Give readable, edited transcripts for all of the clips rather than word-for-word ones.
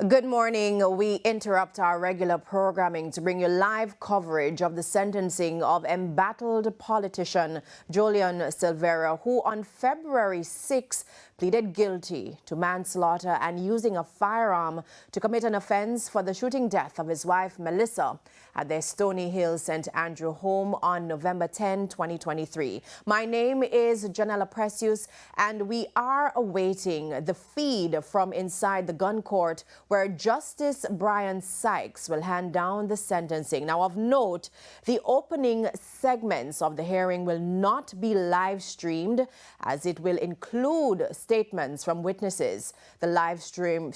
Good morning. We interrupt our regular programming to bring you live coverage of the sentencing of embattled politician Jolyan Silvera, who on February 6 pleaded guilty to manslaughter and using a firearm to commit an offense for the shooting death of his wife Melissa at their Stony Hill St. Andrew home on November 10, 2023. My name is Janella Precious, and we are awaiting the feed from inside the gun court where Justice Brian Sykes will hand down the sentencing. Now, of note, the opening segments of the hearing will not be live streamed, as it will include statements from witnesses. The live stream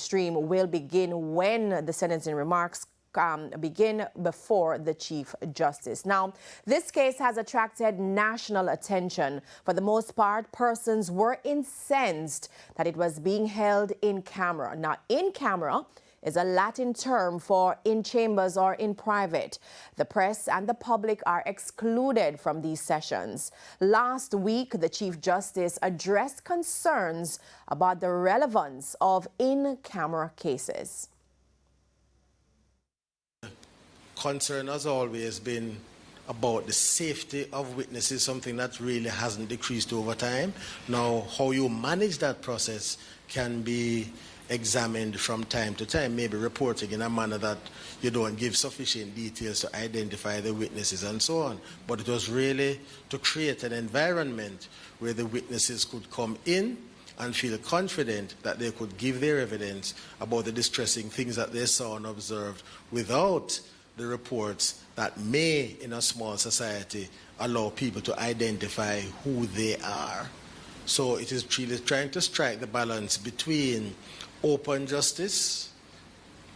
will begin when the sentencing remarks begin before the Chief Justice. Now, this case has attracted national attention. For the most part, persons were incensed that it was being held in camera. Now, in camera is a Latin term for in chambers or in private. The press and the public are excluded from these sessions. Last week, the Chief Justice addressed concerns about the relevance of in-camera cases. Concern has always been about the safety of witnesses, something that really hasn't decreased over time. Now, how you manage that process can be examined from time to time, maybe reporting in a manner that you don't give sufficient details to identify the witnesses and so on. But it was really to create an environment where the witnesses could come in and feel confident that they could give their evidence about the distressing things that they saw and observed without the reports that may, in a small society, allow people to identify who they are. So it is really trying to strike the balance between open justice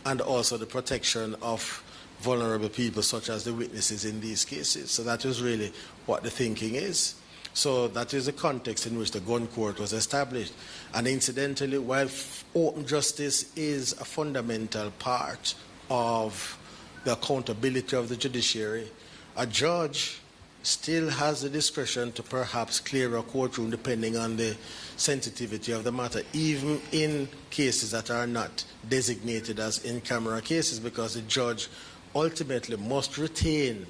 and also the protection of vulnerable people, such as the witnesses in these cases. So that is really what the thinking is. So that is the context in which the gun court was established. And incidentally, while open justice is a fundamental part of the accountability of the judiciary, a judge still has the discretion to perhaps clear a courtroom depending on the sensitivity of the matter, even in cases that are not designated as in-camera cases, because the judge ultimately must retain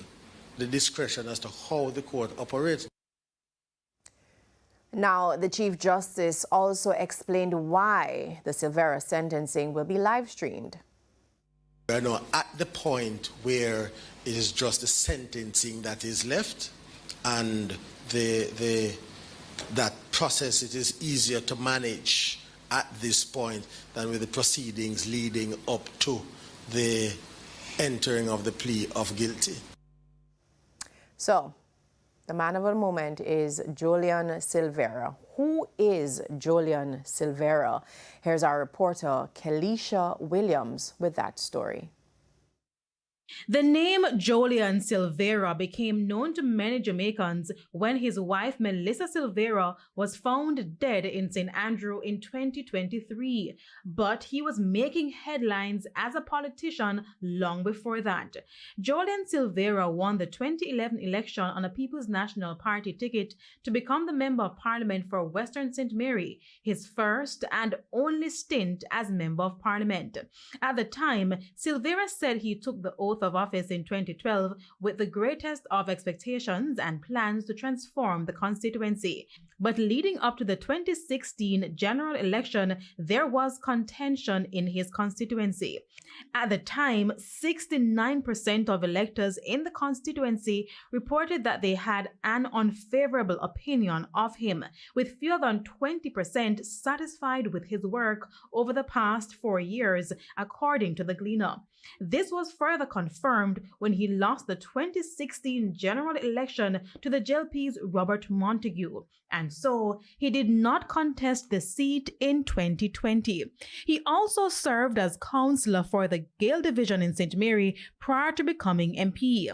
the discretion as to how the court operates. Now, the Chief Justice also explained why the Silvera sentencing will be live streamed. We are now at the point where it is just the sentencing that is left, and that process, it is easier to manage at this point than with the proceedings leading up to the entering of the plea of guilty. So, the man of the moment is Jolyan Silvera. Who is Jolyan Silvera? Here's our reporter, Kelisha Williams, with that story. The name Jolyan Silvera became known to many Jamaicans when his wife Melissa Silvera was found dead in St. Andrew in 2023. But he was making headlines as a politician long before that. Jolyan Silvera won the 2011 election on a People's National Party ticket to become the Member of Parliament for Western St. Mary, his first and only stint as Member of Parliament. At the time, Silvera said he took the oath of office in 2012 with the greatest of expectations and plans to transform the constituency. But leading up to the 2016 general election, there was contention in his constituency. At the time, 69% of electors in the constituency reported that they had an unfavorable opinion of him, with fewer than 20% satisfied with his work over the past 4 years, according to the Gleaner. This was further confirmed when he lost the 2016 general election to the JLP's Robert Montague, and so he did not contest the seat in 2020. He also served as councillor for the Gale Division in St. Mary prior to becoming MP.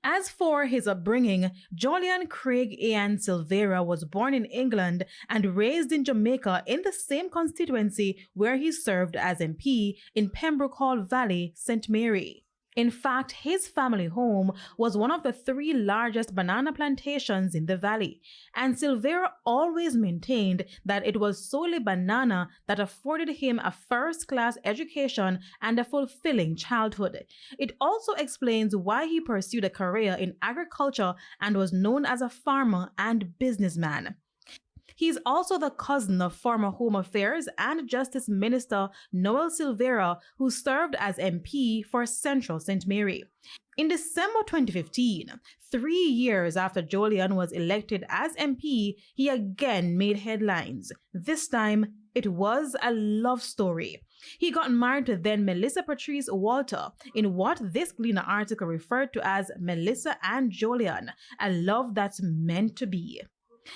As for his upbringing, Jolyan Craig Ian Silvera was born in England and raised in Jamaica in the same constituency where he served as MP in Pembroke Hall Valley, St. Mary. In fact, his family home was one of the 3 largest banana plantations in the valley, and Silvera always maintained that it was solely banana that afforded him a first-class education and a fulfilling childhood. It also explains why he pursued a career in agriculture and was known as a farmer and businessman. He's also the cousin of former Home Affairs and Justice Minister Noel Silvera, who served as MP for Central St. Mary. In December 2015, 3 years after Jolyan was elected as MP, he again made headlines. This time, it was a love story. He got married to then Melissa Patrice Walter in what this Gleaner article referred to as Melissa and Jolyan, a love that's meant to be.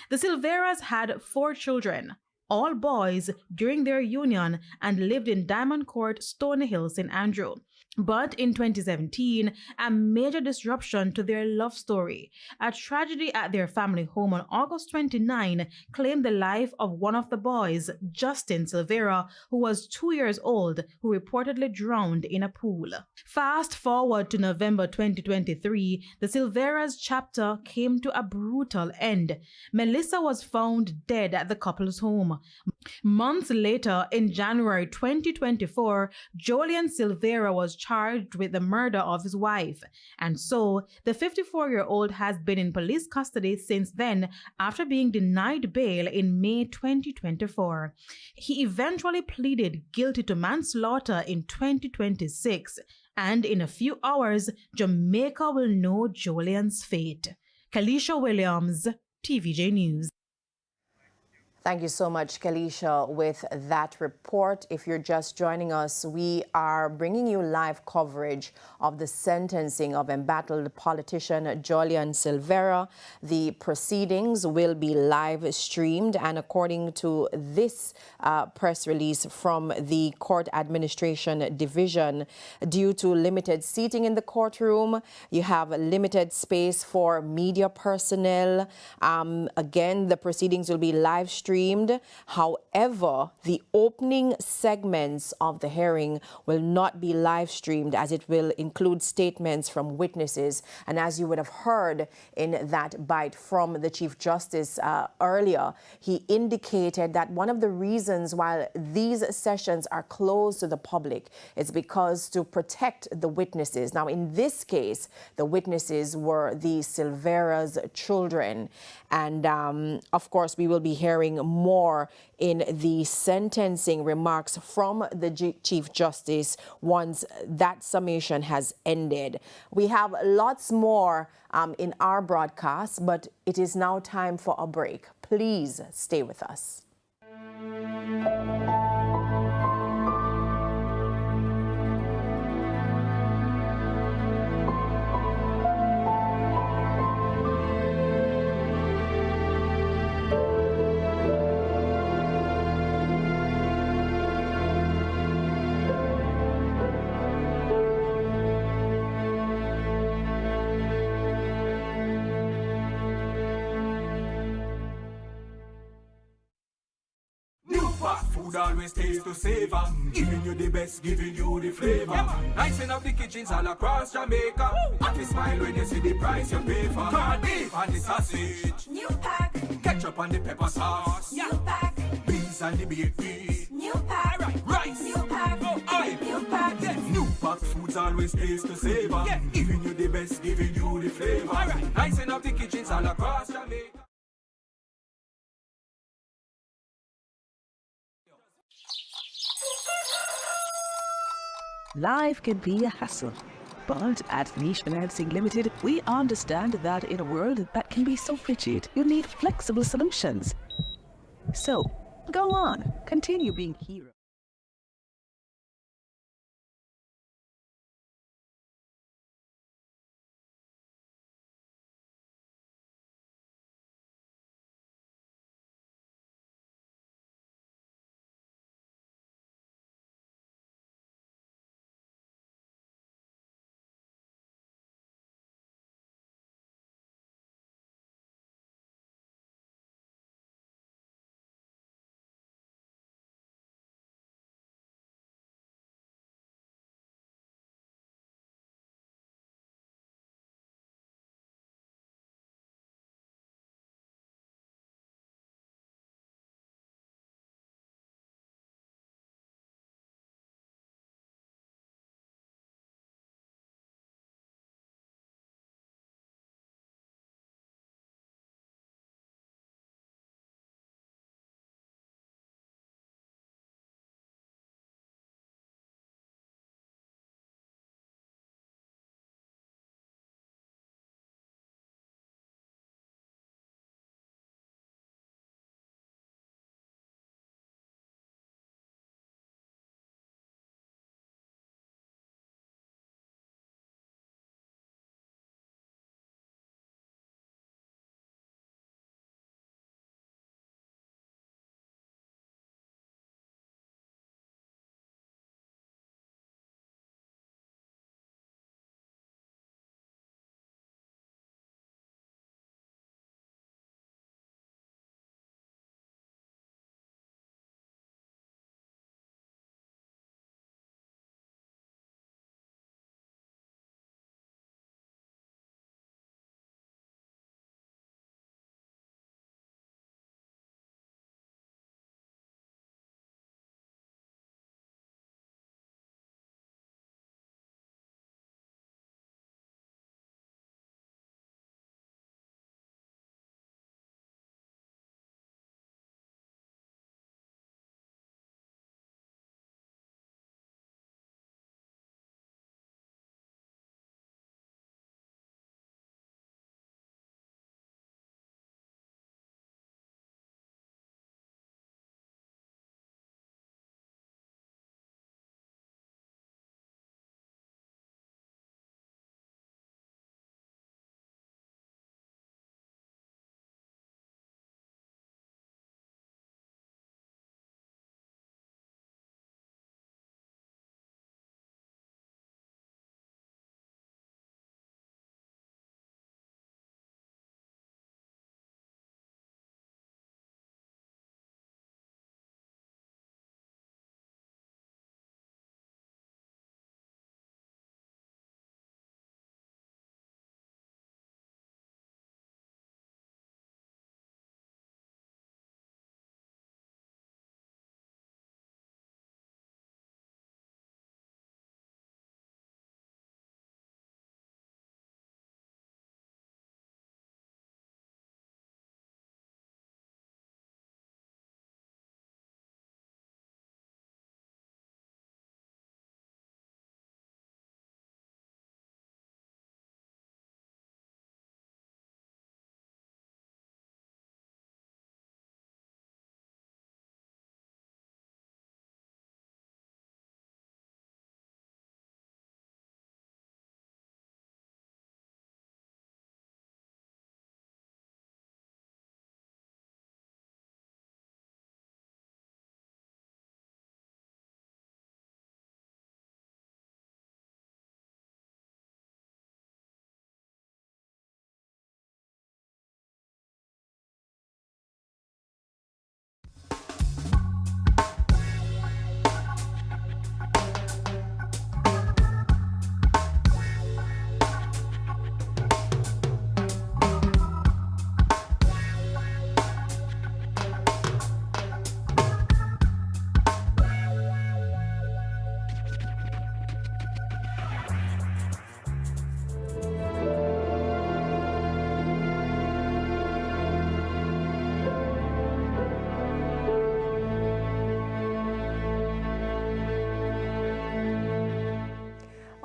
The Silveras had 4 children, all boys, during their union and lived in Diamond Court, Stony Hill, St. Andrew. But in 2017, a major disruption to their love story. A tragedy at their family home on August 29 claimed the life of one of the boys, Justin Silvera, who was 2 years old, who reportedly drowned in a pool. Fast forward to November 2023, the Silveras' chapter came to a brutal end. Melissa was found dead at the couple's home. Months later, in January 2024, Jolyan Silvera was charged with the murder of his wife. And so, the 54-year-old has been in police custody since then after being denied bail in May 2024. He eventually pleaded guilty to manslaughter in 2026. And in a few hours, Jamaica will know Jolyan's fate. Kalisha Williams, TVJ News. Thank you so much, Kalisha, with that report. If you're just joining us, we are bringing you live coverage of the sentencing of embattled politician Jolyan Silvera. The proceedings will be live streamed, and according to this press release from the Court Administration Division, due to limited seating in the courtroom, you have limited space for media personnel. Again, the proceedings will be live streamed. However, the opening segments of the hearing will not be live streamed, as it will include statements from witnesses. And as you would have heard in that bite from the Chief Justice earlier, he indicated that one of the reasons why these sessions are closed to the public is because to protect the witnesses. Now, in this case, the witnesses were the Silvera's children. And of course, we will be hearing more in the sentencing remarks from the Chief Justice once that summation has ended. We have lots more in our broadcast, but it is now time for a break. Please stay with us. Food always tastes to savor. Giving you the best, giving you the flavor. Nicing up the kitchens all across Jamaica. Happy smile when you see the price you pay for. Corned beef and the sausage. New pack. Ketchup and the pepper sauce. New pack. Beans and the baked beans. New pack. Rice. New pack. Oil. New pack. Yes. New pack foods always taste to savor. Giving you the best, giving you the flavor. Nicing up the kitchens all across Jamaica. Life can be a hassle, but at Niche Financing Limited, we understand that in a world that can be so rigid, you need flexible solutions. So, go on, continue being hero.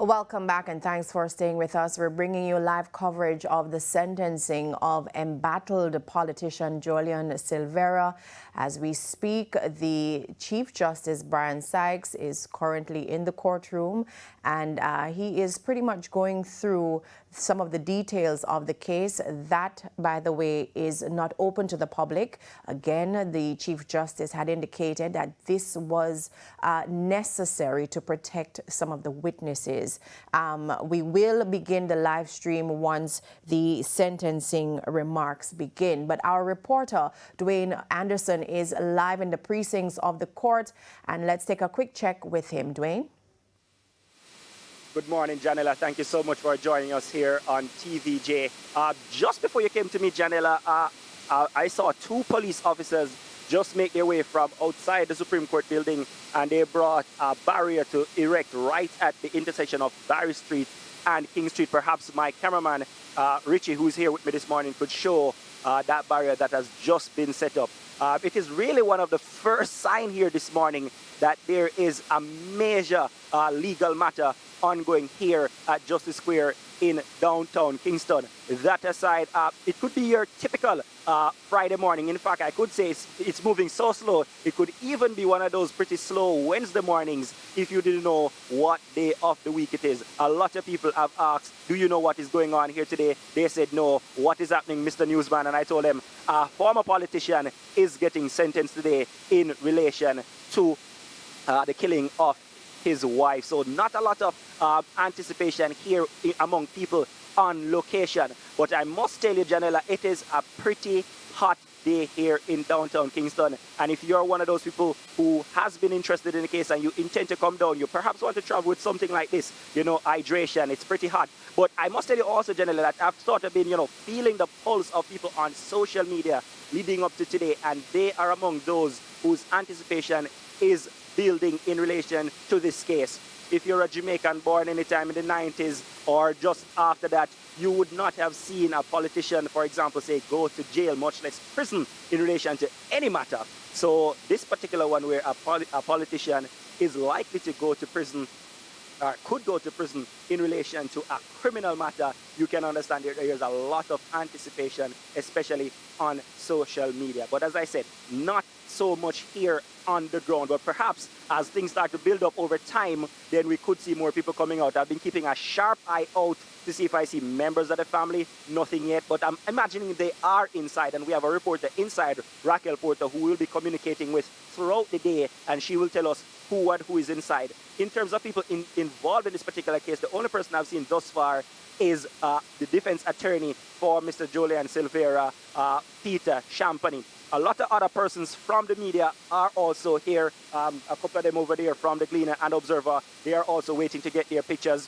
Welcome back and thanks for staying with us. We're bringing you live coverage of the sentencing of embattled politician Jolyan Silvera. As we speak, the Chief Justice Brian Sykes is currently in the courtroom, and he is pretty much going through some of the details of the case. That, by the way, is not open to the public. Again, the Chief Justice had indicated that this was necessary to protect some of the witnesses. We will begin the live stream once the sentencing remarks begin. But our reporter, Dwayne Anderson, is live in the precincts of the court, and let's take a quick check with him. Dwayne? Good morning, Janela. Thank you so much for joining us here on TVJ. Just before you came to me, Janela, I saw two police officers just make their way from outside the Supreme Court building, and they brought a barrier to erect right at the intersection of Barry Street and King Street. Perhaps my cameraman, Richie, who's here with me this morning, could show that barrier that has just been set up. It is really one of the first signs here this morning that there is a major legal matter ongoing here at Justice Square in downtown Kingston. That aside, it could be your typical Friday morning. In fact, I could say it's moving so slow. It could even be one of those pretty slow Wednesday mornings if you didn't know what day of the week it is. A lot of people have asked, do you know what is going on here today? They said, no. What is happening, Mr. Newsman? And I told them, a former politician is getting sentenced today in relation to the killing of his wife. So not a lot of anticipation here among people on location. But I must tell you, Janela, it is a pretty hot day here in downtown Kingston. And if you're one of those people who has been interested in the case and you intend to come down, you perhaps want to travel with something like this, you know, hydration, it's pretty hot. But I must tell you also, Janela, that I've sort of been, you know, feeling the pulse of people on social media leading up to today. And they are among those whose anticipation is building in relation to this case. If you're a Jamaican born anytime in the 90s or just after that, you would not have seen a politician, for example, say go to jail, much less prison, in relation to any matter. So this particular one where a politician is likely to go to prison, or could go to prison in relation to a criminal matter, you can understand there is a lot of anticipation, especially on social media. But as I said, not so much here on the ground, but perhaps as things start to build up over time, then we could see more people coming out. I've been keeping a sharp eye out to see if I see members of the family. Nothing yet, but I'm imagining they are inside, and we have a reporter inside, Raquel Porter, who we'll be communicating with throughout the day, and she will tell us who is inside. In terms of people involved in this particular case, the only person I've seen thus far is the defense attorney for Mr. Jolyan Silvera, Peter Champagny. A lot of other persons from the media are also here. A couple of them over there from the Gleaner and Observer. They are also waiting to get their pictures.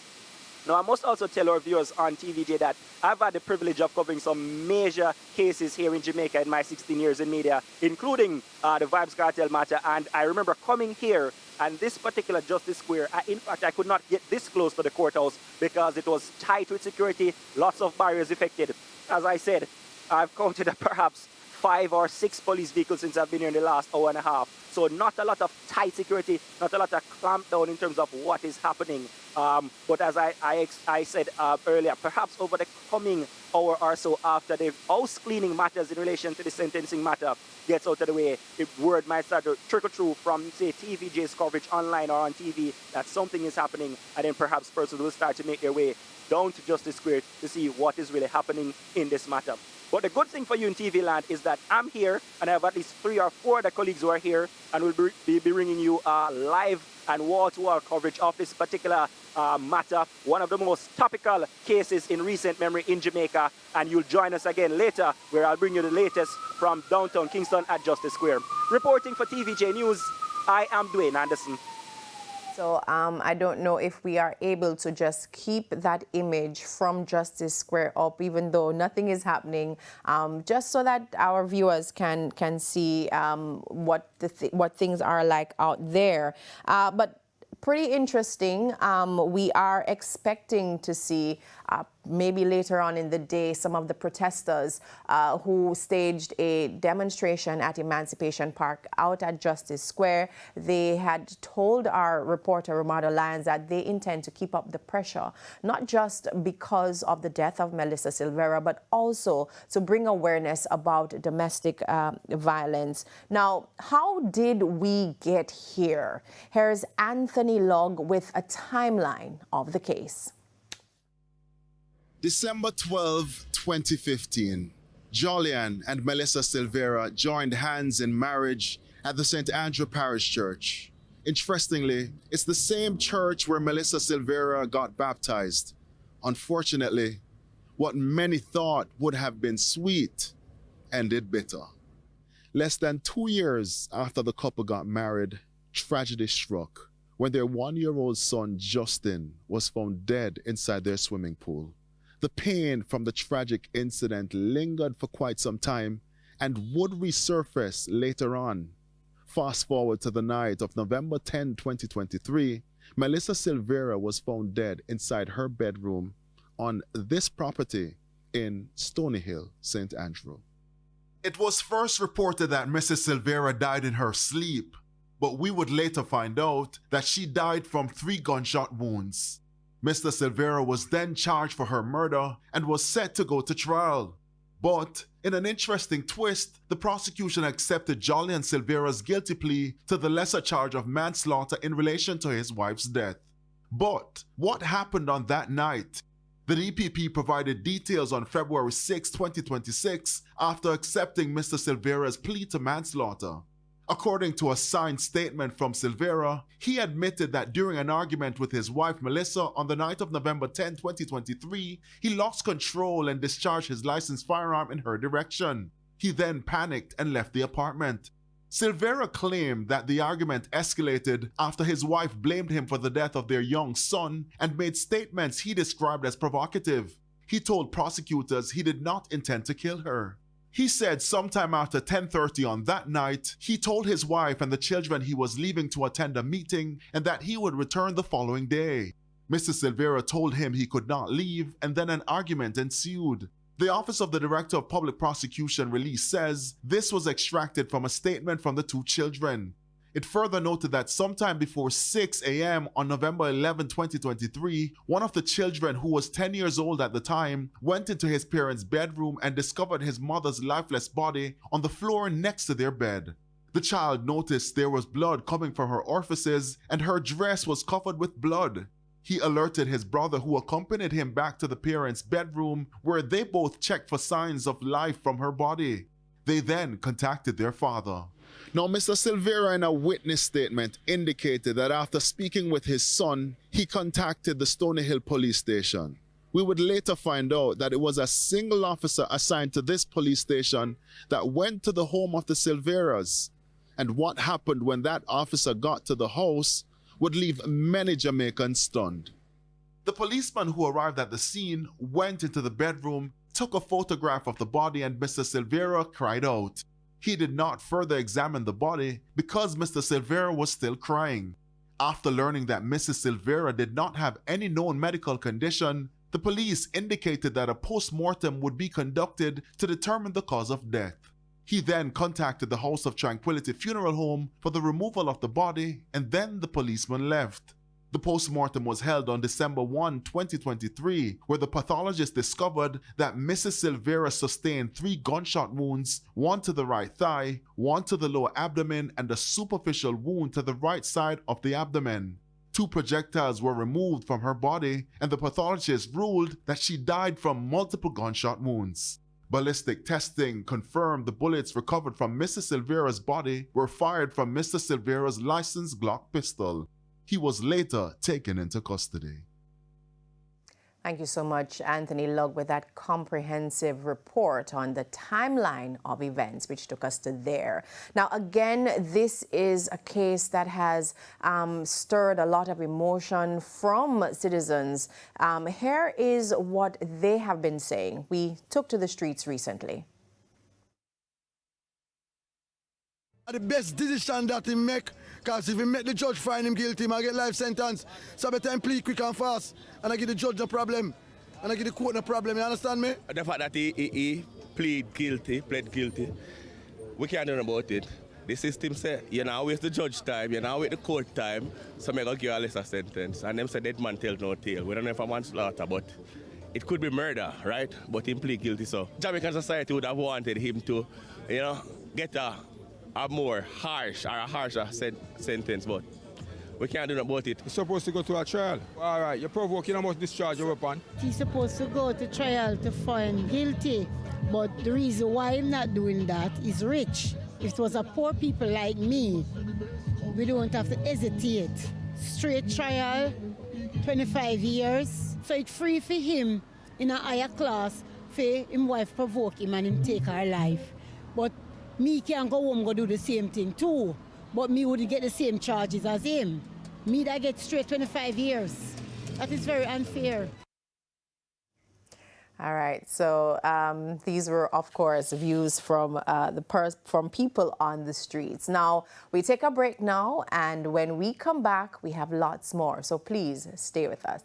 Now, I must also tell our viewers on TVJ that I've had the privilege of covering some major cases here in Jamaica in my 16 years in media, including the Vibes Cartel matter. And I remember coming here, and this particular Justice Square, in fact, I could not get this close to the courthouse because it was tight with security, lots of barriers affected. As I said, I've counted perhaps 5 or 6 police vehicles since I've been here in the last hour and a half. So not a lot of tight security, not a lot of clampdown in terms of what is happening. But as I said earlier, perhaps over the coming hour or so after the house cleaning matters in relation to the sentencing matter gets out of the way, if word might start to trickle through from, say, TVJ's coverage online or on TV that something is happening, and then perhaps persons will start to make their way down to Justice Square to see what is really happening in this matter. But the good thing for you in TV land is that I'm here, and I have at least 3 or 4 other colleagues who are here, and we'll be bringing you live and wall-to-wall coverage of this particular matter, one of the most topical cases in recent memory in Jamaica. And you'll join us again later, where I'll bring you the latest from downtown Kingston at Justice Square. Reporting for TVJ News, I am Dwayne Anderson. So I don't know if we are able to just keep that image from Justice Square up, even though nothing is happening, just so that our viewers can see what things are like out there. But pretty interesting. We are expecting to see maybe later on in the day, some of the protesters who staged a demonstration at Emancipation Park out at Justice Square, they had told our reporter Ramada Lyons that they intend to keep up the pressure, not just because of the death of Melissa Silvera, but also to bring awareness about domestic violence. Now, how did we get here? Here's Anthony Logg with a timeline of the case. December 12, 2015, Jolyan and Melissa Silvera joined hands in marriage at the St. Andrew Parish Church. Interestingly, it's the same church where Melissa Silvera got baptized. Unfortunately, what many thought would have been sweet ended bitter. Less than 2 years after the couple got married, tragedy struck when their 1-year-old son, Justin, was found dead inside their swimming pool. The pain from the tragic incident lingered for quite some time and would resurface later on. Fast forward to the night of November 10, 2023, Melissa Silvera was found dead inside her bedroom on this property in Stony Hill, St. Andrew. It was first reported that Mrs. Silvera died in her sleep, but we would later find out that she died from 3 gunshot wounds. Mr. Silvera was then charged for her murder and was set to go to trial. But in an interesting twist, the prosecution accepted Jolyan Silvera's guilty plea to the lesser charge of manslaughter in relation to his wife's death. But what happened on that night? The DPP provided details on February 6, 2026, after accepting Mr. Silvera's plea to manslaughter. According to a signed statement from Silvera, he admitted that during an argument with his wife Melissa on the night of November 10, 2023, he lost control and discharged his licensed firearm in her direction. He then panicked and left the apartment. Silvera claimed that the argument escalated after his wife blamed him for the death of their young son and made statements he described as provocative. He told prosecutors he did not intend to kill her. He said sometime after 10:30 on that night, he told his wife and the children he was leaving to attend a meeting and that he would return the following day. Mr. Silvera told him he could not leave, and then an argument ensued. The Office of the Director of Public Prosecution release says this was extracted from a statement from the 2 children. It further noted that sometime before 6 a.m. on November 11, 2023, one of the children, who was 10 years old at the time, went into his parents' bedroom and discovered his mother's lifeless body on the floor next to their bed. The child noticed there was blood coming from her orifices and her dress was covered with blood. He alerted his brother, who accompanied him back to the parents' bedroom, where they both checked for signs of life from her body. They then contacted their father. Now, Mr. Silvera, in a witness statement, indicated that after speaking with his son, he contacted the Stony Hill police station. We would later find out that it was a single officer assigned to this police station that went to the home of the Silveras. And what happened when that officer got to the house would leave many Jamaicans stunned. The policeman who arrived at the scene went into the bedroom, took a photograph of the body, and Mr. Silvera cried out. He did not further examine the body because Mr. Silvera was still crying. After learning that Mrs. Silvera did not have any known medical condition, the police indicated that a post-mortem would be conducted to determine the cause of death. He then contacted the House of Tranquility Funeral Home for the removal of the body, and then the policeman left. The post-mortem was held on December 1, 2023, where the pathologist discovered that Mrs. Silvera sustained 3 gunshot wounds, 1 to the right thigh, 1 to the lower abdomen, and a superficial wound to the right side of the abdomen. 2 projectiles were removed from her body, and the pathologist ruled that she died from multiple gunshot wounds. Ballistic testing confirmed the bullets recovered from Mrs. Silvera's body were fired from Mr. Silvera's licensed Glock pistol. He was later taken into custody. Thank you so much, Anthony Lugg, with that comprehensive report on the timeline of events, which took us to there. Now, again, this is a case that has stirred a lot of emotion from citizens. Here is what they have been saying. We took to the streets recently. The best decision that he make, because if he make the judge find him guilty, he might get life sentence. So better him plea quick and fast, and I give the judge no problem. and I give the court no problem, you understand me? The fact that he pled guilty, we can't do nothing about it. The system say, you now waste the judge time, you now wait the court time, so I'm going to give you a lesser sentence. And them say dead man tell no tale. We don't know if I'm manslaughter, but it could be murder, right? But him plead guilty, so Jamaican society would have wanted him to, get a more harsh or a harsher sentence, but we can't do nothing about it. You're supposed to go to a trial. All right, you're provoking, you must discharge your weapon. He's supposed to go to trial to find guilty, but the reason why I'm not doing that is rich. If it was a poor people like me, we don't have to hesitate. Straight trial, 25 years. So it's free for him in a higher class for him wife provoke him and him take her life. But me can go home go do the same thing too. But me wouldn't get the same charges as him. Me that get straight 25 years. That is very unfair. All right, so these were, of course, views from from people on the streets. Now, we take a break now, and when we come back, we have lots more. So please stay with us.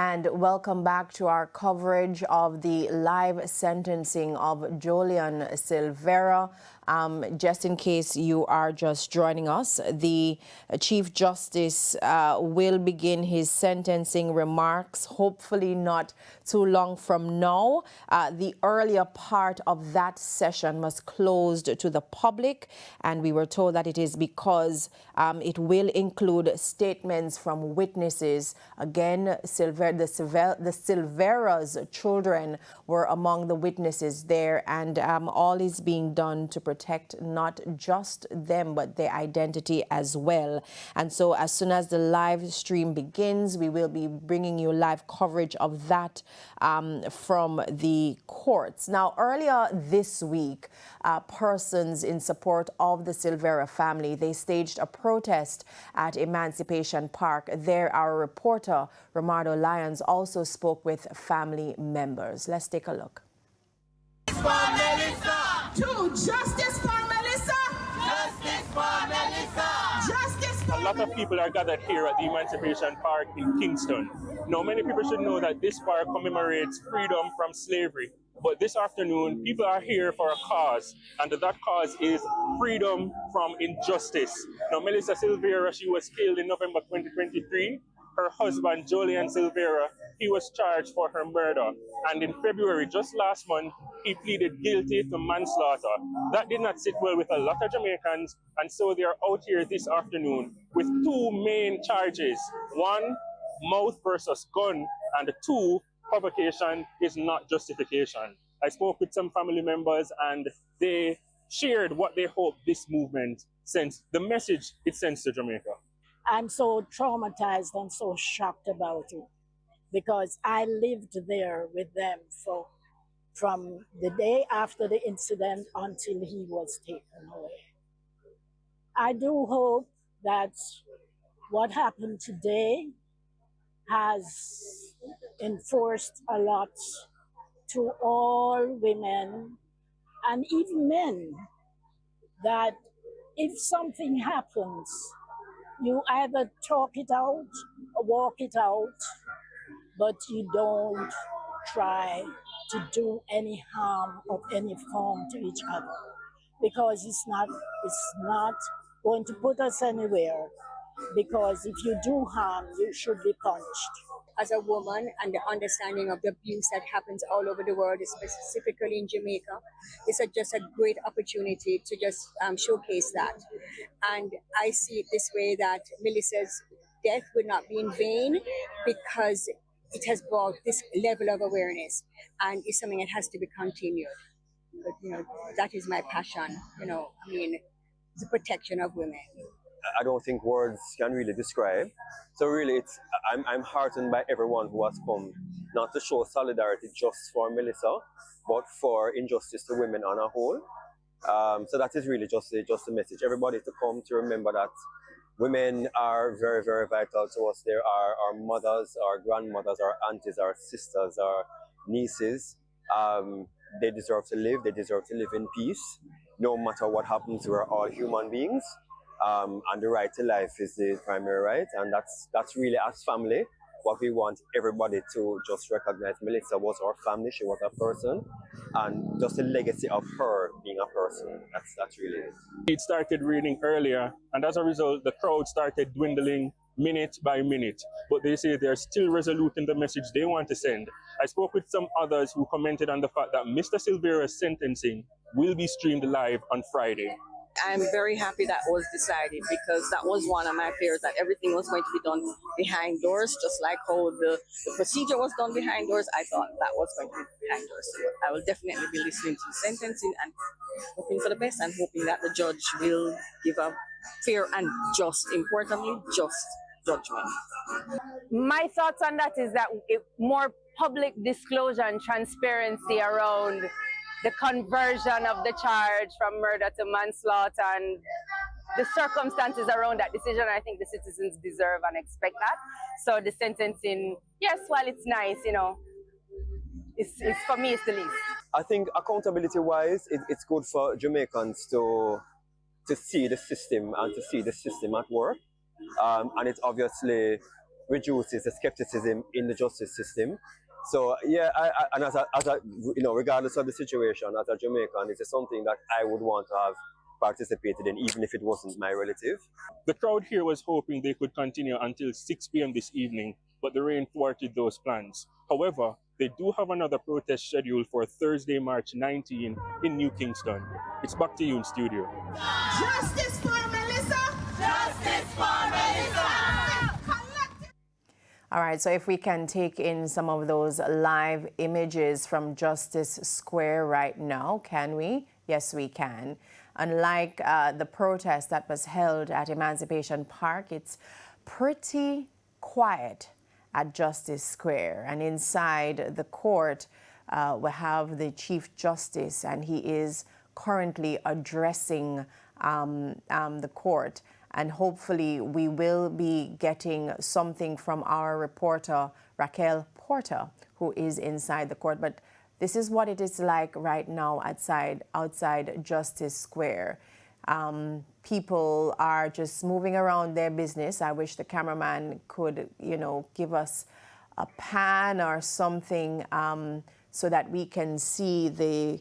And welcome back to our coverage of the live sentencing of Jolyan Silvera. Just in case you are just joining us, the Chief Justice will begin his sentencing remarks, hopefully not too long from now. The earlier part of that session was closed to the public, and we were told that it is because it will include statements from witnesses. Again, the Silvera's children were among the witnesses there, and all is being done to protect not just them but their identity as well. And so as soon as the live stream begins, we will be bringing you live coverage of that from the courts. Now, earlier this week, persons in support of the Silvera family, they staged a protest at Emancipation Park. There, our reporter Romardo Lyons also spoke with family members. Let's take a look. Justice for Melissa! Justice for Melissa! Justice for... A lot of people are gathered here at the Emancipation Park in Kingston. Now, many people should know that this park commemorates freedom from slavery. But this afternoon, people are here for a cause, and that cause is freedom from injustice. Now, Melissa Silvera, she was killed in November 2023. Her husband, Jolyan Silvera, he was charged for her murder. And in February, just last month, he pleaded guilty to manslaughter. That did not sit well with a lot of Jamaicans, and so they are out here this afternoon with two main charges. One, mouth versus gun, and two, provocation is not justification. I spoke with some family members, and they shared what they hope this movement sends, the message it sends to Jamaica. I'm so traumatized and so shocked about it because I lived there with them from the day after the incident until he was taken away. I do hope that what happened today has enforced a lot to all women and even men that if something happens, you either talk it out or walk it out, but you don't try to do any harm of any form to each other, because it's not going to put us anywhere, because if you do harm, you should be punished. As a woman, and the understanding of the abuse that happens all over the world, specifically in Jamaica, it's just a great opportunity to just showcase that. And I see it this way, that Melissa's death would not be in vain because it has brought this level of awareness, and it's something that has to be continued. But, that is my passion, the protection of women. I don't think words can really describe. So really, I'm heartened by everyone who has come, not to show solidarity just for Melissa, but for injustice to women on a whole. So that is really just a message. Everybody to come to remember that women are very, very vital to us. There are our mothers, our grandmothers, our aunties, our sisters, our nieces. They deserve to live. They deserve to live in peace. No matter what happens, we're all human beings. And the right to life is the primary right, and that's really, as family, what we want everybody to just recognize. Melissa was our family, she was a person, and just the legacy of her being a person, that's really it. It started raining earlier, and as a result, the crowd started dwindling minute by minute, but they say they're still resolute in the message they want to send. I spoke with some others who commented on the fact that Mr. Silvera's sentencing will be streamed live on Friday. I'm very happy that was decided, because that was one of my fears, that everything was going to be done behind doors, just like how the procedure was done behind doors. I thought that was going to be behind doors. So I will definitely be listening to the sentencing and hoping for the best, and hoping that the judge will give a fair and just, importantly, just judgment. My thoughts on that is that more public disclosure and transparency around the conversion of the charge from murder to manslaughter and the circumstances around that decision. I think the citizens deserve and expect that. So the sentencing, yes, while it's nice, it's for me, it's the least. I think accountability-wise, it's good for Jamaicans to see the system and to see the system at work. And it's obviously reduces the skepticism in the justice system. So yeah, and as a regardless of the situation, as a Jamaican, it is something that I would want to have participated in, even if it wasn't my relative. The crowd here was hoping they could continue until 6 p.m. this evening, but the rain thwarted those plans. However, they do have another protest scheduled for Thursday, March 19 in New Kingston. It's back to you in studio. Justice for Melissa! Justice for Melissa! All right, so if we can take in some of those live images from Justice Square right now, can we? Yes, we can. Unlike the protest that was held at Emancipation Park, it's pretty quiet at Justice Square. And inside the court, we have the Chief Justice, and he is currently addressing the court. And hopefully we will be getting something from our reporter, Raquel Porter, who is inside the court. But this is what it is like right now outside Justice Square. People are just moving around their business. I wish the cameraman could, give us a pan or something so that we can see the...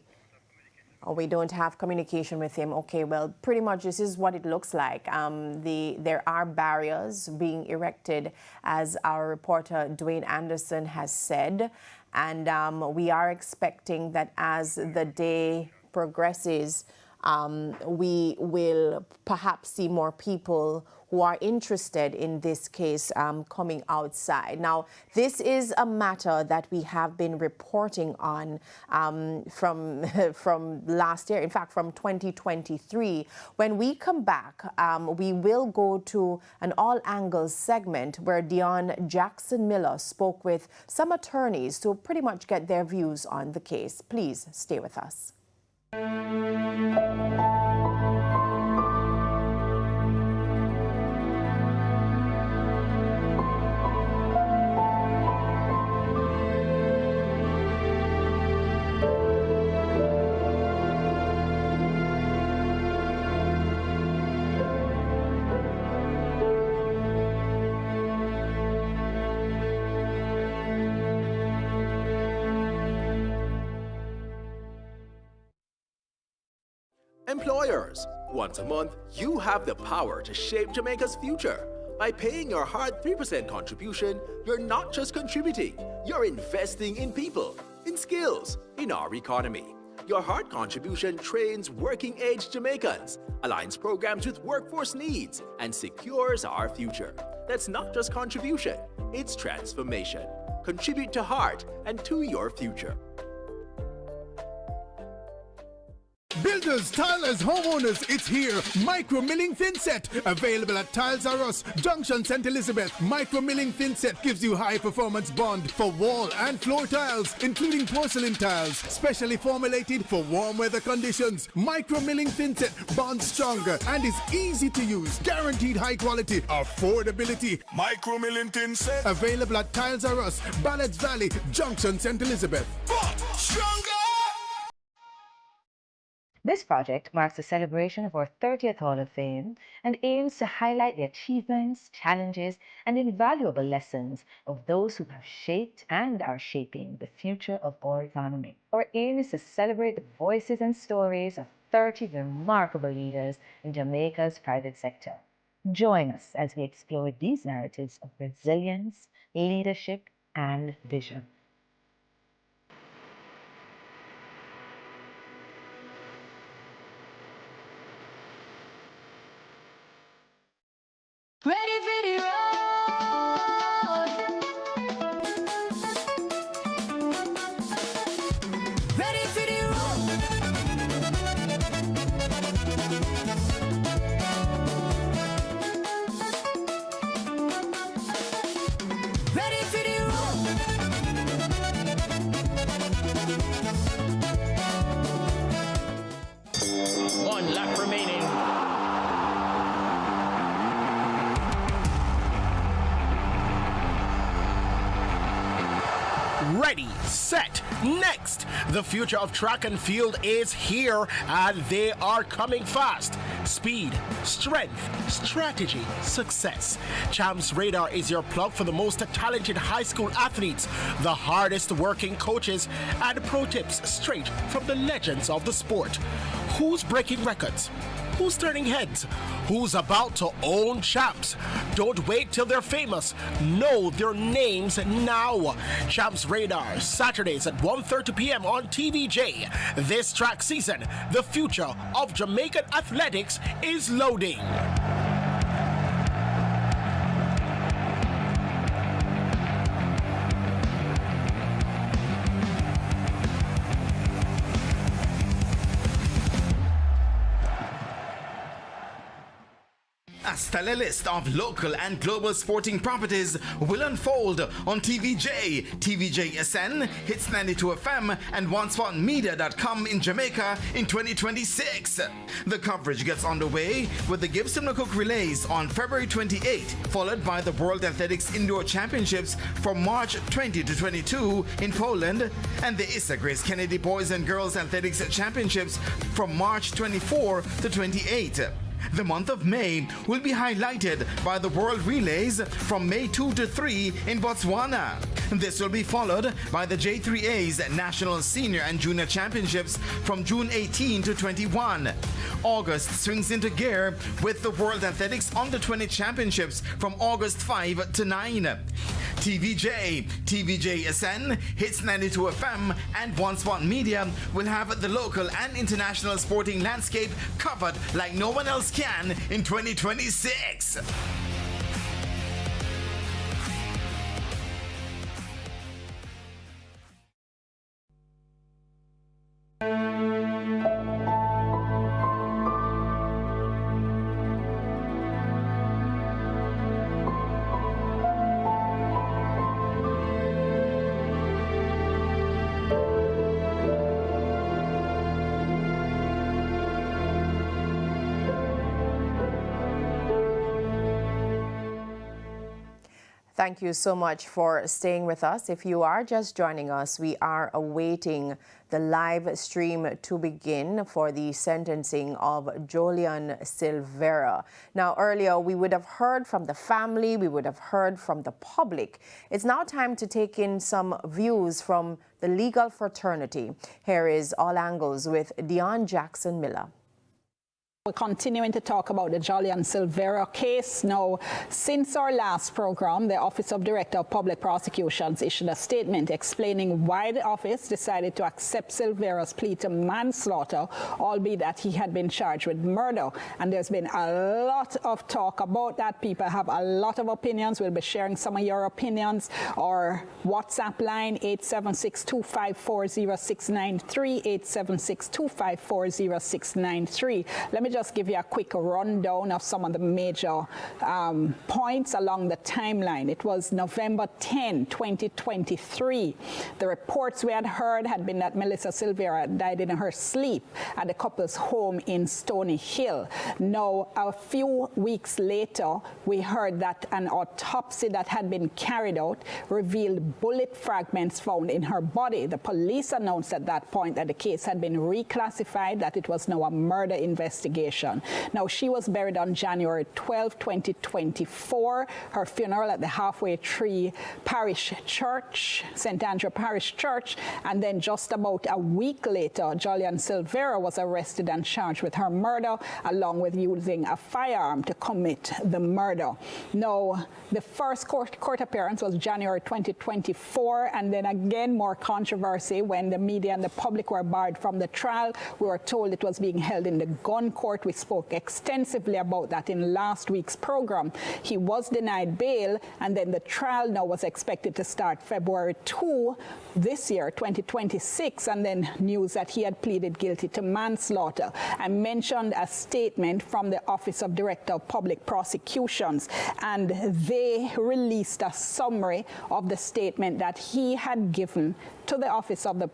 Oh, we don't have communication with him. Okay, well, pretty much this is what it looks like. There are barriers being erected, as our reporter Dwayne Anderson has said. And we are expecting that as the day progresses, we will perhaps see more people who are interested in this case coming outside. Now, this is a matter that we have been reporting on from last year, in fact, from 2023. When we come back, we will go to an all-angles segment where Dion Jackson Miller spoke with some attorneys to pretty much get their views on the case. Please stay with us. Employers, once a month, you have the power to shape Jamaica's future. By paying your hard 3% contribution, you're not just contributing, you're investing in people, in skills, in our economy. Your hard contribution trains working-age Jamaicans, aligns programs with workforce needs, and secures our future. That's not just contribution, it's transformation. Contribute to heart and to your future. Builders, tilers, homeowners, it's here. Micro Milling Thin Set. Available at Tiles R Us, Junction, St. Elizabeth. Micro Milling Thin Set gives you high performance bond for wall and floor tiles, including porcelain tiles, specially formulated for warm weather conditions. Micro Milling Thin Set bonds stronger and is easy to use. Guaranteed high quality, affordability. Micro Milling Thin Set. Available at Tiles R Us, Ballards Valley, Junction, St. Elizabeth. Stronger! This project marks the celebration of our 30th Hall of Fame and aims to highlight the achievements, challenges, and invaluable lessons of those who have shaped and are shaping the future of our economy. Our aim is to celebrate the voices and stories of 30 remarkable leaders in Jamaica's private sector. Join us as we explore these narratives of resilience, leadership, and vision. Ready for the road. Ready for the road. Ready for the road. One lap remaining. Ready, set, next. The future of track and field is here, and they are coming fast. Speed, strength, strategy, success. Champs Radar is your plug for the most talented high school athletes, the hardest working coaches, and pro tips straight from the legends of the sport. Who's breaking records? Who's turning heads? Who's about to own champs? Don't wait till they're famous. Know their names now. Champs Radar, Saturdays at 1:30 p.m. on TVJ. This track season, the future of Jamaican athletics is loading. A stellar list of local and global sporting properties will unfold on TVJ, TVJ SN, Hits 92 FM, and OneSpotMedia.com in Jamaica in 2026. The coverage gets underway with the Gibson McCook Relays on February 28, followed by the World Athletics Indoor Championships from March 20 to 22 in Poland, and the Issa Grace Kennedy Boys and Girls Athletics Championships from March 24 to 28. The month of May will be highlighted by the World Relays from May 2 to 3 in Botswana. This will be followed by the J3A's National Senior and Junior Championships from June 18 to 21. August swings into gear with the World Athletics Under 20 Championships from August 5 to 9. TVJ, TVJ SN, Hits 92 FM, and One Spot Media will have the local and international sporting landscape covered like no one else can in 2026. Thank you so much for staying with us. If you are just joining us, we are awaiting the live stream to begin for the sentencing of Jolyan Silvera. Now, earlier we would have heard from the family, we would have heard from the public. It's now time to take in some views from the legal fraternity. Here is All Angles with Dion Jackson Miller. We're continuing to talk about the Jolyan Silvera case. Now, since our last program, the Office of Director of Public Prosecutions issued a statement explaining why the office decided to accept Silvera's plea to manslaughter, albeit that he had been charged with murder. And there's been a lot of talk about that. People have a lot of opinions. We'll be sharing some of your opinions. Our WhatsApp line, 876-254-0693, 876-254-0693. Let me just give you a quick rundown of some of the major points along the timeline. It was November 10, 2023. The reports we had heard had been that Melissa Silvera died in her sleep at the couple's home in Stony Hill. Now, a few weeks later, we heard that an autopsy that had been carried out revealed bullet fragments found in her body. The police announced at that point that the case had been reclassified, that it was now a murder investigation. Now, she was buried on January 12, 2024. Her funeral at the Halfway Tree Parish Church, St. Andrew Parish Church, and then just about a week later, Jolyan Silvera was arrested and charged with her murder, along with using a firearm to commit the murder. Now, the first court appearance was January 2024, and then again more controversy when the media and the public were barred from the trial. We were told it was being held in the gun court. We spoke extensively about that in last week's program. He was denied bail, and then the trial now was expected to start February 2 this year, 2026, and then news that he had pleaded guilty to manslaughter. I mentioned a statement from the Office of Director of Public Prosecutions, and they released a summary of the statement that he had given to the Office of the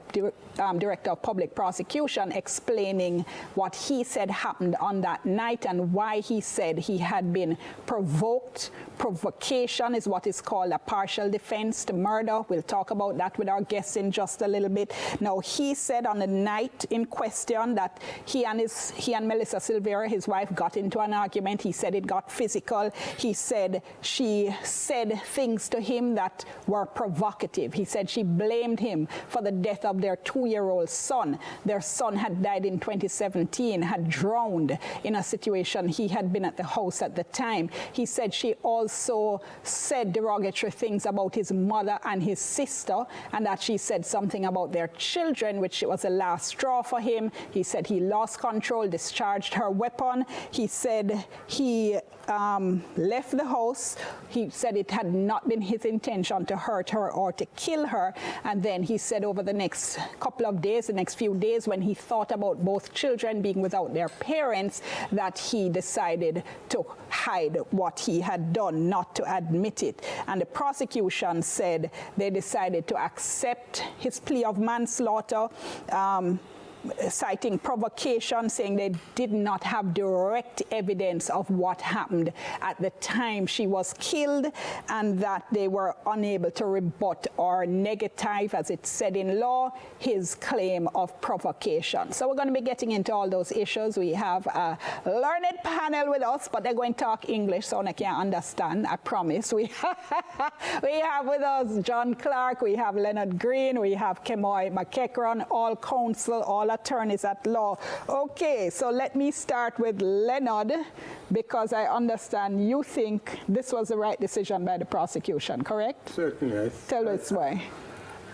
Director of Public Prosecution, explaining what he said happened happened on that night and why he said he had been provoked. Provocation is what is called a partial defense to murder. We'll talk about that with our guests in just a little bit. Now, he said on the night in question that he and Melissa Silvera, his wife, got into an argument. He said it got physical. He said she said things to him that were provocative. He said she blamed him for the death of their 2-year-old son. Their son had died in 2017, had drowned in a situation. He had been at the house at the time. He said she also said derogatory things about his mother and his sister, and that she said something about their children, which was the last straw for him. He said he lost control, discharged her weapon. He said he left the house. He said it had not been his intention to hurt her or to kill her. And then he said over the next couple of days, the next few days, when he thought about both children being without their parents, that he decided to hide what he had done, not to admit it. And the prosecution said they decided to accept his plea of manslaughter, citing provocation, saying they did not have direct evidence of what happened at the time she was killed, and that they were unable to rebut or negative, as it said in law, his claim of provocation. So we're going to be getting into all those issues. We have a learned panel with us, but they're going to talk English, so I can't understand, I promise. We have with us John Clark, we have Leonard Green, we have Kemoy McEachran, all counsel, all attorneys at law. Okay, so let me start with Leonard, because I understand you think this was the right decision by the prosecution, correct? Certainly. Tell us why.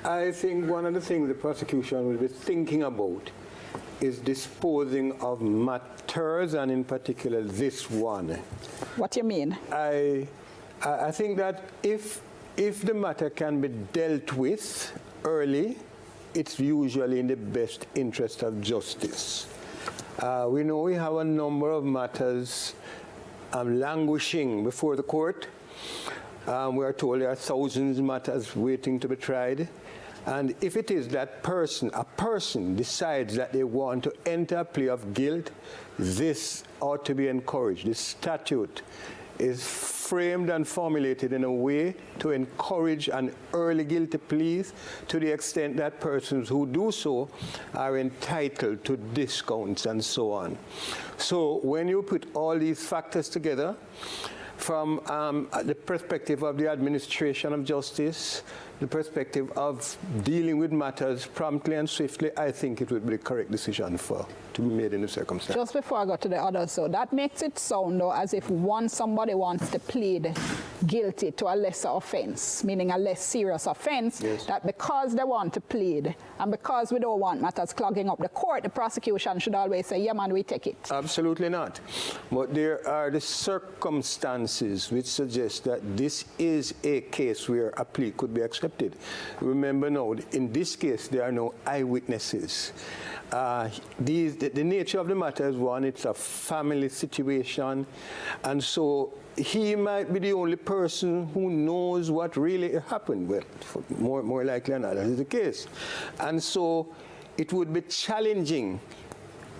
I think one of the things the prosecution will be thinking about is disposing of matters, and in particular this one. What do you mean? I think that if the matter can be dealt with early, it's usually in the best interest of justice. We know we have a number of matters languishing before the court. We are told there are thousands of matters waiting to be tried. And if it is that a person decides that they want to enter a plea of guilt, this ought to be encouraged. This statute is framed and formulated in a way to encourage an early guilty plea to the extent that persons who do so are entitled to discounts and so on. So when you put all these factors together, from the perspective of the administration of justice, the perspective of dealing with matters promptly and swiftly, I think it would be the correct decision to be made in the circumstance. Just before I go to the others, so that makes it sound, though, as if once somebody wants to plead guilty to a lesser offense, meaning a less serious offense, yes, that because they want to plead and because we don't want matters clogging up the court, the prosecution should always say, yeah, man, we take it. Absolutely not. But there are the circumstances which suggest that this is a case where a plea could be accepted. Remember now, in this case, there are no eyewitnesses. The nature of the matter is one, it's a family situation, and so he might be the only person who knows what really happened. Well, more likely than not, that is the case. And so it would be challenging,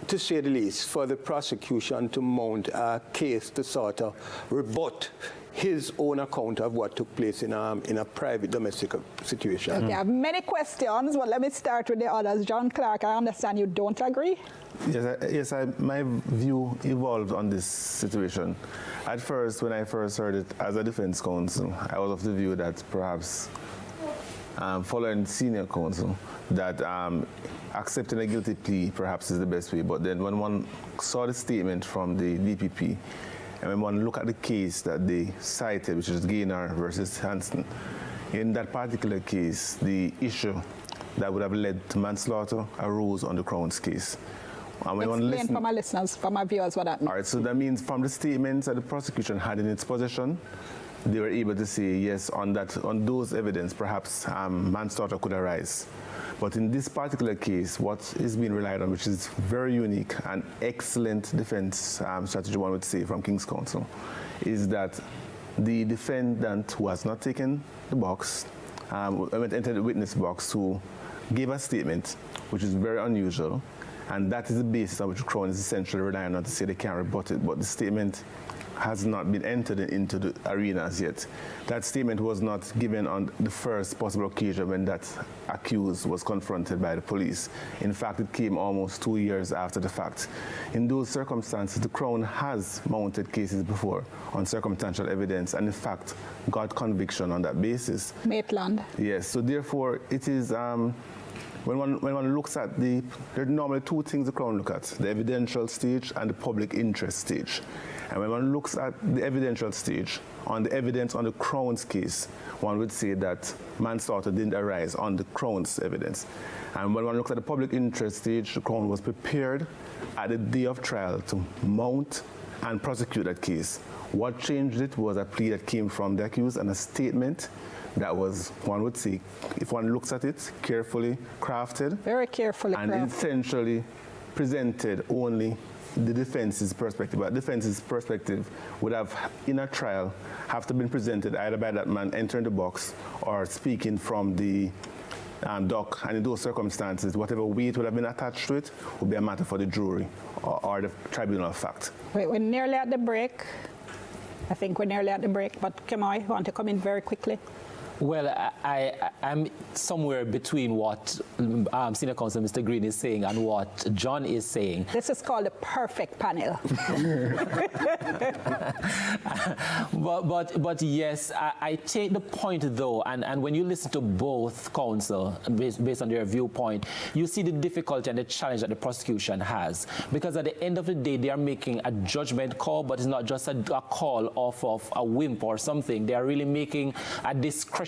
to say the least, for the prosecution to mount a case to sort of rebut his own account of what took place in a private domestic situation. Okay, I have many questions, but let me start with the others. John Clark, I understand you don't agree? Yes, my view evolved on this situation. At first, when I first heard it as a defense counsel, I was of the view that perhaps following senior counsel, that accepting a guilty plea perhaps is the best way. But then when one saw the statement from the DPP, and when one looked at the case that they cited, which is Gaynor versus Hansen, in that particular case, the issue that would have led to manslaughter arose on the Crown's case. And when Explain for my listeners, for my viewers, what that means. All right, so that means from the statements that the prosecution had in its possession, they were able to say, yes, on those evidence, perhaps manslaughter could arise. But in this particular case, what is being relied on, which is very unique and excellent defense strategy, one would say, from King's Counsel, is that the defendant who has not taken the box, entered the witness box, who gave a statement, which is very unusual, And that is the basis on which the Crown is essentially relying on to say they can't rebut it. But the statement has not been entered into the arena as yet. That statement was not given on the first possible occasion when that accused was confronted by the police. In fact, it came almost 2 years after the fact. In those circumstances, the Crown has mounted cases before on circumstantial evidence and in fact got conviction on that basis. Maitland. Yes, so therefore it is, when one looks at there are normally two things the Crown look at, the evidential stage and the public interest stage. And when one looks at the evidential stage, on the evidence on the Crown's case, one would say that manslaughter didn't arise on the Crown's evidence. And when one looks at the public interest stage, the Crown was prepared at the day of trial to mount and prosecute that case. What changed it was a plea that came from the accused and a statement that was, one would say, if one looks at it, carefully crafted. Very carefully crafted. And essentially presented only the defense's perspective. But defense's perspective would have, in a trial, have to been presented either by that man entering the box or speaking from the dock. And in those circumstances, whatever weight would have been attached to it would be a matter for the jury or the tribunal of fact. Wait, we're nearly at the break. I think we're nearly at the break, but Kemoy, you want to come in very quickly? Well, I'm somewhere between what Senior Counsel Mr. Green is saying and what John is saying. This is called a perfect panel. but yes, I take the point though, and when you listen to both counsel, based on their viewpoint, you see the difficulty and the challenge that the prosecution has. Because at the end of the day, they are making a judgment call, but it's not just a call off of a whim or something. They are really making a discretion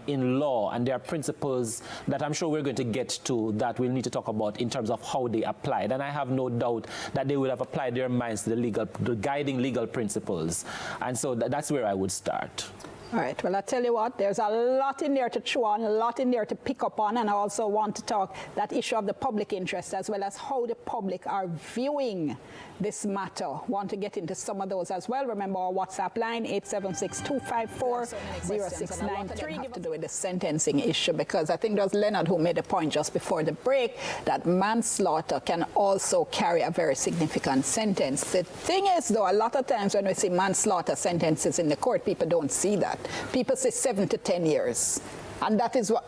in law, and there are principles that I'm sure we're going to get to that we'll need to talk about in terms of how they applied. And I have no doubt that they will have applied their minds to the guiding legal principles. And so that's where I would start. All right, well, I tell you what, there's a lot in there to chew on, a lot in there to pick up on, and I also want to talk that issue of the public interest as well as how the public are viewing this matter. Want to get into some of those as well. Remember our WhatsApp line, 876-254-0693. Have to do with the sentencing issue, because I think it was Leonard who made a point just before the break that manslaughter can also carry a very significant sentence. The thing is, though, a lot of times when we see manslaughter sentences in the court, people don't see that. People say 7 to 10 years. And that is what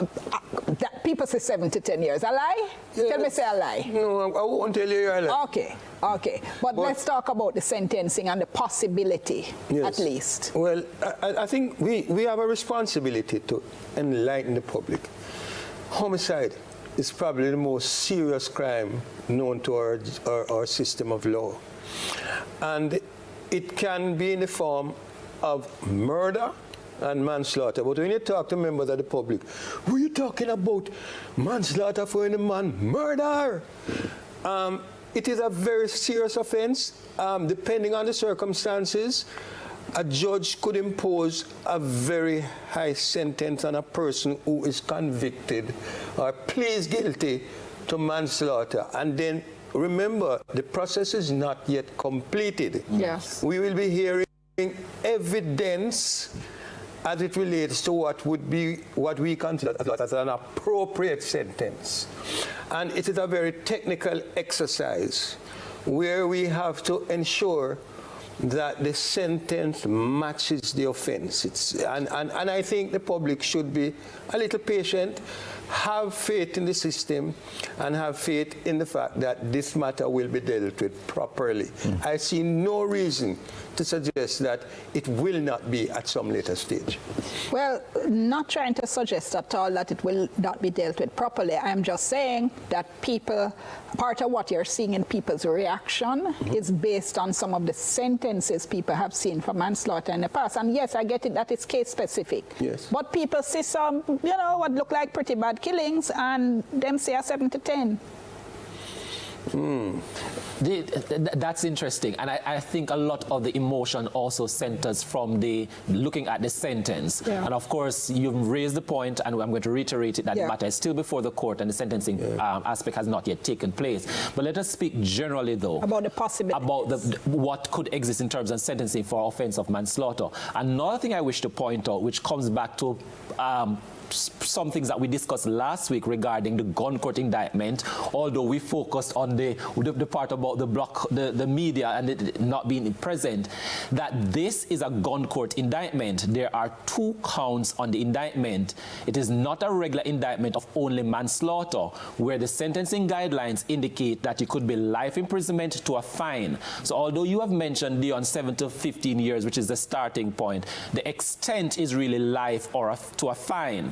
that people say 7 to 10 years. A lie? Yeah. Tell me say a lie. No, I won't tell you you're a lie. Okay. But let's talk about the sentencing and the possibility, at least. Well, I think we have a responsibility to enlighten the public. Homicide is probably the most serious crime known to our system of law. And it can be in the form of murder and manslaughter. But when you talk to members of the public, were you talking about manslaughter for any man? Murder! It is a very serious offense. Depending on the circumstances, a judge could impose a very high sentence on a person who is convicted or pleads guilty to manslaughter. And then, remember, the process is not yet completed. Yes. We will be hearing evidence as it relates to what we consider as an appropriate sentence. And it is a very technical exercise where we have to ensure that the sentence matches the offense. And I think the public should be a little patient, have faith in the system, and have faith in the fact that this matter will be dealt with properly. I see no reason to suggest that it will not be at some later stage. Well, not trying to suggest at all that it will not be dealt with properly. I'm just saying that part of what you're seeing in people's reaction is based on some of the sentences people have seen for manslaughter in the past. And yes, I get it that it's case specific. Yes. But people see some, what look like pretty bad killings, and them say a 7 to 10. That's interesting, and I think a lot of the emotion also centers from looking at the sentence. Yeah. And of course, you've raised the point, and I'm going to reiterate it, that the matter is still before the court and the sentencing aspect has not yet taken place. But let us speak generally, though, about the possibilities, about what could exist in terms of sentencing for offense of manslaughter. Another thing I wish to point out, which comes back to some things that we discussed last week regarding the gun court indictment, although we focused on the part about the media and it not being present, that this is a gun court indictment. There are 2 counts on the indictment. It is not a regular indictment of only manslaughter, where the sentencing guidelines indicate that it could be life imprisonment to a fine. So although you have mentioned the 7 to 15 years, which is the starting point, the extent is really life or to a fine.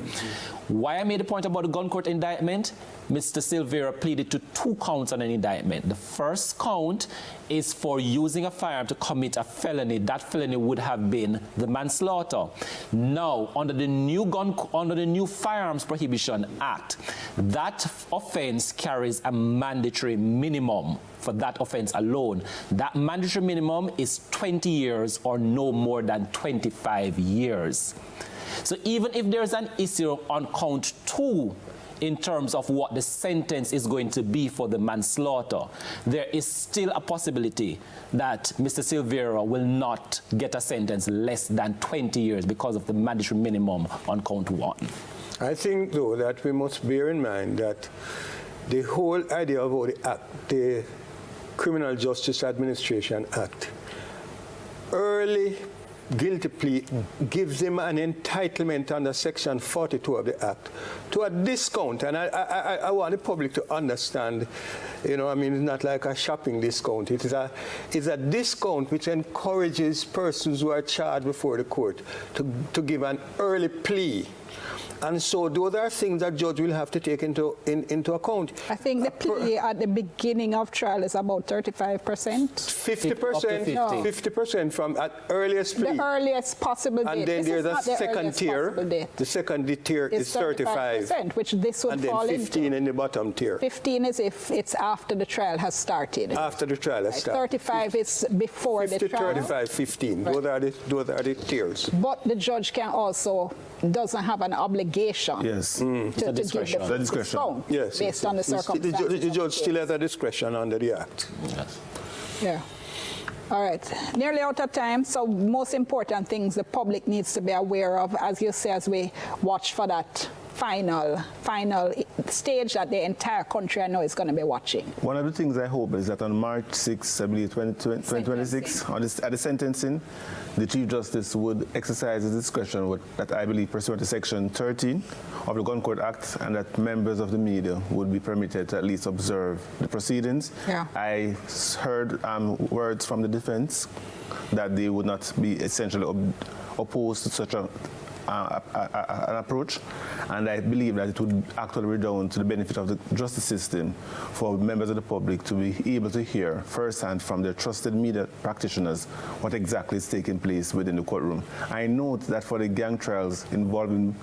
Why I made a point about the gun court indictment? Mr. Silvera pleaded to 2 counts on an indictment. The first count is for using a firearm to commit a felony. That felony would have been the manslaughter. Now, under the new Firearms Prohibition Act, that offense carries a mandatory minimum for that offense alone. That mandatory minimum is 20 years or no more than 25 years. So even if there's an issue on count 2 in terms of what the sentence is going to be for the manslaughter, there is still a possibility that Mr. Silvera will not get a sentence less than 20 years because of the mandatory minimum on count 1. I think, though, that we must bear in mind that the whole idea of the Act, the Criminal Justice Administration Act, early guilty plea gives him an entitlement under Section 42 of the Act to a discount. And I want the public to understand, you know, I mean, it's not like a shopping discount. It's a discount which encourages persons who are charged before the court to give an early plea. And so those are things that judge will have to take into account. I think the plea at the beginning of trial is about 35%. 50%, 50% from at earliest plea. The earliest possible date. And then there's a second tier. The second tier is 35%, which this would fall into. And then 15 in the bottom tier. 15 is if it's after the trial has started. After the trial has started. 35 is before 50, the trial. 35, 15. Right. Those are the tiers. But the judge can also doesn't have an obligation. Yes. To give the discretion. Yes. Based on the circumstances. The judge still has a discretion under the Act. Yes. Yeah. All right. Nearly out of time. So most important things the public needs to be aware of, as you say, as we watch for that final stage that the entire country I know is going to be watching. One of the things I hope is that on March 6, I believe 2026, at the sentencing, the Chief Justice would exercise his discretion that I believe pursuant to Section 13 of the Gun Court Act, and that members of the media would be permitted to at least observe the proceedings. Yeah. I heard words from the defense that they would not be essentially opposed to such an approach, and I believe that it would actually redound to the benefit of the justice system for members of the public to be able to hear firsthand from their trusted media practitioners what exactly is taking place within the courtroom. I note that for the gang trials involving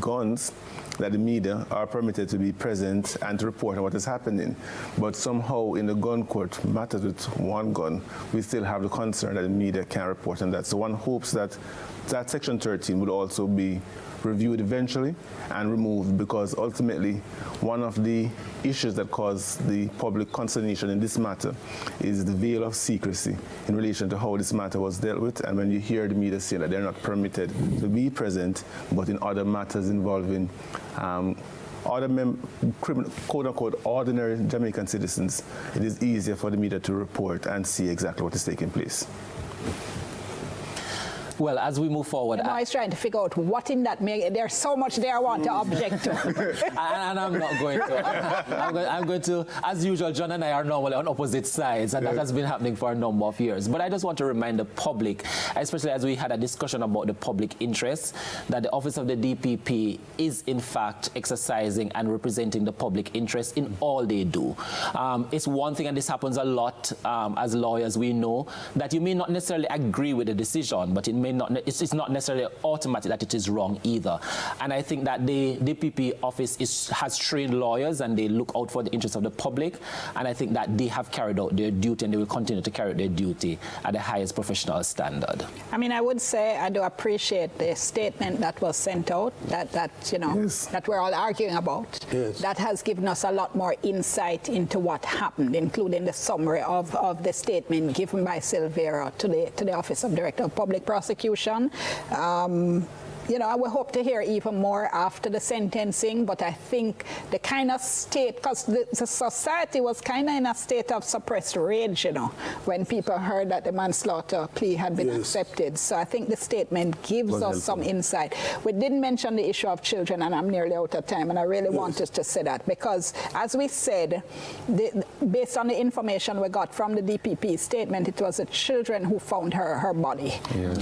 guns, that the media are permitted to be present and to report on what is happening. But somehow in the gun court matters with one gun, we still have the concern that the media can't report on that. So one hopes that Section 13 would also be reviewed eventually and removed, because ultimately one of the issues that cause the public consternation in this matter is the veil of secrecy in relation to how this matter was dealt with. And when you hear the media say that they're not permitted to be present, but in other matters involving other quote-unquote ordinary Jamaican citizens, it is easier for the media to report and see exactly what is taking place. Well, as we move forward, I was trying to figure out what in that there's so much there I want to object to. And I'm not going to. I'm going to, as usual, John and I are normally on opposite sides, and that has been happening for a number of years. But I just want to remind the public, especially as we had a discussion about the public interest, that the Office of the DPP is in fact exercising and representing the public interest in all they do. It's one thing, and this happens a lot as lawyers, we know, that you may not necessarily agree with the decision, but it's not necessarily automatic that it is wrong either. And I think that the DPP office has trained lawyers, and they look out for the interests of the public, and I think that they have carried out their duty, and they will continue to carry out their duty at the highest professional standard. I mean, I would say I do appreciate the statement that was sent out that you know, yes, that we're all arguing about. Yes. That has given us a lot more insight into what happened, including the summary of the statement given by Silvera to the Office of Director of Public Prosecution. you know, we hope to hear even more after the sentencing, but I think the kind of state, because the society was kind of in a state of suppressed rage, you know, when people heard that the manslaughter plea had been accepted. So I think the statement gives us some insight. We didn't mention the issue of children, and I'm nearly out of time, and I really wanted to say that, because as we said, based on the information we got from the DPP statement, it was the children who found her body.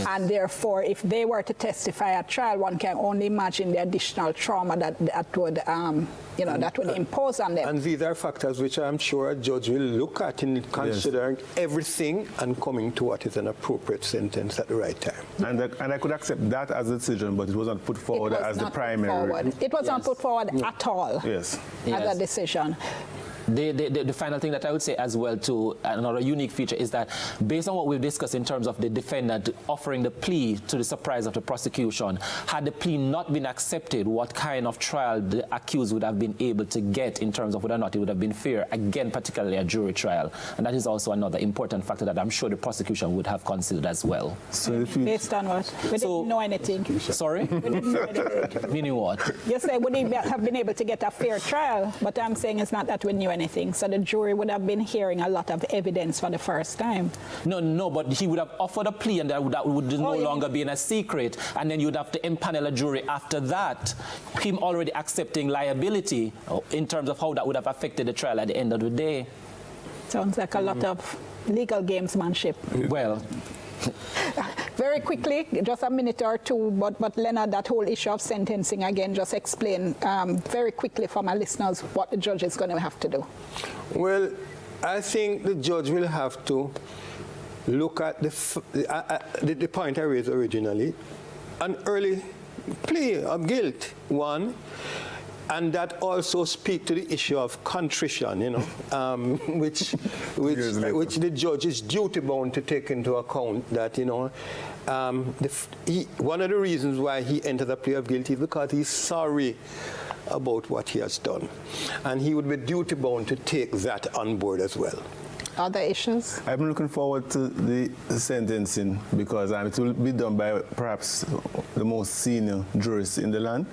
And therefore, if they were to testify at trial, one can only imagine the additional trauma that would, you know, that would impose on them. And these are factors which I'm sure a judge will look at in considering everything and coming to what is an appropriate sentence at the right time. And I could accept that as a decision, but it wasn't put forward as the primary. It was not put forward at all as a decision. The final thing that I would say as well, too, another unique feature is that based on what we've discussed in terms of the defendant offering the plea to the surprise of the prosecution, had the plea not been accepted, what kind of trial the accused would have been able to get in terms of whether or not it would have been fair, again, particularly a jury trial. And that is also another important factor that I'm sure the prosecution would have considered as well. So based on what? We didn't know anything. Sorry? We didn't know anything. Meaning what? You say would he have been able to get a fair trial, but I'm saying it's not that we knew anything. So the jury would have been hearing a lot of evidence for the first time. No, but he would have offered a plea, and that would no longer be in a secret, and then you'd have to empanel a jury after that, him already accepting liability in terms of how that would have affected the trial at the end of the day. Sounds like a lot of legal gamesmanship. Well, very quickly, just a minute or two, but Leonard, that whole issue of sentencing again, just explain very quickly for my listeners what the judge is going to have to do. Well, I think the judge will have to look at the point I raised originally, an early plea of guilt, one, and that also speak to the issue of contrition, you know, which the judge is duty bound to take into account. That, you know, one of the reasons why he entered the plea of guilty is because he's sorry about what he has done, and he would be duty bound to take that on board as well. Other issues? I'm looking forward to the sentencing because it will be done by perhaps the most senior jurists in the land.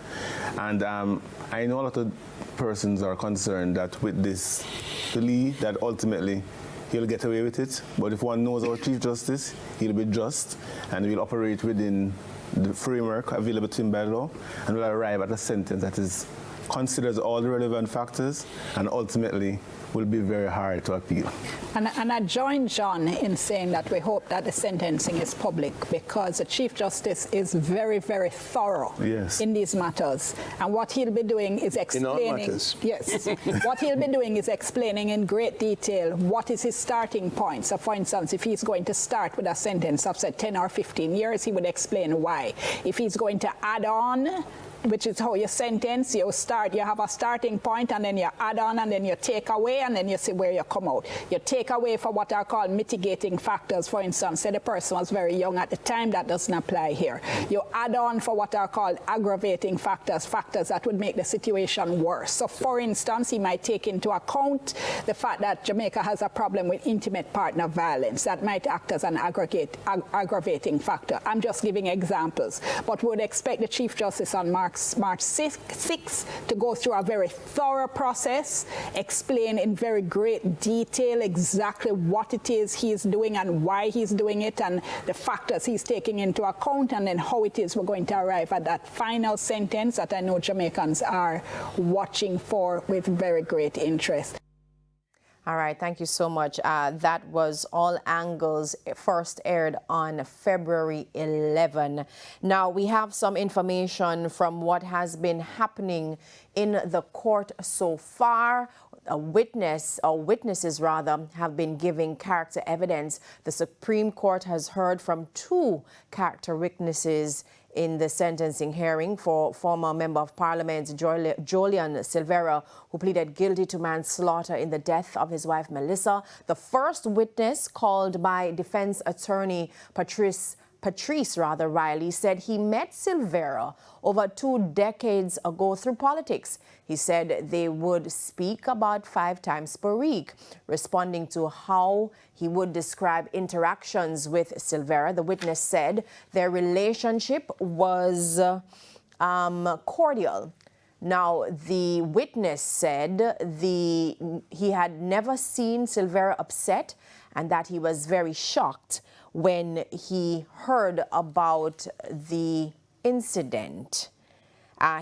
And I know a lot of persons are concerned that with this plea that ultimately he'll get away with it. But if one knows our Chief Justice, he'll be just and will operate within the framework available to him by law and will arrive at a sentence that considers all the relevant factors and ultimately will be very hard to appeal. And I join John in saying that we hope that the sentencing is public because the Chief Justice is very, very thorough in these matters. And what he'll be doing is explaining. What he'll be doing is explaining in great detail what is his starting point. So, for instance, if he's going to start with a sentence of, say, 10 or 15 years, he would explain why. If he's going to add on, which is how you sentence, you have a starting point, and then you add on, and then you take away, and then you see where you come out. You take away for what are called mitigating factors. For instance, say the person was very young at the time, that doesn't apply here. You add on for what are called aggravating factors, factors that would make the situation worse. So, for instance, he might take into account the fact that Jamaica has a problem with intimate partner violence. That might act as an aggravating factor. I'm just giving examples. But we would expect the Chief Justice on March 6 to go through a very thorough process, explain in very great detail exactly what it is he's doing and why he's doing it and the factors he's taking into account, and then how it is we're going to arrive at that final sentence that I know Jamaicans are watching for with very great interest. All right, thank you so much. That was All Angles, first aired on February 11. Now, we have some information from what has been happening in the court so far. Witnesses have been giving character evidence. The Supreme Court has heard from 2 character witnesses in the sentencing hearing for former Member of Parliament Jolyan Silvera, who pleaded guilty to manslaughter in the death of his wife Melissa. The first witness, called by defense attorney Patrice Patrice Riley said he met Silvera over 2 decades ago through politics. He said they would speak about 5 times per week. Responding to how he would describe interactions with Silvera, the witness said their relationship was cordial. Now, the witness said he had never seen Silvera upset and that he was very shocked when he heard about the incident.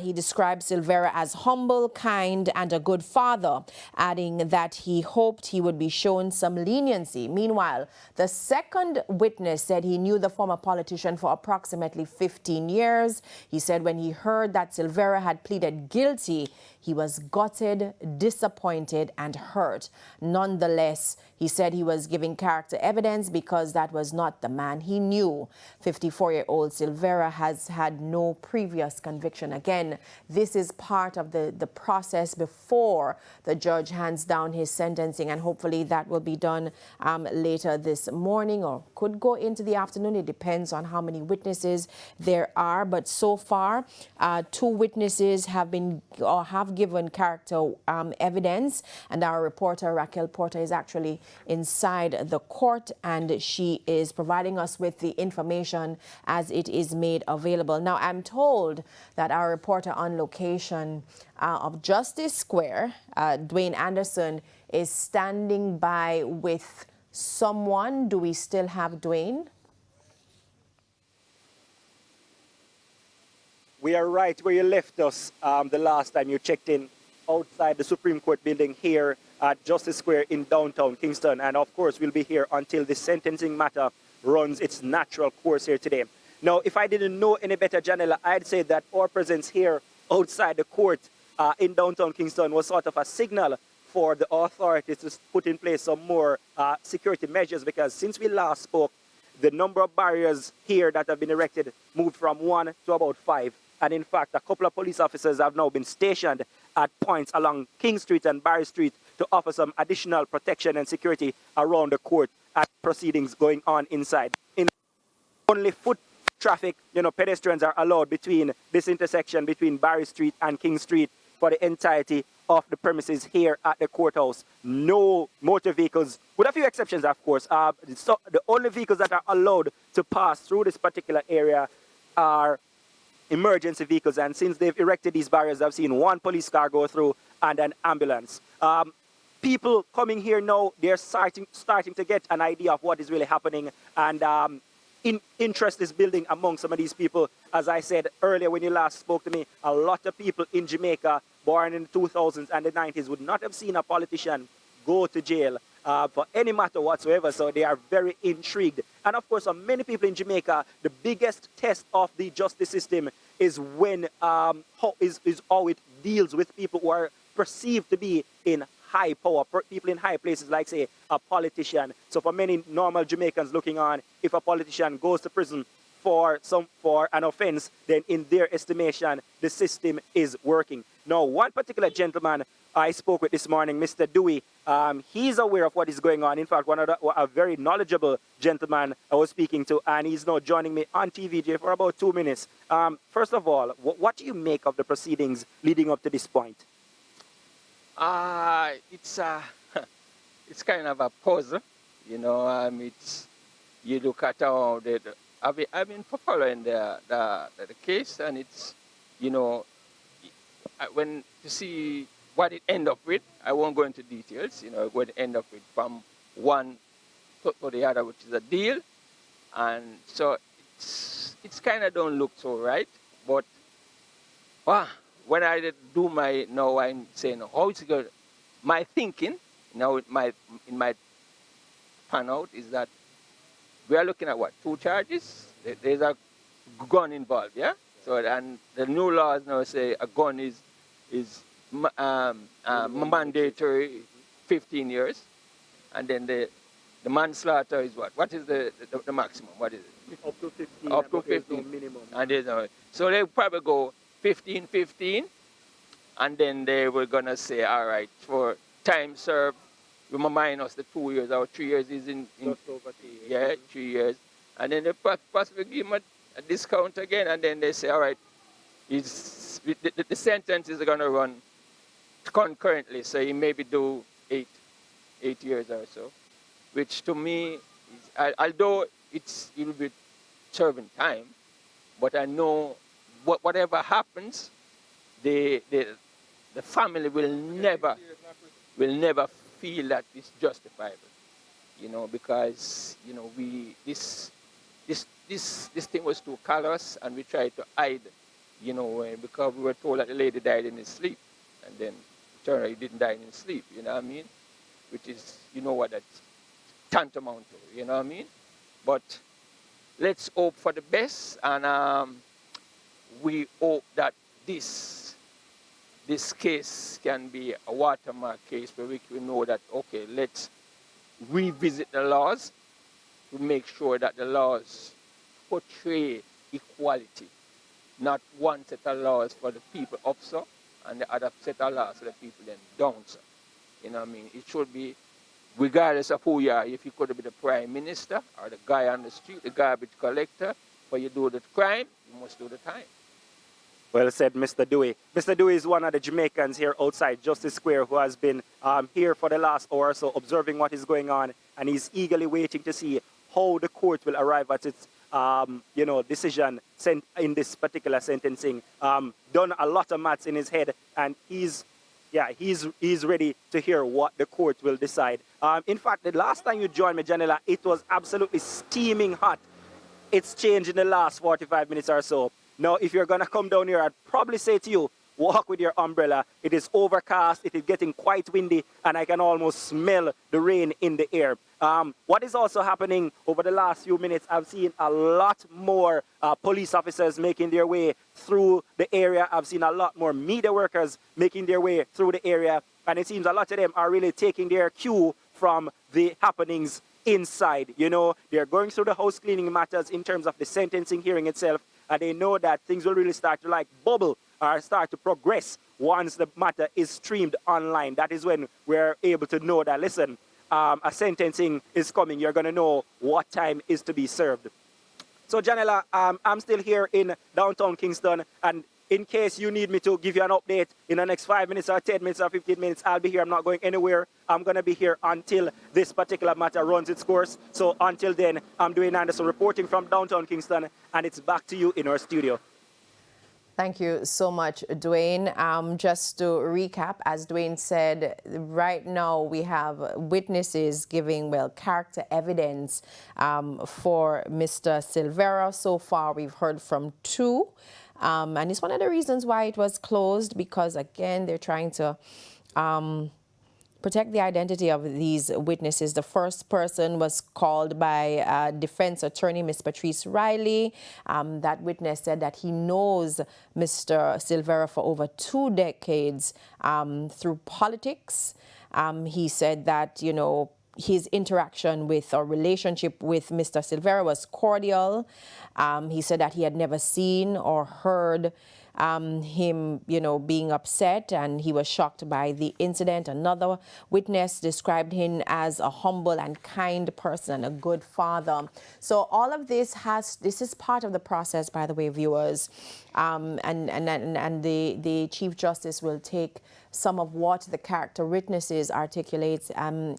He described Silvera as humble, kind, and a good father, adding that he hoped he would be shown some leniency. Meanwhile, the second witness said he knew the former politician for approximately 15 years. He said when he heard that Silvera had pleaded guilty, he was gutted, disappointed, and hurt. Nonetheless, he said he was giving character evidence because that was not the man he knew. 54-year-old Silvera has had no previous conviction. Again, this is part of the process before the judge hands down his sentencing, and hopefully that will be done later this morning or could go into the afternoon. It depends on how many witnesses there are. But so far, 2 witnesses have given character evidence, and our reporter Raquel Porter is actually inside the court, and she is providing us with the information as it is made available. Now, I'm told that our reporter on location of Justice Square, Dwayne Anderson, is standing by with someone. Do we still have Dwayne? We are right where you left us the last time you checked in, outside the Supreme Court building here at Justice Square in downtown Kingston. And of course, we'll be here until the sentencing matter runs its natural course here today. Now, if I didn't know any better, Janela, I'd say that our presence here outside the court in downtown Kingston was sort of a signal for the authorities to put in place some more security measures, because since we last spoke, the number of barriers here that have been erected moved from 1 to about 5. And in fact, a couple of police officers have now been stationed at points along King Street and Barry Street to offer some additional protection and security around the court as proceedings going on inside. Only foot traffic, pedestrians are allowed between this intersection between Barry Street and King Street for the entirety of the premises here at the courthouse. No motor vehicles, with a few exceptions, of course. So the only vehicles that are allowed to pass through this particular area are emergency vehicles, and since they've erected these barriers, I've seen 1 police car go through and an ambulance. People coming here now, they're starting to get an idea of what is really happening, and interest is building among some of these people. As I said earlier when you last spoke to me, a lot of people in Jamaica born in the 2000s and the 90s would not have seen a politician go to jail for any matter whatsoever, so they are very intrigued. And of course, for many people in Jamaica, the biggest test of the justice system is when how it deals with people who are perceived to be in high power, people in high places, like say a politician. So for many normal Jamaicans looking on, if a politician goes to prison for an offense, then in their estimation, the system is working. Now, one particular gentleman I spoke with this morning, Mr. Dewey, he's aware of what is going on. In fact, a very knowledgeable gentleman I was speaking to, and he's now joining me on TVJ for about 2 minutes. First of all, what do you make of the proceedings leading up to this point? It's kind of a puzzle, you look at how I've been following the case, and it's, when to see what it end up with, I won't go into details, what it end up with from one to the other, which is a deal, and so it's kind of don't look so right, but when I do I'm saying how it's good. My thinking now in my pan out is that we are looking at 2 charges. There's a gun involved, yeah. So and the new laws now say a gun is mandatory 15 years, and then the manslaughter is what? What is the maximum? What is it? Up to 15. Up to 15 minimum. And there's so they probably go 15, and then they were gonna say, all right, for time served, we minus the 2 years. Our 3 years is in just over 3 years. Yeah, 3 years. And then they possibly give him a discount again, and then they say, all right, the sentence is going to run concurrently, so he maybe do 8 years or so, which to me, although it will be serving time, but I know whatever happens, the family will never feel that it's justifiable, you know, because, you know, this thing was too callous, and we tried to hide, you know, because we were told that the lady died in his sleep, and then it turned out he didn't die in his sleep, you know what I mean? Which is, you know what that's tantamount to, you know what I mean? But let's hope for the best, and we hope that this case can be a watermark case where we can know that, okay, let's revisit the laws to make sure that the laws portray equality, not one set of laws for the people up so and the other set of laws for the people then down so. You know what I mean? It should be, regardless of who you are, if you could be the prime minister or the guy on the street, the garbage collector, but you do the crime, you must do the time. Well said, Mr. Dewey. Mr. Dewey is one of the Jamaicans here outside Justice Square who has been here for the last hour or so observing what is going on, and he's eagerly waiting to see how the court will arrive at its decision in this particular sentencing. Done a lot of maths in his head, and he's ready to hear what the court will decide. In fact, the last time you joined me, Janela, it was absolutely steaming hot. It's changed in the last 45 minutes or so. Now, if you're going to come down here, I'd probably say to you, walk with your umbrella. It is overcast, it is getting quite windy, and I can almost smell the rain in the air. What is also happening over the last few minutes, I've seen a lot more police officers making their way through the area. I've seen a lot more media workers making their way through the area, and it seems a lot of them are really taking their cue from the happenings inside. You know, they're going through the house cleaning matters in terms of the sentencing hearing itself, and they know that things will really start to like bubble or start to progress once the matter is streamed online. That is when we're able to know that, listen, a sentencing is coming. You're going to know what time is to be served. So, Janela, I'm still here in downtown Kingston, and in case you need me to give you an update in the next 5 minutes or 10 minutes or 15 minutes, I'll be here. I'm not going anywhere. I'm going to be here until this particular matter runs its course. So until then, I'm Dwayne Anderson reporting from downtown Kingston, and it's back to you in our studio. Thank you so much, Dwayne. Just to recap, as Dwayne said, right now we have witnesses giving, well, character evidence for Mr. Silvera. So far, we've heard from 2. And it's one of the reasons why it was closed, because, again, they're trying to protect the identity of these witnesses. The first person was called by defense attorney, Ms. Patrice Riley. That witness said that he knows Mr. Silvera for over 2 decades through politics. He said that, you know, his interaction with or relationship with Mr. Silvera was cordial. He said that he had never seen or heard him, you know, being upset, and he was shocked by the incident. Another witness described him as a humble and kind person and a good father. So all of this is part of the process, by the way, viewers. And the Chief Justice will take some of what the character witnesses articulate,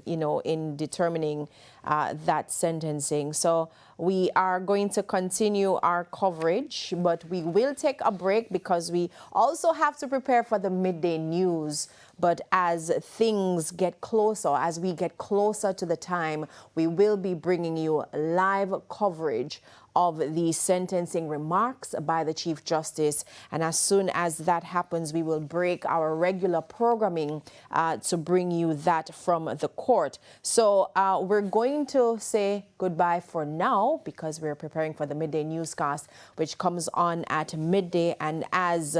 you know, in determining that sentencing. So we are going to continue our coverage, but we will take a break because we also have to prepare for the midday news. But as things get closer, as we get closer to the time, we will be bringing you live coverage of the sentencing remarks by the Chief Justice. And as soon as that happens, we will break our regular programming to bring you that from the court. So we're going to say goodbye for now because we're preparing for the midday newscast, which comes on at midday. And as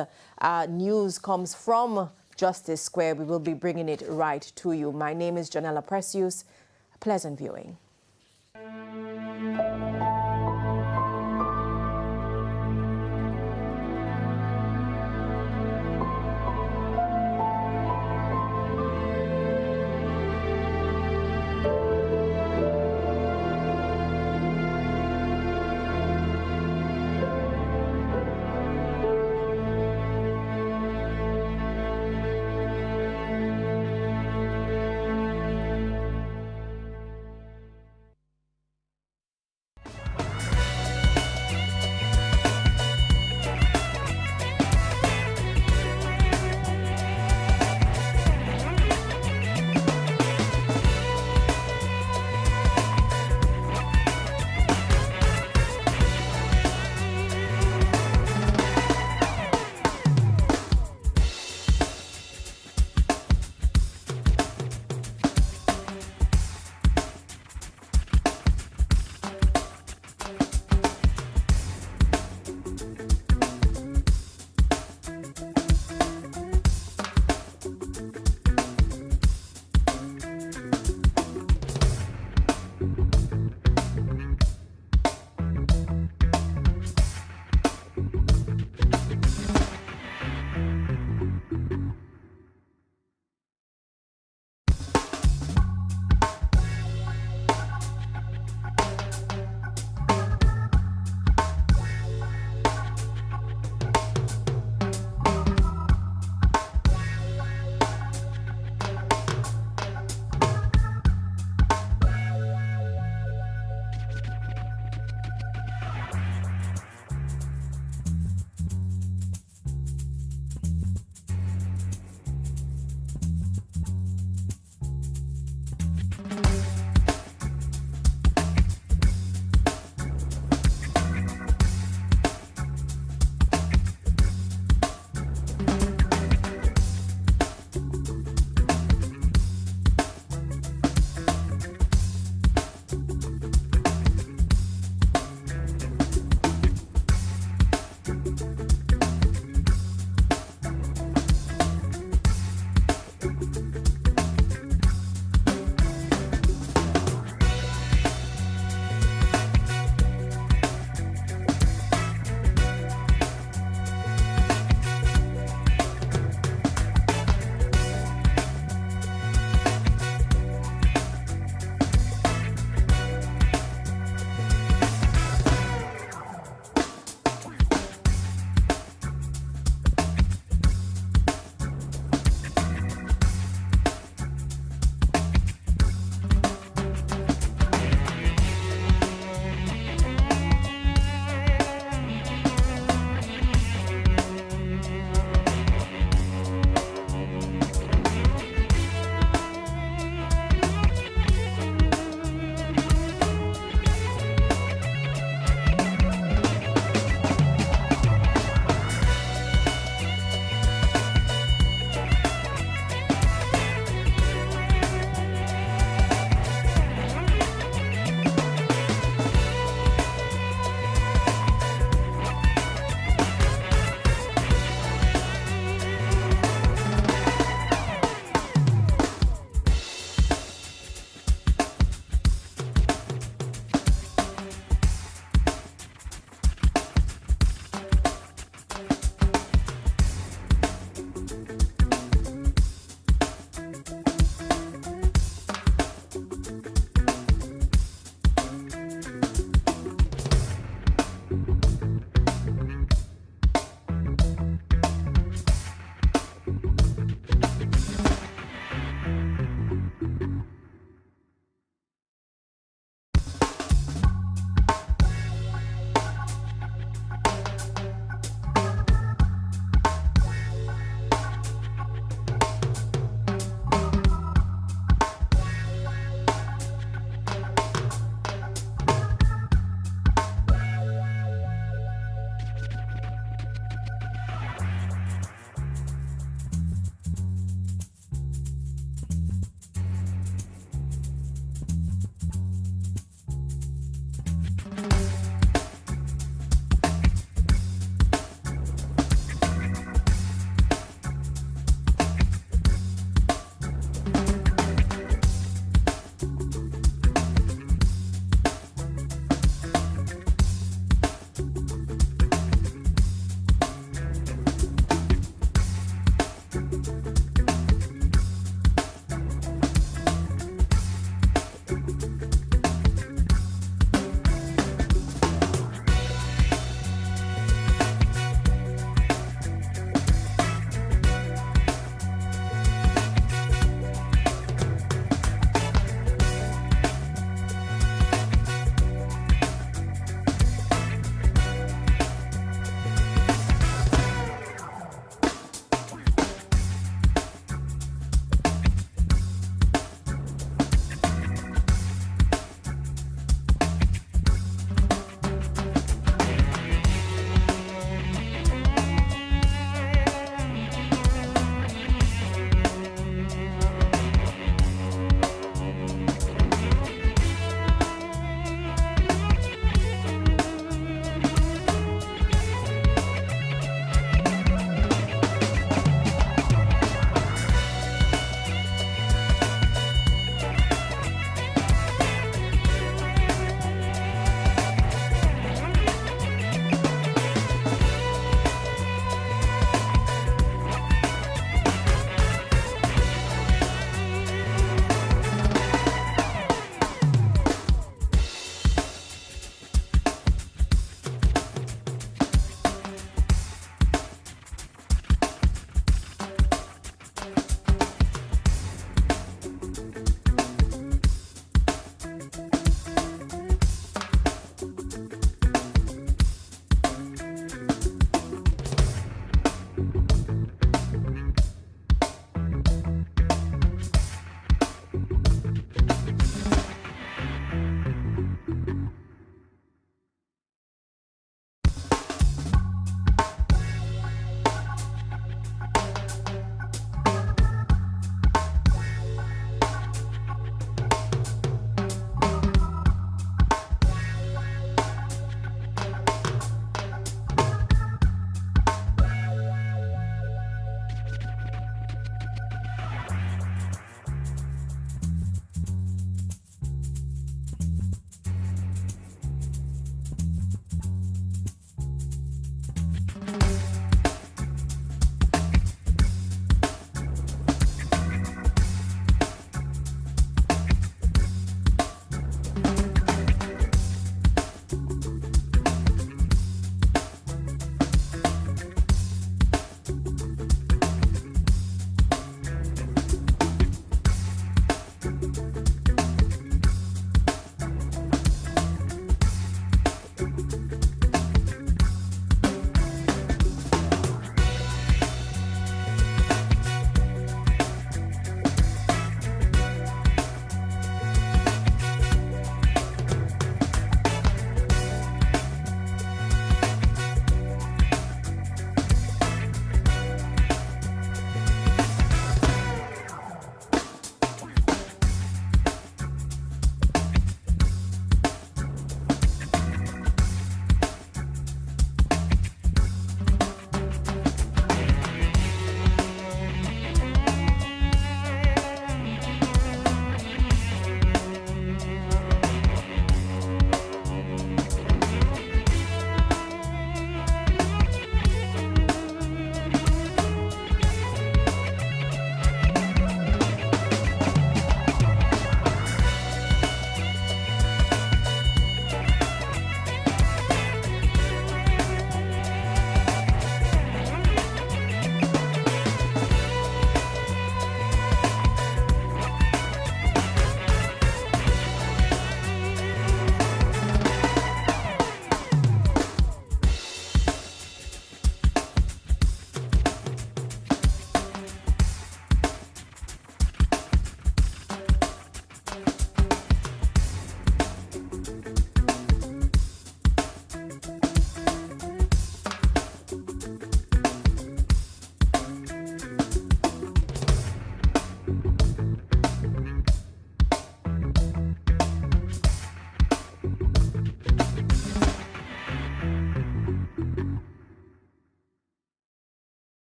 news comes from Justice Square, we will be bringing it right to you. My name is Janella Precious. Pleasant viewing.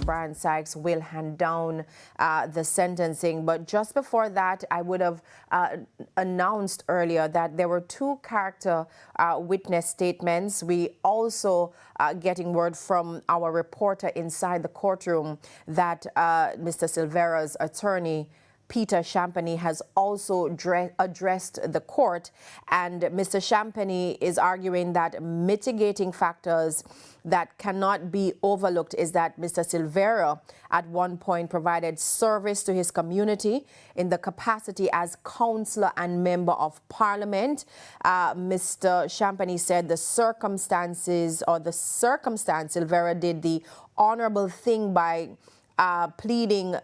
Brian Sykes will hand down the sentencing. But just before that, I would have announced earlier that there were 2 character witness statements. We also getting word from our reporter inside the courtroom that Mr. Silvera's attorney, Peter Champagny, has also addressed the court, and Mr. Champagny is arguing that mitigating factors that cannot be overlooked is that Mr. Silvera at one point provided service to his community in the capacity as councillor and member of parliament. Mr. Champagny said the circumstance Silvera did the honorable thing by pleading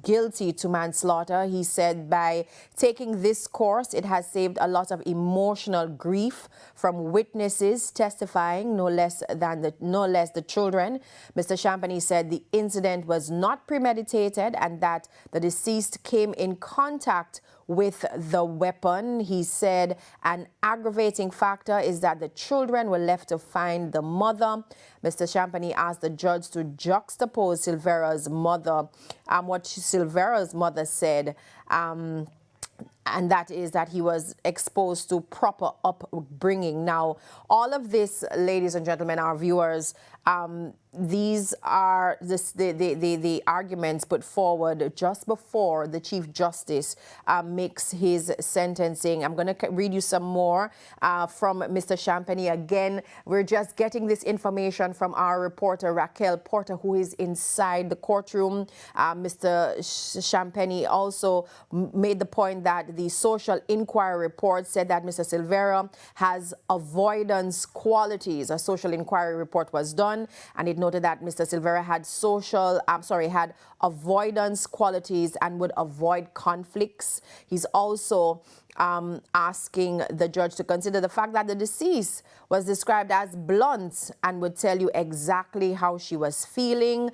guilty to manslaughter. He said by taking this course, it has saved a lot of emotional grief from witnesses testifying, no less the children. Mr. Champagny said the incident was not premeditated and that the deceased came in contact with the weapon. He said an aggravating factor is that the children were left to find the mother. Mr. Champagny asked the judge to juxtapose Silvera's mother, what Silvera's mother said, and that is that he was exposed to proper upbringing. Now, all of this, ladies and gentlemen, our viewers, these are the arguments put forward just before the Chief Justice makes his sentencing. I'm going to read you some more from Mr. Champagny. Again, we're just getting this information from our reporter, Raquel Porter, who is inside the courtroom. Mr. Champagny also made the point that the social inquiry report said that Mr. Silvera has avoidance qualities. A social inquiry report was done, and it noted that Mr. Silvera had avoidance qualities and would avoid conflicts. He's also asking the judge to consider the fact that the deceased was described as blunt and would tell you exactly how she was feeling.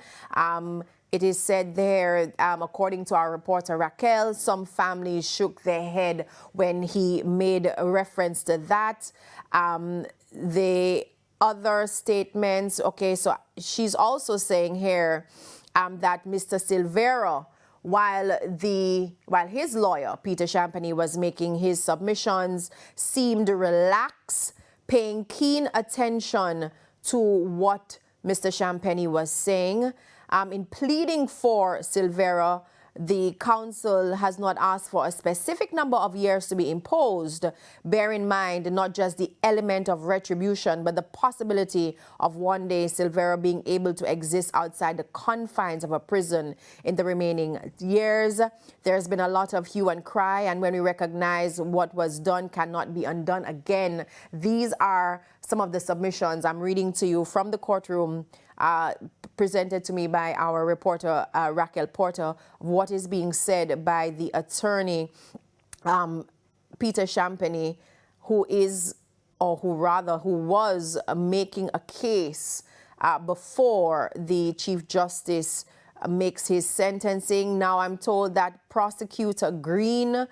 It is said there, according to our reporter Raquel, some families shook their head when he made a reference to that. The other statements, okay, so she's also saying here that Mr. Silvera, while his lawyer, Peter Champagny, was making his submissions, seemed relaxed, paying keen attention to what Mr. Champagny was saying. In pleading for Silvera, the council has not asked for a specific number of years to be imposed. Bear in mind not just the element of retribution, but the possibility of one day Silvera being able to exist outside the confines of a prison in the remaining years. There's been a lot of hue and cry, and when we recognize what was done cannot be undone again. These are some of the submissions I'm reading to you from the courtroom, presented to me by our reporter Raquel Porter, what is being said by the attorney Peter Champagny, who was making a case before the Chief Justice makes his sentencing. Now I'm told that Prosecutor Green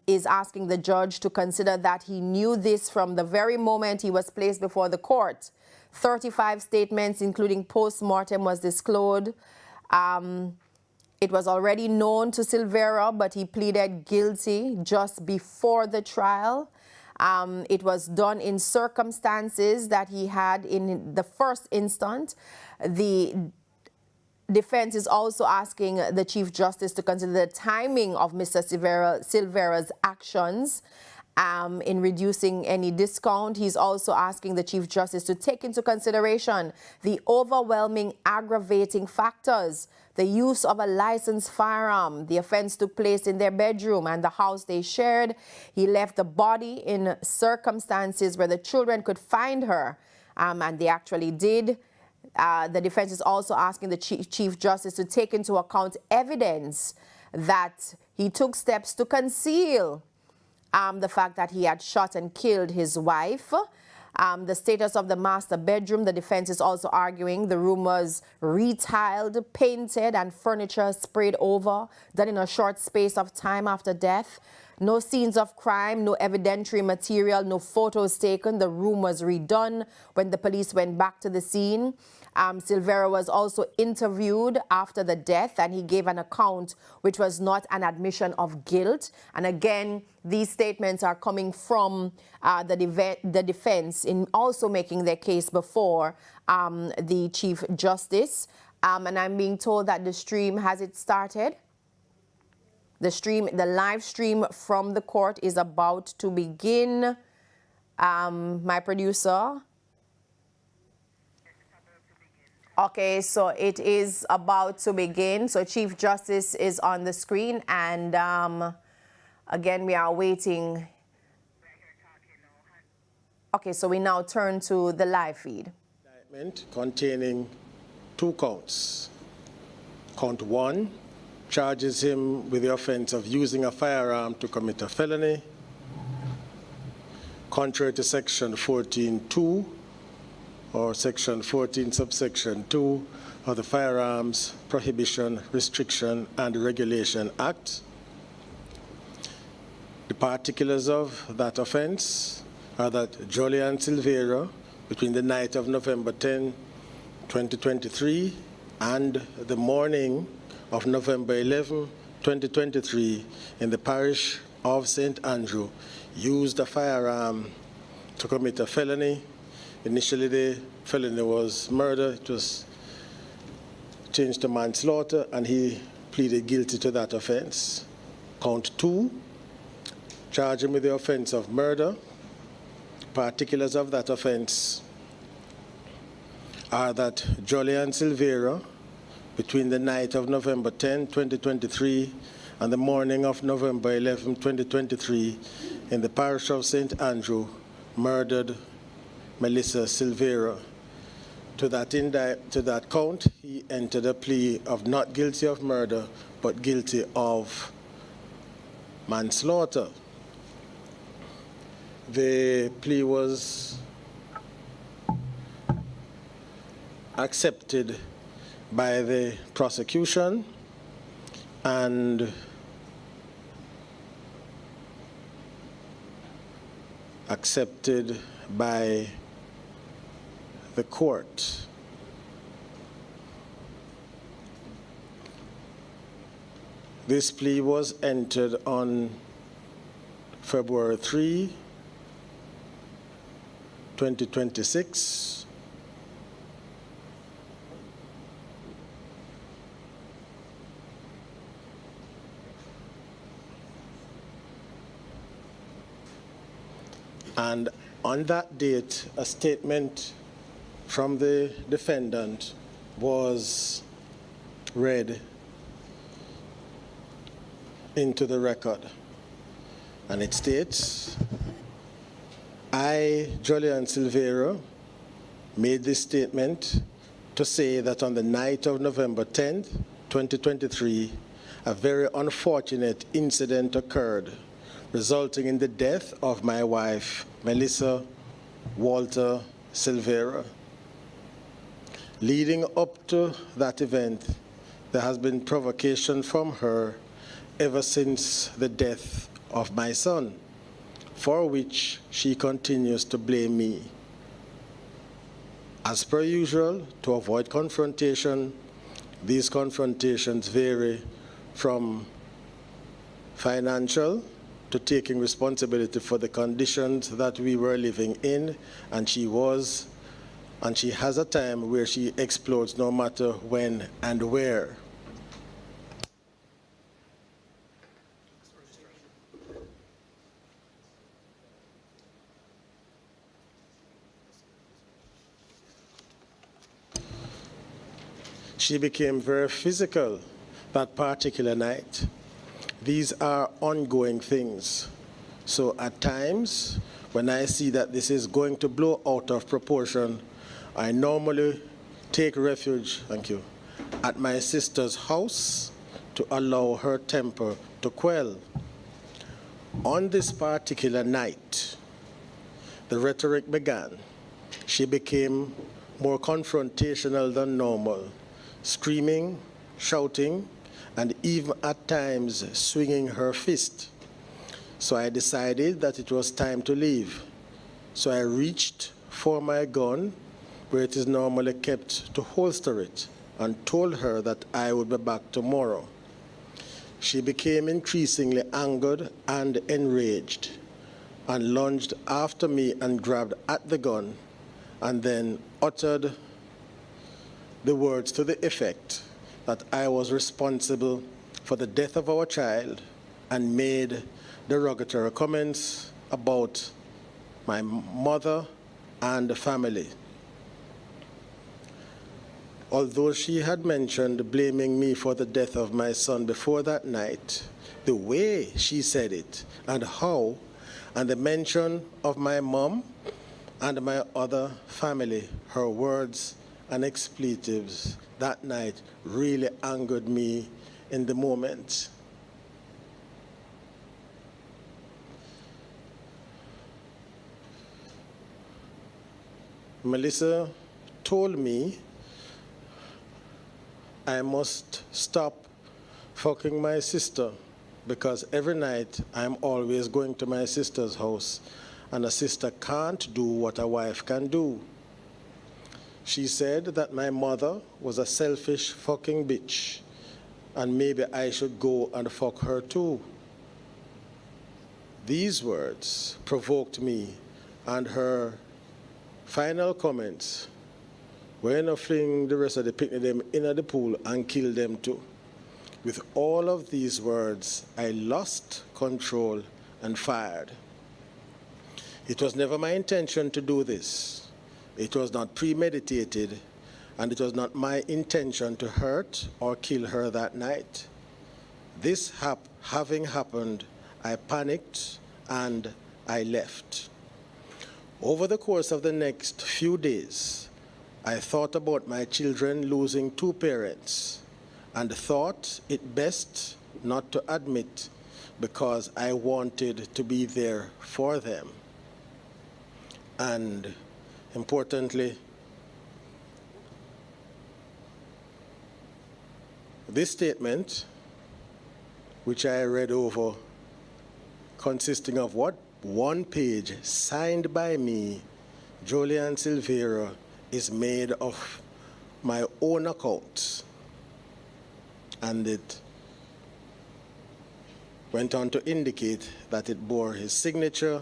is asking the judge to consider that he knew this from the very moment he was placed before the court. 35 statements, including post-mortem, was disclosed. It was already known to Silvera, but he pleaded guilty just before the trial. It was done in circumstances that he had in the first instance. The defense is also asking the Chief Justice to consider the timing of Mr. Silvera's actions in reducing any discount. He's also asking the Chief Justice to take into consideration the overwhelming aggravating factors. The use of a licensed firearm. The offense took place in their bedroom and the house they shared. He left the body in circumstances where the children could find her, and they actually did. The defense is also asking the Chief Justice to take into account evidence that he took steps to conceal the fact that he had shot and killed his wife. The status of the master bedroom, the defense is also arguing the room was retiled, painted, and furniture sprayed over, done in a short space of time after death. No scenes of crime, no evidentiary material, no photos taken. The room was redone when the police went back to the scene. Silvera was also interviewed after the death, and he gave an account which was not an admission of guilt. And again, these statements are coming from the defense in also making their case before the Chief Justice. And I'm being told that the stream, has it started? The live stream from the court is about to begin. My producer. Okay, so it is about to begin. So Chief Justice is on the screen, and again, we are waiting. Okay, so we now turn to the live feed. Indictment containing 2 counts. Count 1 charges him with the offense of using a firearm to commit a felony, contrary to Section 14(2) or Section 14 subsection 2 of the Firearms Prohibition, Restriction and Regulation Act. The particulars of that offense are that Jolyan Silvera, between the night of November 10, 2023 and the morning of November 11, 2023, in the parish of St. Andrew, used a firearm to commit a felony. Initially, the felony was murder. It was changed to manslaughter, and he pleaded guilty to that offense. Count 2, charge him with the offense of murder. Particulars of that offense are that Jolyan Silvera, between the night of November 10, 2023, and the morning of November 11, 2023, in the parish of St. Andrew, murdered Melissa Silvera. To that count, he entered a plea of not guilty of murder, but guilty of manslaughter. The plea was accepted by the prosecution and accepted by the court. This plea was entered on February 3, 2026. And on that date, a statement from the defendant was read into the record. And it states, I, Jolyan Silvera, made this statement to say that on the night of November 10th, 2023, a very unfortunate incident occurred, resulting in the death of my wife, Melissa Walter Silvera. Leading up to that event, there has been provocation from her ever since the death of my son, for which she continues to blame me. As per usual, to avoid confrontation, these confrontations vary from financial to taking responsibility for the conditions that we were living in, and she has a time where she explodes no matter when and where. She became very physical that particular night. These are ongoing things. So at times, when I see that this is going to blow out of proportion, I normally take refuge, at my sister's house to allow her temper to quell. On this particular night, the rhetoric began. She became more confrontational than normal, screaming, shouting, and even at times swinging her fist. So I decided that it was time to leave. So I reached for my gun where it is normally kept, to holster it, and told her that I would be back tomorrow. She became increasingly angered and enraged and lunged after me and grabbed at the gun and then uttered the words to the effect that I was responsible for the death of our child and made derogatory comments about my mother and the family. Although she had mentioned blaming me for the death of my son before that night, the way she said it and how, and the mention of my mom and my other family, her words and expletives that night really angered me in the moment. Melissa told me I must stop fucking my sister because every night I'm always going to my sister's house and a sister can't do what a wife can do. She said that my mother was a selfish fucking bitch and maybe I should go and fuck her too. These words provoked me, and her final comments were to fling the rest of the picnic them into the pool and kill them too. With all of these words, I lost control and fired. It was never my intention to do this. It was not premeditated, and it was not my intention to hurt or kill her that night. This having happened, I panicked and I left. Over the course of the next few days, I thought about my children losing two parents and thought it best not to admit because I wanted to be there for them. And importantly, this statement, which I read over, consisting of what? One page signed by me, Jolyan Silvera, is made of my own account. And it went on to indicate that it bore his signature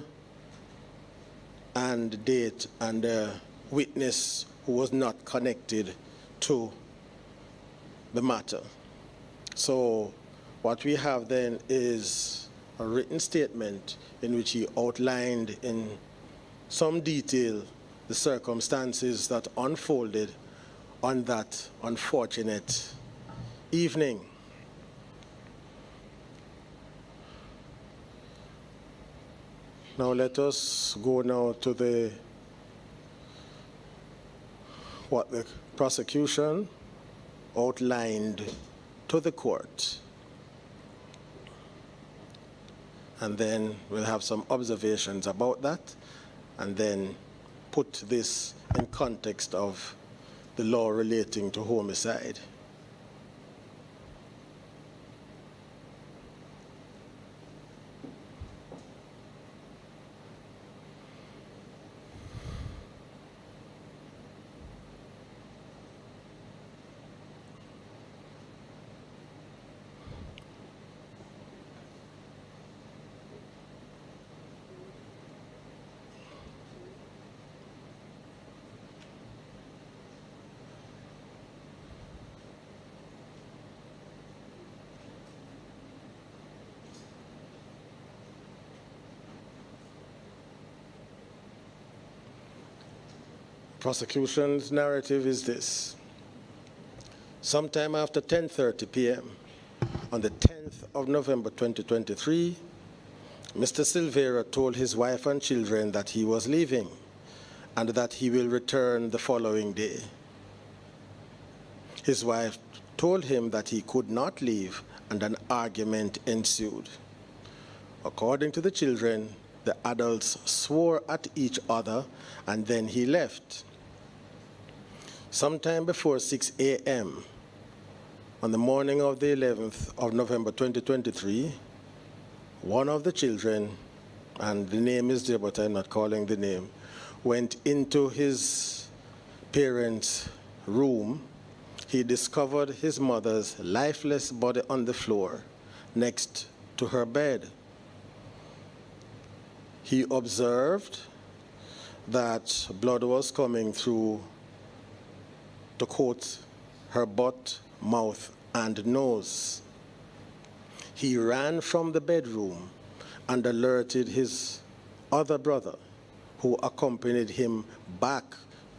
and date and a witness who was not connected to the matter. So what we have then is a written statement in which he outlined in some detail the circumstances that unfolded on that unfortunate evening. Now let us go now to what the prosecution outlined to the court. And then we'll have some observations about that, and then put this in context of the law relating to homicide. Prosecution's narrative is this. Sometime after 10:30 p.m. on the 10th of November 2023, Mr. Silvera told his wife and children that he was leaving and that he will return the following day. His wife told him that he could not leave, and an argument ensued. According to the children, the adults swore at each other and then he left. Sometime before 6 a.m. on the morning of the 11th of November 2023, one of the children, and the name is there but I'm not calling the name, went into his parents' room, he discovered his mother's lifeless body on the floor next to her bed. He observed that blood was coming through, to quote, her butt, mouth, and nose. He ran from the bedroom and alerted his other brother, who accompanied him back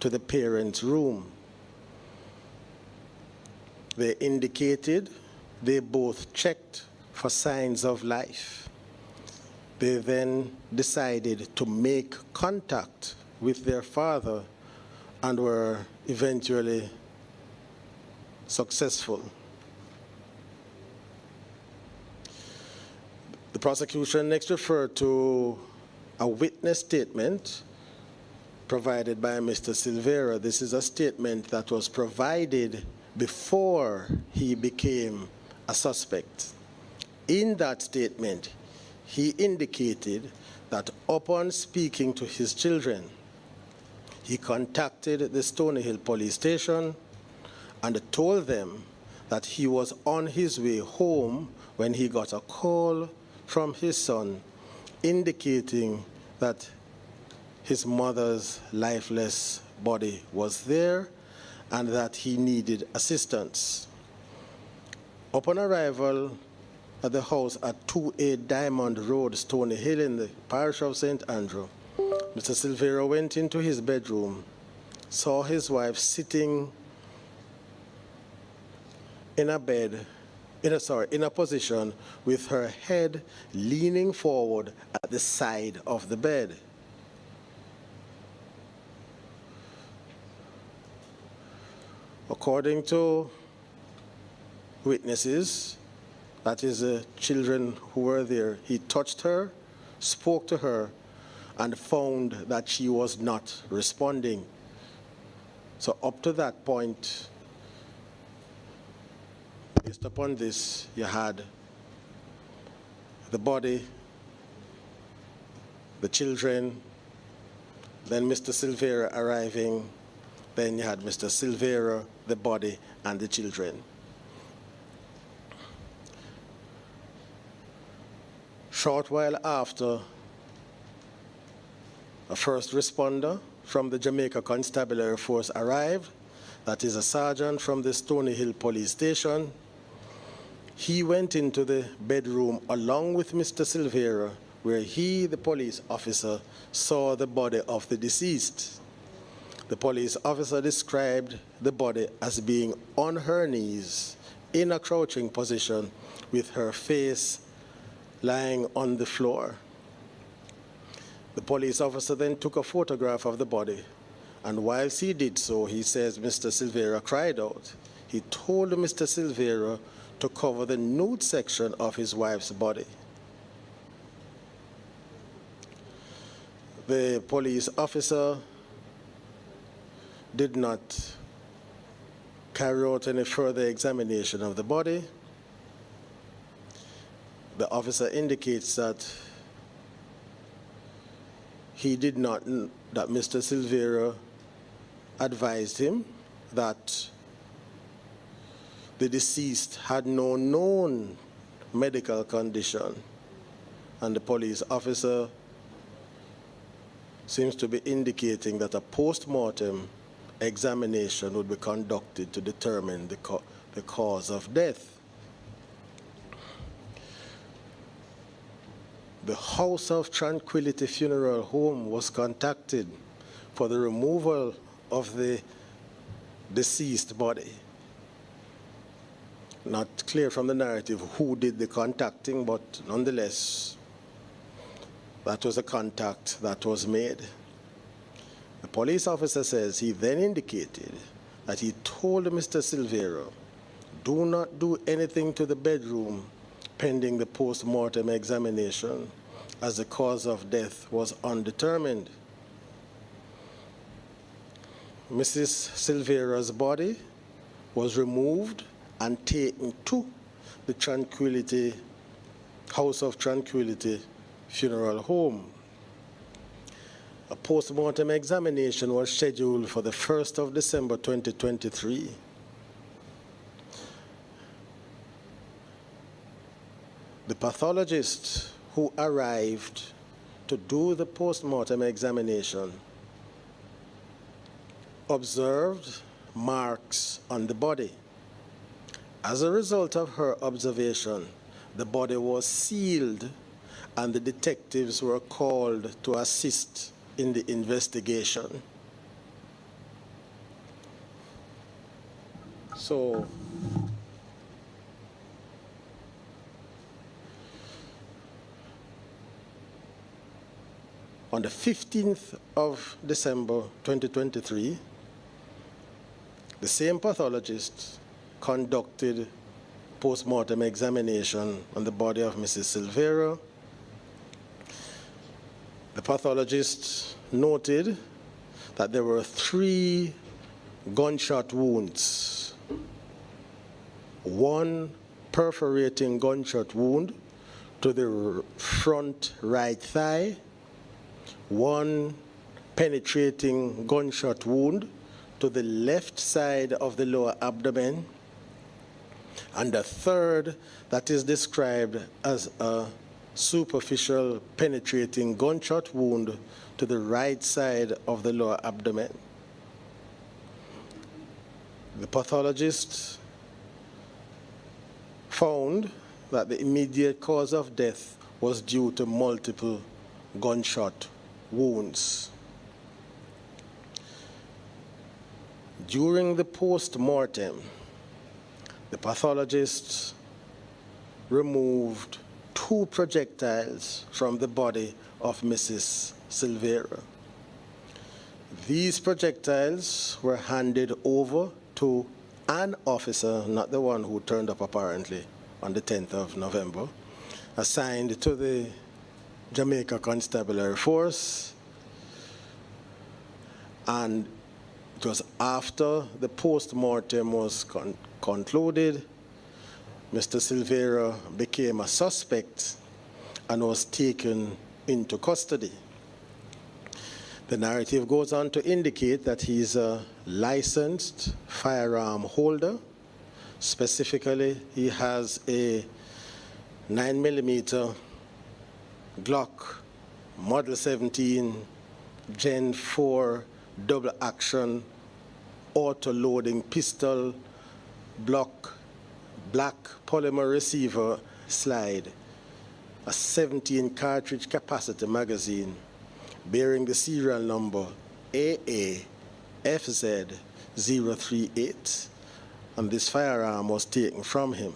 to the parents' room. They indicated they both checked for signs of life. They then decided to make contact with their father and were eventually successful. The prosecution next referred to a witness statement provided by Mr. Silvera. This is a statement that was provided before he became a suspect. In that statement, he indicated that upon speaking to his children, he contacted the Stony Hill police station and told them that he was on his way home when he got a call from his son indicating that his mother's lifeless body was there and that he needed assistance. Upon arrival at the house at 28 Diamond Road, Stony Hill, in the parish of St. Andrew, Mr. Silvera went into his bedroom, saw his wife sitting in a position with her head leaning forward at the side of the bed. According to witnesses, that is the children who were there, he touched her, spoke to her, and found that she was not responding. So up to that point, based upon this, you had the body, the children, then Mr. Silvera arriving, then you had Mr. Silvera, the body, and the children. Short while after, a first responder from the Jamaica Constabulary Force arrived, that is a sergeant from the Stony Hill Police Station. He went into the bedroom along with Mr. Silvera, where he, the police officer, saw the body of the deceased. The police officer described the body as being on her knees in a crouching position with her face lying on the floor. The police officer then took a photograph of the body, and whilst he did so, he says Mr. Silvera cried out. He told Mr. Silvera to cover the nude section of his wife's body. The police officer did not carry out any further examination of the body. The officer indicates that he did not, that Mr. Silvera advised him that the deceased had no known medical condition, and the police officer seems to be indicating that a post-mortem examination would be conducted to determine the cause of death. The House of Tranquility Funeral Home was contacted for the removal of the deceased body. Not clear from the narrative who did the contacting, but nonetheless, that was a contact that was made. The police officer says he then indicated that he told Mr. Silvera, do not do anything to the bedroom pending the post-mortem examination, as the cause of death was undetermined. Mrs. Silvera's body was removed and taken to the House of Tranquility Funeral Home. A post-mortem examination was scheduled for the 1st of December 2023. The pathologist who arrived to do the post-mortem examination observed marks on the body. As a result of her observation, the body was sealed and the detectives were called to assist in the investigation. So, on the 15th of December 2023, the same pathologist conducted post-mortem examination on the body of Mrs. Silvera. The pathologist noted that there were 3 gunshot wounds, 1 perforating gunshot wound to the front right thigh, 1 penetrating gunshot wound to the left side of the lower abdomen, and a 3rd that is described as a superficial penetrating gunshot wound to the right side of the lower abdomen. The pathologist found that the immediate cause of death was due to multiple gunshot wounds. During the post-mortem, the pathologist removed 2 projectiles from the body of Mrs. Silvera. These projectiles were handed over to an officer, not the one who turned up apparently on the 10th of November, assigned to the Jamaica Constabulary Force, and it was after the post-mortem was concluded, Mr. Silvera became a suspect and was taken into custody. The narrative goes on to indicate that he's a licensed firearm holder. Specifically, he has a 9mm Glock Model 17 Gen 4 double action auto-loading pistol black polymer receiver slide, a 17 cartridge capacity magazine bearing the serial number AAFZ038, and this firearm was taken from him.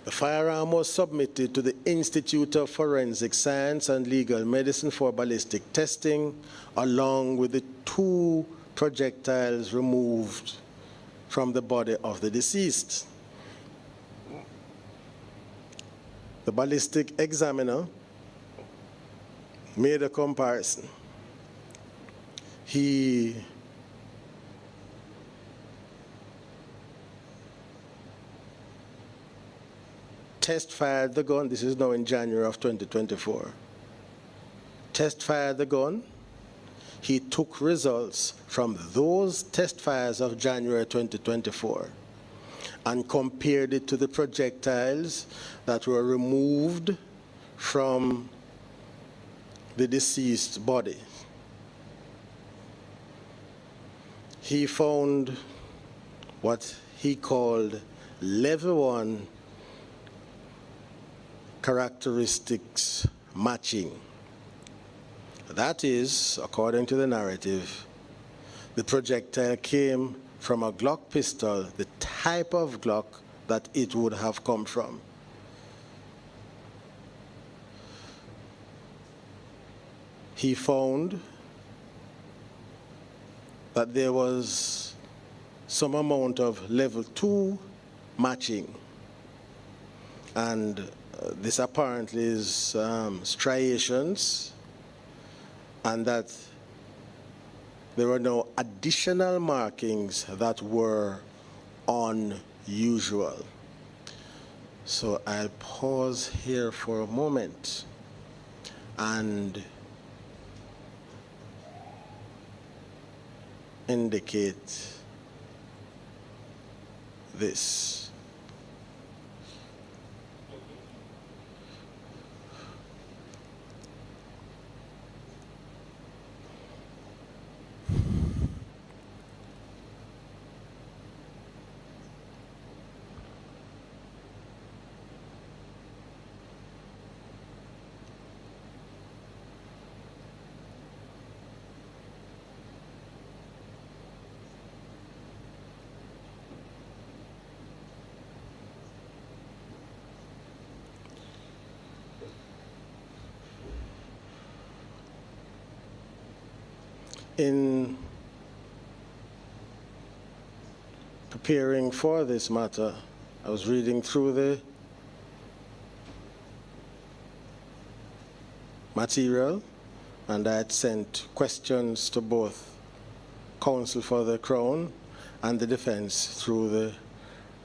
The firearm was submitted to the Institute of Forensic Science and Legal Medicine for ballistic testing, along with the 2 projectiles removed from the body of the deceased. The ballistic examiner made a comparison. He test fired the gun. This is now in January of 2024. Test fired the gun. He took results from those test fires of January 2024 and compared it to the projectiles that were removed from the deceased body. He found what he called level 1 characteristics matching. That is, according to the narrative, the projectile came from a Glock pistol, the type of Glock that it would have come from. He found that there was some amount of level 2 matching, and this apparently is striations, and that there were no additional markings that were unusual. So I'll pause here for a moment and indicate this. In preparing for this matter, I was reading through the material, and I had sent questions to both counsel for the Crown and the defense through the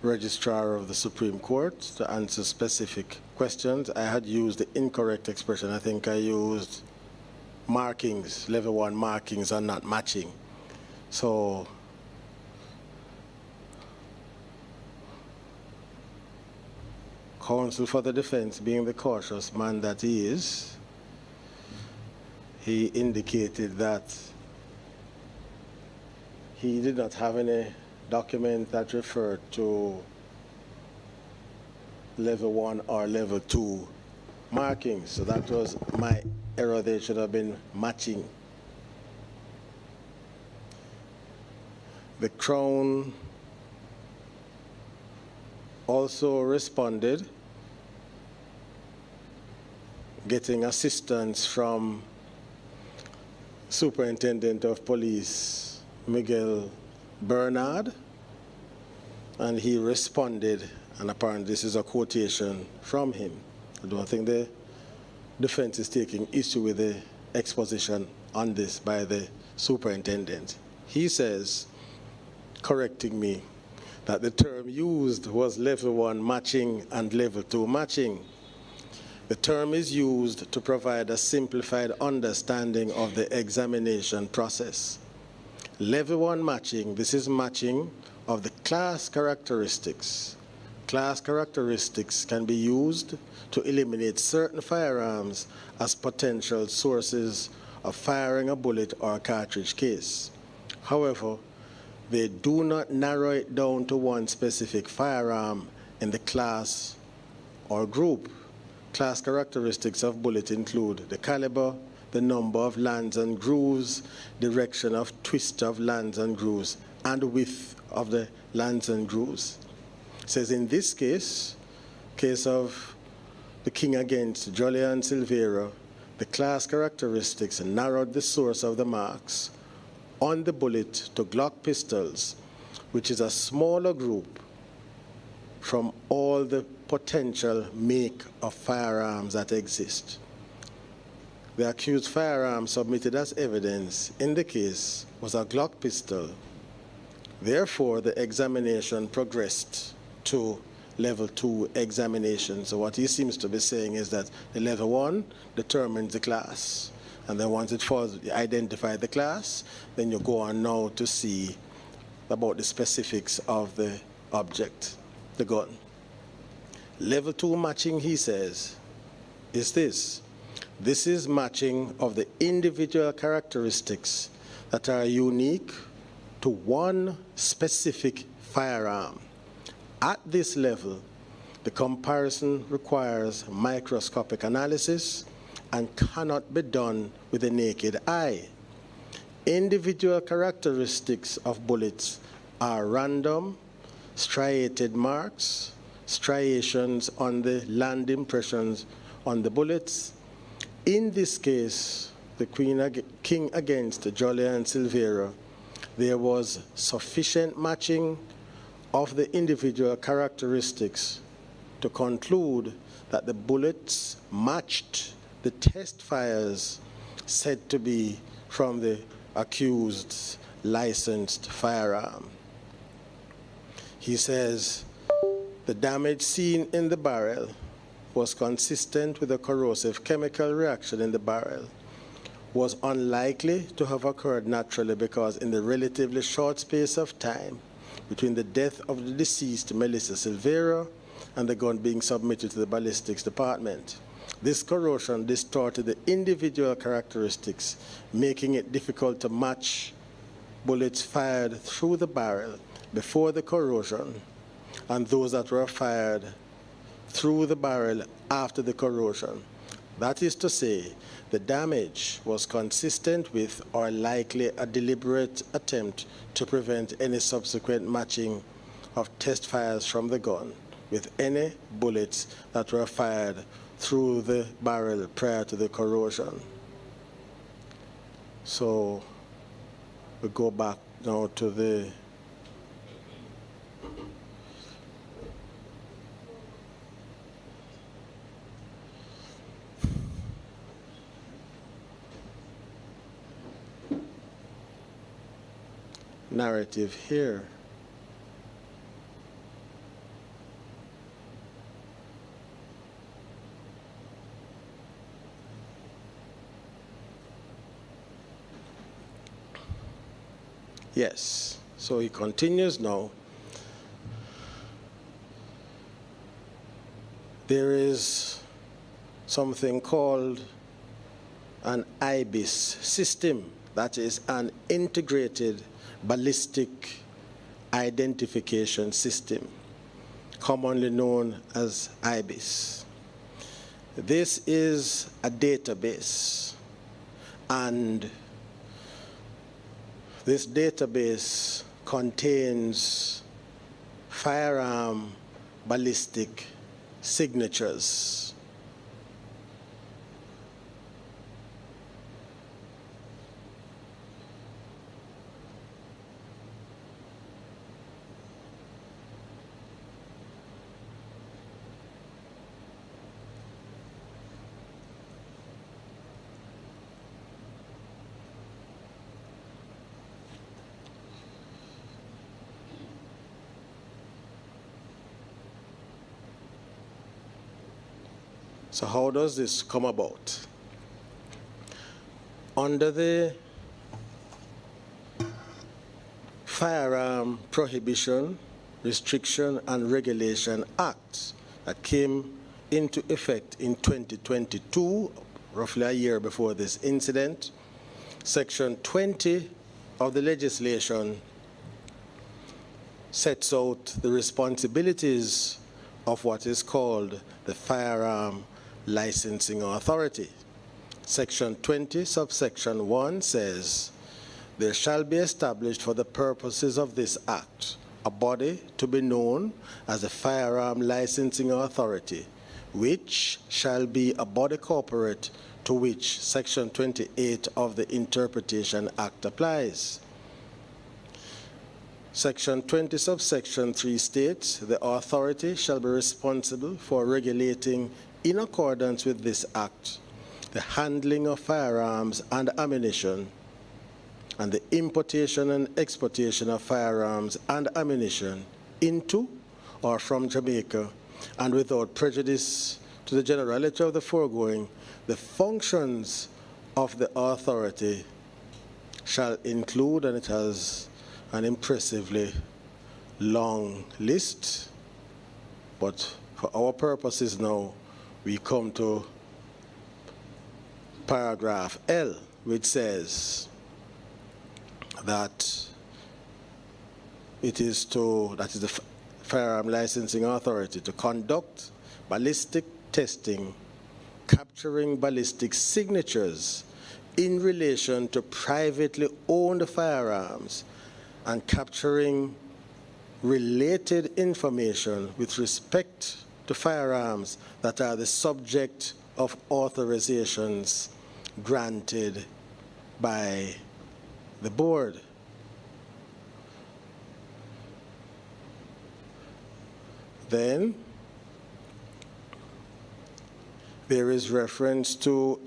Registrar of the Supreme Court to answer specific questions. I had used the incorrect expression. I think I used markings, level 1 markings are not matching. So counsel for the defense, being the cautious man that he is, he indicated that he did not have any document that referred to level 1 or level 2 markings. So that was my error. They should have been matching. The Crown also responded, getting assistance from Superintendent of Police Miguel Bernard, and he responded, and apparently this is a quotation from him. I don't think the defense is taking issue with the exposition on this by the superintendent. He says, correcting me, that the term used was level 1 matching and level 2 matching. The term is used to provide a simplified understanding of the examination process. Level 1 matching, this is matching of the class characteristics. Class characteristics can be used to eliminate certain firearms as potential sources of firing a bullet or a cartridge case. However, they do not narrow it down to one specific firearm in the class or group. Class characteristics of bullet include the caliber, the number of lands and grooves, direction of twist of lands and grooves, and width of the lands and grooves. It says in this case of the King against Jolyan Silvera, the class characteristics narrowed the source of the marks on the bullet to Glock pistols, which is a smaller group from all the potential make of firearms that exist. The accused firearm submitted as evidence in the case was a Glock pistol. Therefore, the examination progressed to level 2 examination. So what he seems to be saying is that the level 1 determines the class. And then once it falls, you identify the class, then you go on now to see about the specifics of the object, the gun. Level 2 matching, he says, is this. This is matching of the individual characteristics that are unique to one specific firearm. At this level, the comparison requires microscopic analysis and cannot be done with the naked eye. Individual characteristics of bullets are random, striated marks, striations on the land impressions on the bullets. In this case, the King against Jolyan Silvera, there was sufficient matching of the individual characteristics to conclude that the bullets matched the test fires said to be from the accused's licensed firearm. He says the damage seen in the barrel was consistent with a corrosive chemical reaction in the barrel, was unlikely to have occurred naturally because in the relatively short space of time between the death of the deceased Melissa Silvera and the gun being submitted to the ballistics department, this corrosion distorted the individual characteristics, making it difficult to match bullets fired through the barrel before the corrosion and those that were fired through the barrel after the corrosion. That is to say, the damage was consistent with or likely a deliberate attempt to prevent any subsequent matching of test fires from the gun with any bullets that were fired through the barrel prior to the corrosion. So we go back now to the narrative here. Yes, so he continues now. There is something called an IBIS system, that is an integrated ballistic identification system, commonly known as IBIS. This is a database, and this database contains firearm ballistic signatures. So how does this come about? Under the Firearm Prohibition, Restriction and Regulation Act that came into effect in 2022, roughly a year before this incident, Section 20 of the legislation sets out the responsibilities of what is called the Firearm Licensing Authority. Section 20, subsection 1 says, there shall be established for the purposes of this act a body to be known as the Firearm Licensing Authority, which shall be a body corporate to which Section 28 of the Interpretation Act applies. Section 20, subsection 3 states, the authority shall be responsible for regulating, in accordance with this act, the handling of firearms and ammunition, and the importation and exportation of firearms and ammunition into or from Jamaica, and without prejudice to the generality of the foregoing, the functions of the authority shall include, and it has an impressively long list, but for our purposes now, we come to paragraph L, which says that that is the Firearm Licensing Authority to conduct ballistic testing, capturing ballistic signatures in relation to privately owned firearms, and capturing related information with respect to firearms that are the subject of authorizations granted by the board. Then there is reference to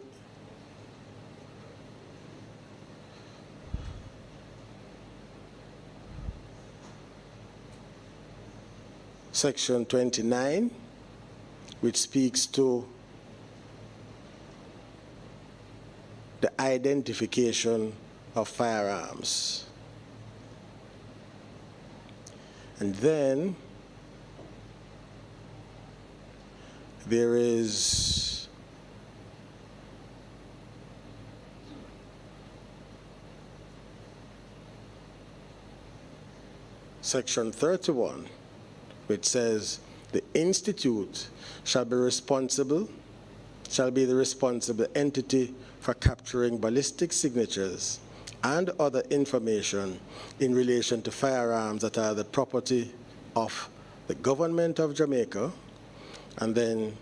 Section 29, which speaks to the identification of firearms. And then there is Section 31, which says the institute shall be the responsible entity for capturing ballistic signatures and other information in relation to firearms that are the property of the government of Jamaica. And then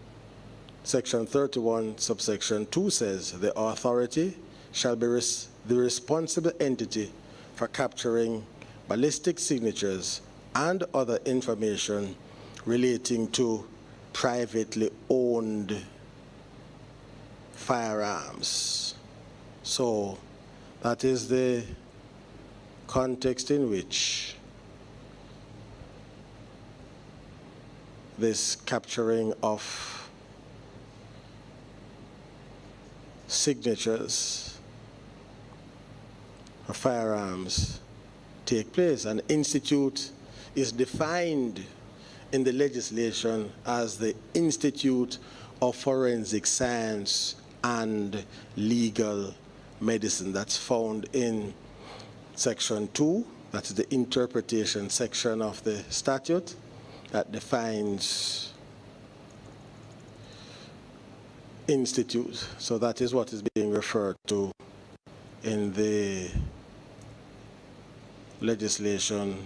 Section 31, subsection 2 says the authority shall be the responsible entity for capturing ballistic signatures and other information relating to privately owned firearms. So that is the context in which this capturing of signatures of firearms take place. An institute is defined in the legislation as the Institute of Forensic Science and Legal Medicine. That's found in Section 2, that's the interpretation section of the statute that defines institute. So that is what is being referred to in the legislation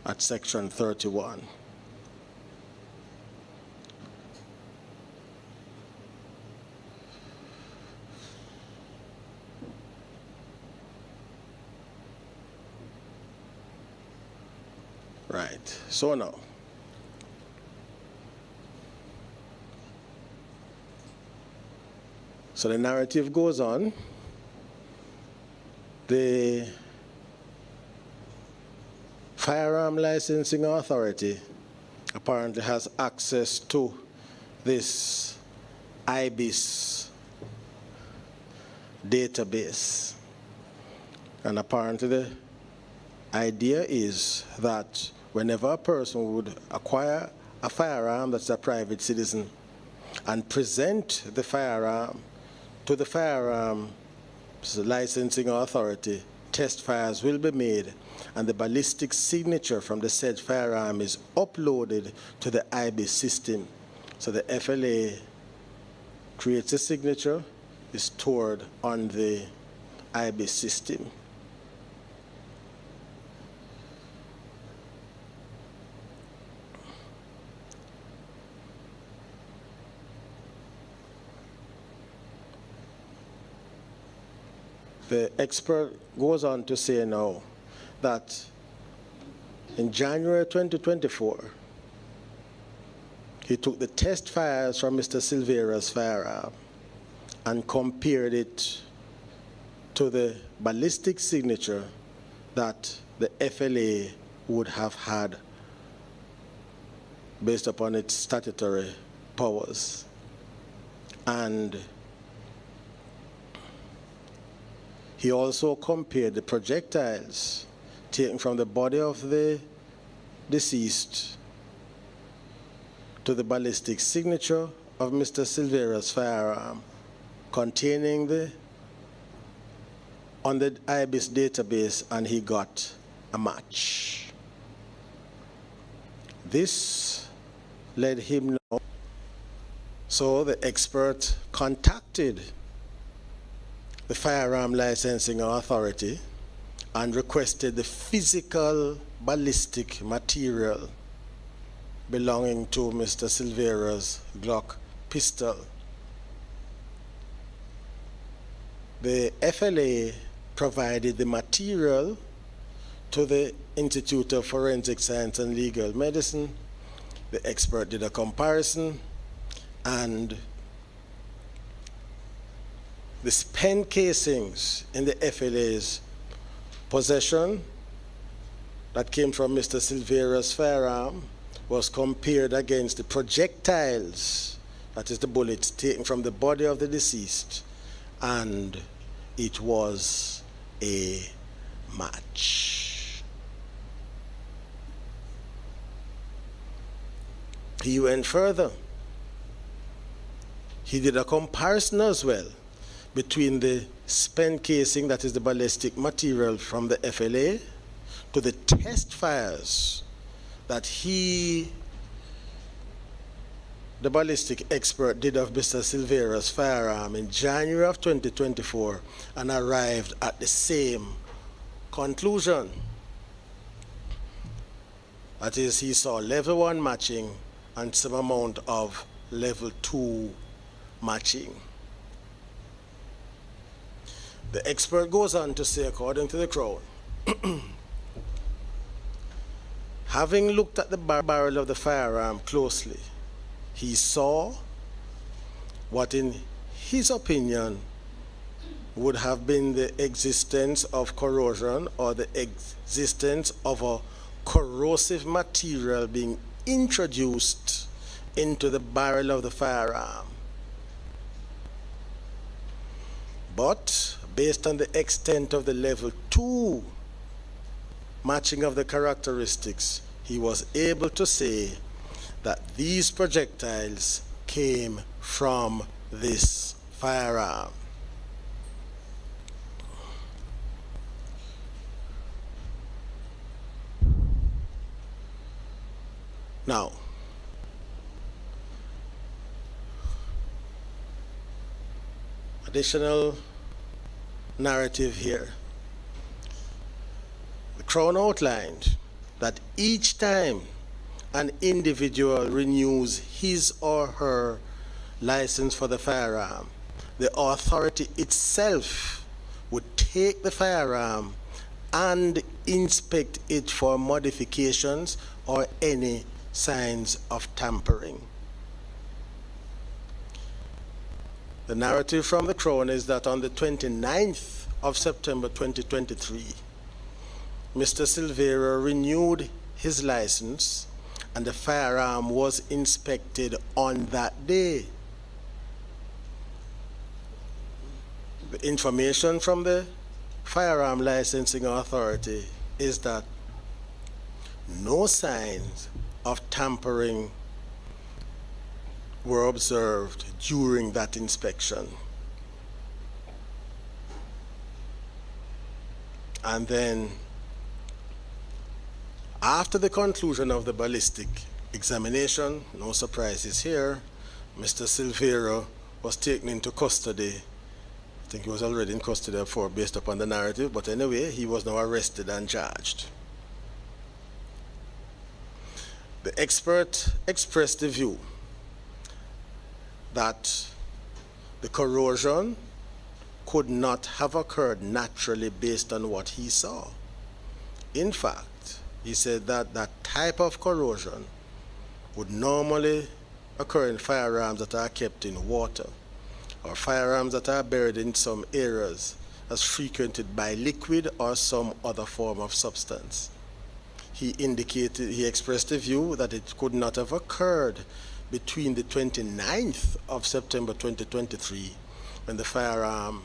at Section 31. Right, so now, so the narrative goes on. The Firearm Licensing Authority apparently has access to this IBIS database. And apparently the idea is that whenever a person would acquire a firearm that's a private citizen and present the firearm to the Firearms Licensing Authority, test fires will be made and the ballistic signature from the said firearm is uploaded to the IBIS system. So the FLA creates a signature, is stored on the IBIS system. The expert goes on to say now that in January 2024, he took the test fires from Mr. Silvera's firearm and compared it to the ballistic signature that the FLA would have had based upon its statutory powers. And he also compared the projectiles taken from the body of the deceased to the ballistic signature of Mr. Silvera's firearm containing on the IBIS database, and he got a match. This led him know. So the expert contacted the Firearm Licensing Authority and requested the physical ballistic material belonging to Mr. Silvera's Glock pistol. The FLA provided the material to the Institute of Forensic Science and Legal Medicine. The expert did a comparison, and the spent casings in the FLA's possession that came from Mr. Silvera's firearm was compared against the projectiles, that is the bullets taken from the body of the deceased, and it was a match. He went further. He did a comparison as well between the spent casing, that is the ballistic material from the FLA, to the test fires that the ballistic expert, did of Mr. Silvera's firearm in January of 2024, and arrived at the same conclusion. That is, he saw level 1 matching and some amount of level 2 matching. The expert goes on to say, according to the Crown, having looked at the barrel of the firearm closely, he saw what in his opinion would have been the existence of corrosion or the existence of a corrosive material being introduced into the barrel of the firearm. But based on the extent of the level 2 matching of the characteristics, he was able to say that these projectiles came from this firearm. Now, additional narrative here. The Crown outlined that each time an individual renews his or her license for the firearm, the authority itself would take the firearm and inspect it for modifications or any signs of tampering. The narrative from the Crown is that on the 29th of September 2023, Mr. Silvera renewed his license and the firearm was inspected on that day. The information from the Firearm Licensing Authority is that no signs of tampering were observed during that inspection. And then, after the conclusion of the ballistic examination, no surprises here, Mr. Silvera was taken into custody. I think he was already in custody before, based upon the narrative, but anyway, he was now arrested and charged. The expert expressed the view that the corrosion could not have occurred naturally based on what he saw. In fact, he said that that type of corrosion would normally occur in firearms that are kept in water, or firearms that are buried in some areas as frequented by liquid or some other form of substance. He expressed a view that it could not have occurred between the 29th of September 2023, when the firearm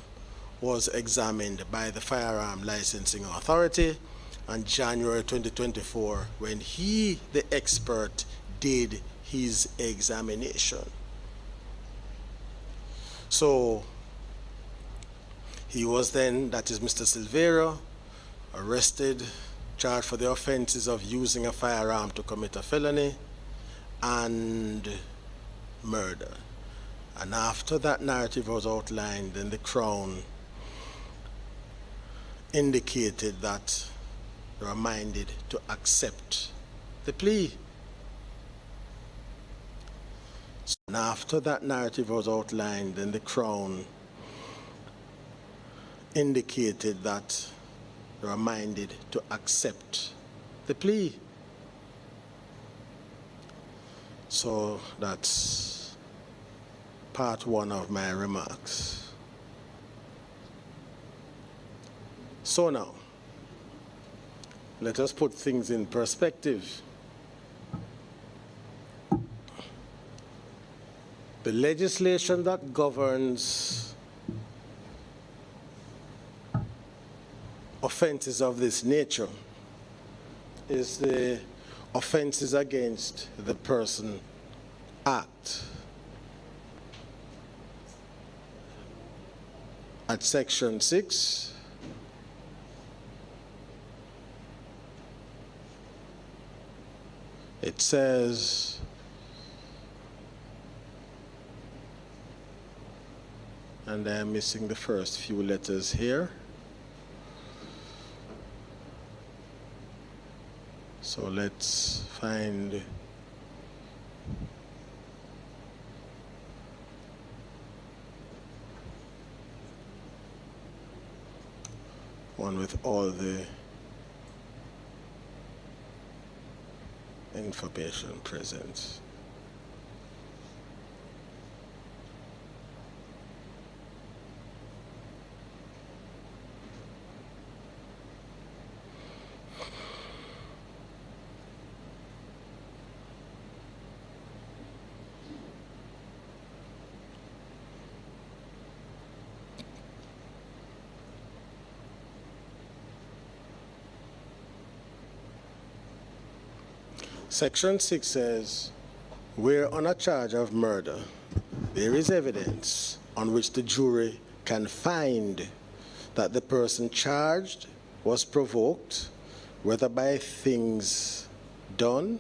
was examined by the Firearm Licensing Authority, and January 2024, when he, the expert, did his examination. So he was then, that is Mr. Silvera, arrested, charged for the offenses of using a firearm to commit a felony and murder. And after that narrative was outlined, then the Crown indicated that they were minded to accept the plea. And after that narrative was outlined, then the Crown indicated that they were minded to accept the plea. So that's part one of my remarks. So now, let us put things in perspective. The legislation that governs offenses of this nature is the Offenses Against the Person Act. At section 6, it says, and I'm missing the first few letters here. So let's find one with all the information present. Section 6 says, where on a charge of murder, there is evidence on which the jury can find that the person charged was provoked, whether by things done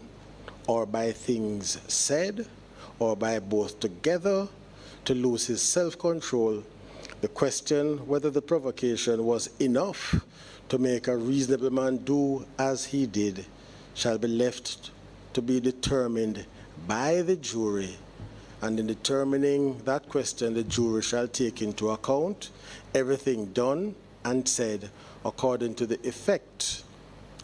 or by things said or by both together, to lose his self-control, the question whether the provocation was enough to make a reasonable man do as he did shall be left to be determined by the jury, and in determining that question, the jury shall take into account everything done and said according to the effect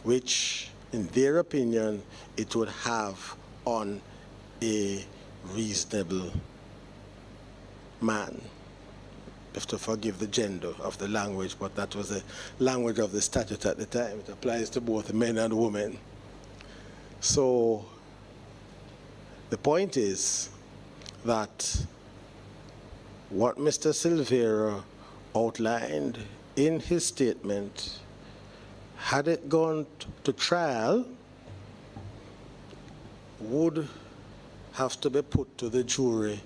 which, in their opinion, it would have on a reasonable man. You have to forgive the gender of the language, but that was the language of the statute at the time. It applies to both men and women. So the point is that what Mr. Silvera outlined in his statement, had it gone to trial, would have to be put to the jury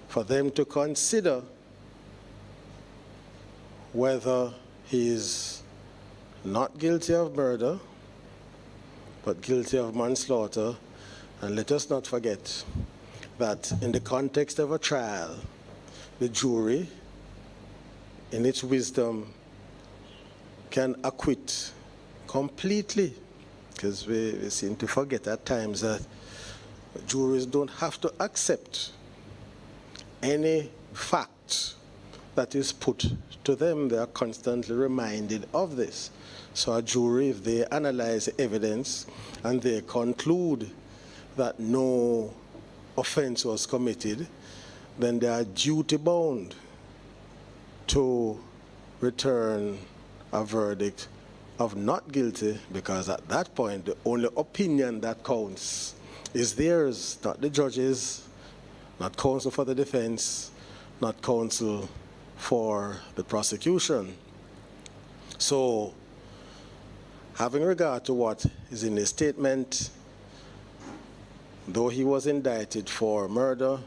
for them to consider whether he is not guilty of murder, but guilty of manslaughter. And let us not forget that in the context of a trial, the jury, in its wisdom, can acquit completely, because we seem to forget at times that juries don't have to accept any fact that is put to them. They are constantly reminded of this. So a jury, if they analyze the evidence and they conclude that no offense was committed, then they are duty bound to return a verdict of not guilty, because at that point the only opinion that counts is theirs, not the judges, not counsel for the defense, not counsel for the prosecution. So, having regard to what is in the statement, though he was indicted for murder,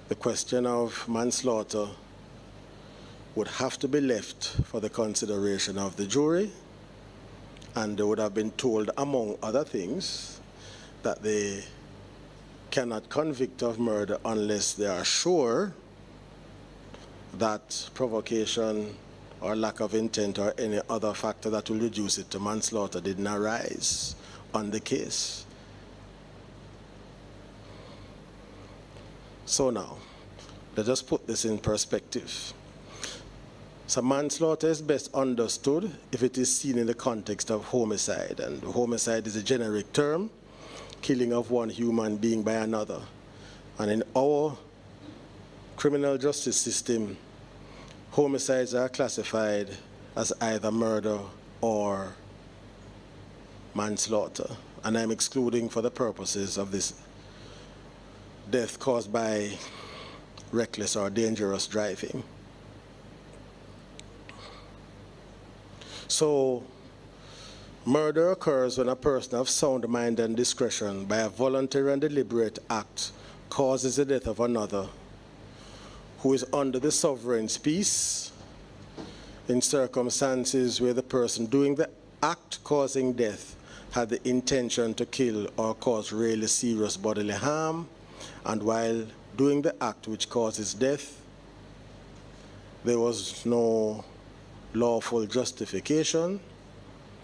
the question of manslaughter would have to be left for the consideration of the jury, and they would have been told, among other things, that they cannot convict of murder unless they are sure that provocation or lack of intent or any other factor that will reduce it to manslaughter didn't arise on the case. So now, let us put this in perspective. So manslaughter is best understood if it is seen in the context of homicide, and homicide is a generic term, killing of one human being by another. And in our criminal justice system, homicides are classified as either murder or manslaughter. And I'm excluding, for the purposes of this, death caused by reckless or dangerous driving. So, murder occurs when a person of sound mind and discretion, by a voluntary and deliberate act, causes the death of another who is under the sovereign's peace in circumstances where the person doing the act causing death had the intention to kill or cause really serious bodily harm, and while doing the act which causes death, there was no lawful justification,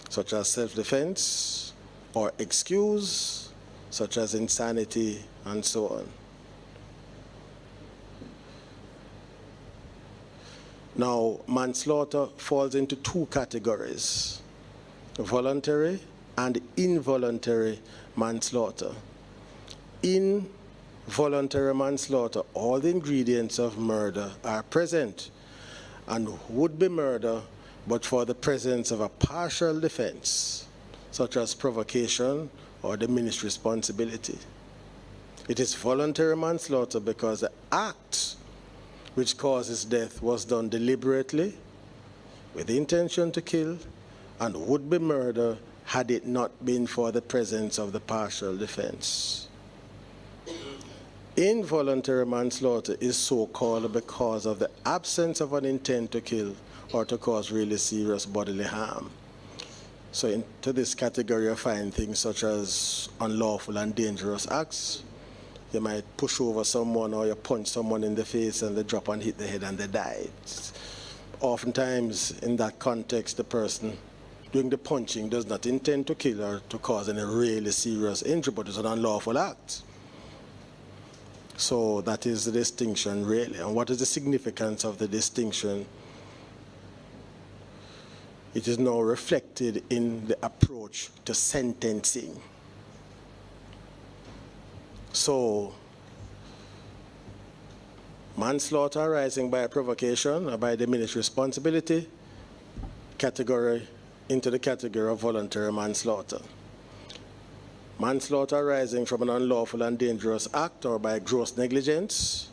such as self-defense, or excuse, such as insanity, and so on. Now, manslaughter falls into two categories: voluntary and involuntary manslaughter. In voluntary manslaughter, all the ingredients of murder are present and would be murder but for the presence of a partial defense, such as provocation or diminished responsibility. It is voluntary manslaughter because the act which causes death was done deliberately with the intention to kill, and would be murder had it not been for the presence of the partial defense. Involuntary manslaughter is so called because of the absence of an intent to kill or to cause really serious bodily harm. So into this category you find things such as unlawful and dangerous acts. You might push over someone or you punch someone in the face and they drop and hit the head and they die. Oftentimes in that context the person doing the punching does not intend to kill or to cause any really serious injury, but it's an unlawful act. So that is the distinction really. And what is the significance of the distinction? It is now reflected in the approach to sentencing. So, manslaughter arising by provocation or by diminished responsibility, into the category of voluntary manslaughter. Manslaughter arising from an unlawful and dangerous act or by gross negligence,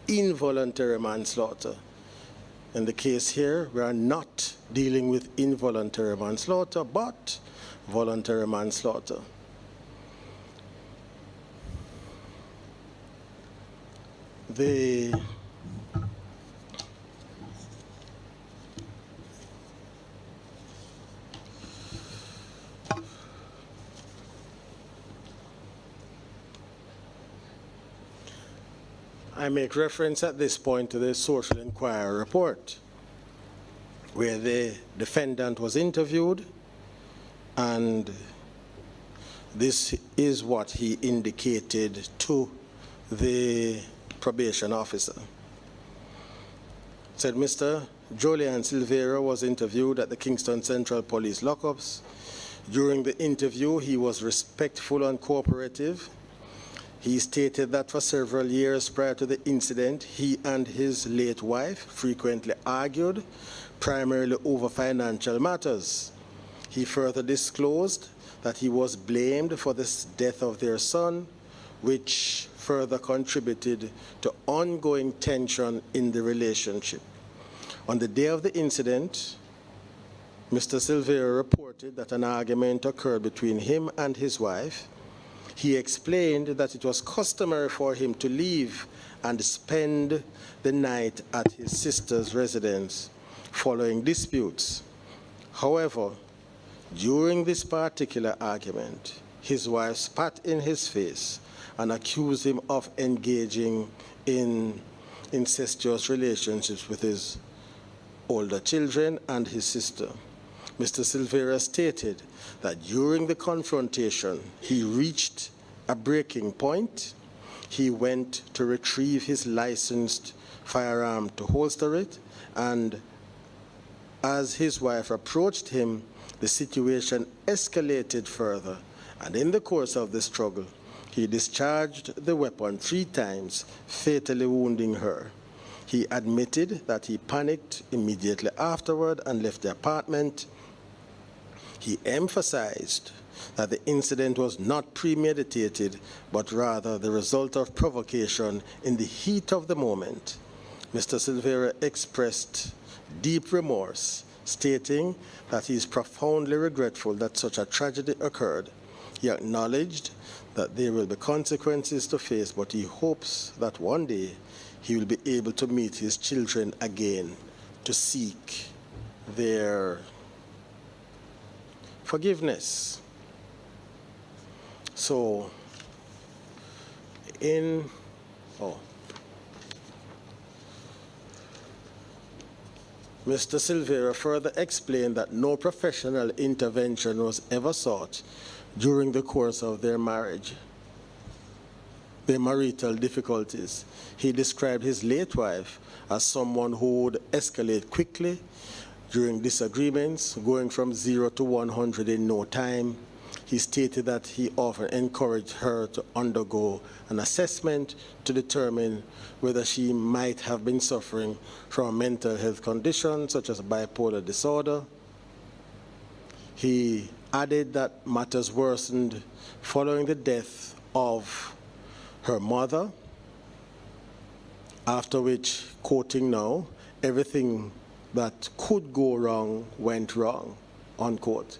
involuntary manslaughter. In the case here, we are not dealing with involuntary manslaughter, but voluntary manslaughter. I make reference at this point to the Social Inquiry report, where the defendant was interviewed, and this is what he indicated to the probation officer. Said Mr. Jolyan Silvera was interviewed at the Kingston Central Police lockups. During the interview, he was respectful and cooperative. He stated that for several years prior to the incident, he and his late wife frequently argued, primarily over financial matters. He further disclosed that he was blamed for the death of their son, which further contributed to ongoing tension in the relationship. On the day of the incident, Mr. Silvera reported that an argument occurred between him and his wife. He explained that it was customary for him to leave and spend the night at his sister's residence following disputes. However, during this particular argument, his wife spat in his face and accused him of engaging in incestuous relationships with his older children and his sister. Mr. Silvera stated that during the confrontation, he reached a breaking point. He went to retrieve his licensed firearm to holster it, and as his wife approached him, the situation escalated further, and in the course of the struggle, he discharged the weapon 3 times, fatally wounding her. He admitted that he panicked immediately afterward and left the apartment. He emphasized that the incident was not premeditated, but rather the result of provocation in the heat of the moment. Mr. Silvera expressed deep remorse stating that he is profoundly regretful that such a tragedy occurred. He acknowledged that there will be consequences to face, but he hopes that one day he will be able to meet his children again to seek their forgiveness. So, Mr. Silvera further explained that no professional intervention was ever sought during the course of their marriage, their marital difficulties. He described his late wife as someone who would escalate quickly during disagreements, going from 0 to 100 in no time. He stated that he often encouraged her to undergo an assessment to determine whether she might have been suffering from a mental health condition such as bipolar disorder. He added that matters worsened following the death of her mother, after which, quoting now, everything that could go wrong went wrong, unquote.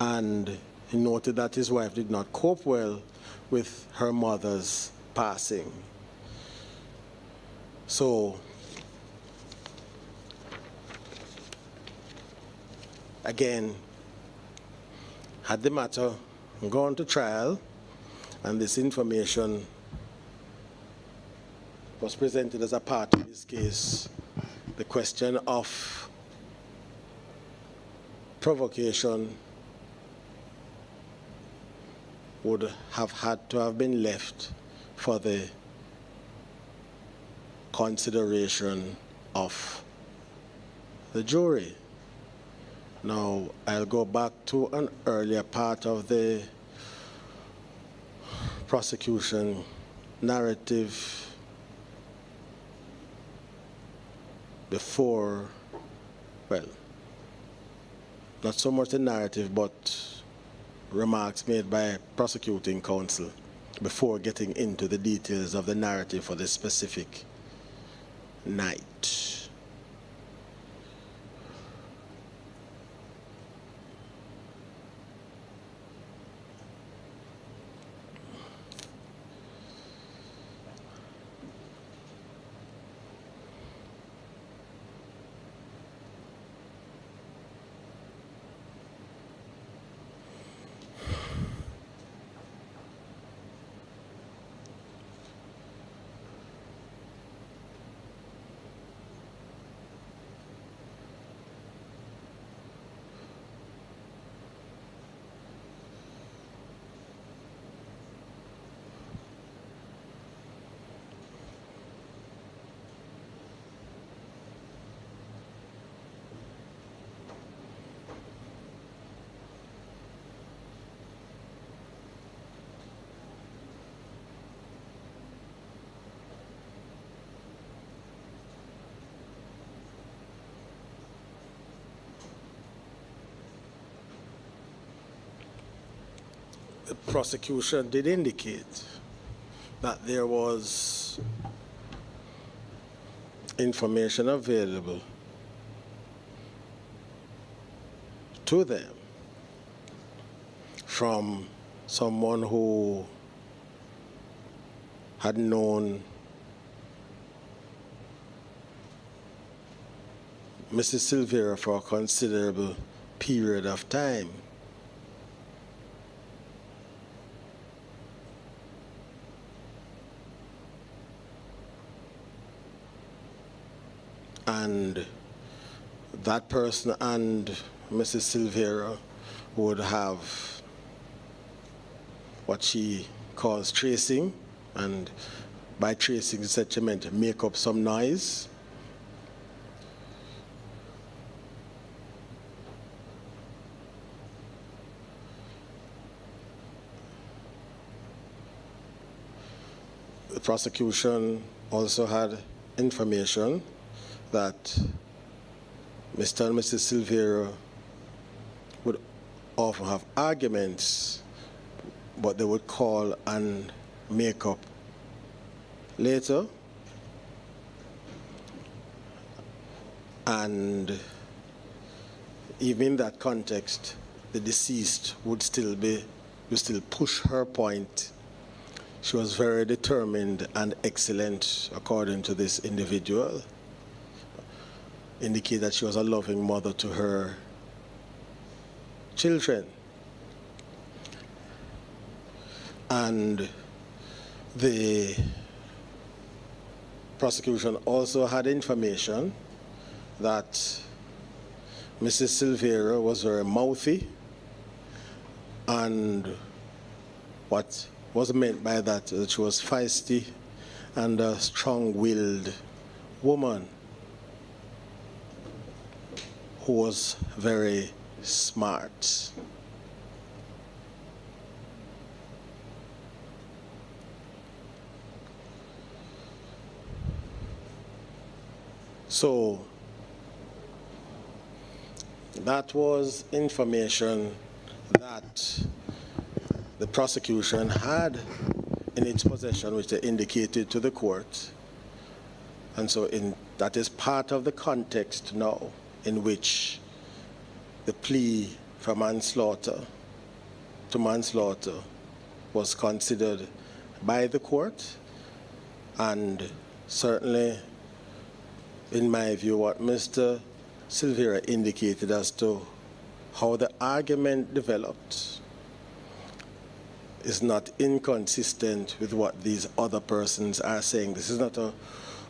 And he noted that his wife did not cope well with her mother's passing. So, again, had the matter gone to trial and this information was presented as a part of this case, the question of provocation would have had to have been left for the consideration of the jury. Now, I'll go back to an earlier part of the prosecution narrative before, well, not so much the narrative, but remarks made by prosecuting counsel before getting into the details of the narrative for this specific night. The prosecution did indicate that there was information available to them from someone who had known Mrs. Silvera for a considerable period of time. And that person and Mrs. Silvera would have what she calls tracing, and by tracing, she meant to make up some noise. The prosecution also had information that Mr. and Mrs. Silvera would often have arguments, but they would call and make up later. And even in that context, the deceased would still push her point. She was very determined and excellent, according to this individual. Indicate that she was a loving mother to her children. And the prosecution also had information that Mrs. Silvera was very mouthy, and what was meant by that is that she was feisty and a strong-willed woman who was very smart. So that was information that the prosecution had in its possession, which they indicated to the court. And so that is part of the context now in which the plea for manslaughter to manslaughter was considered by the court. And certainly, in my view, what Mr. Silvera indicated as to how the argument developed is not inconsistent with what these other persons are saying. This is not a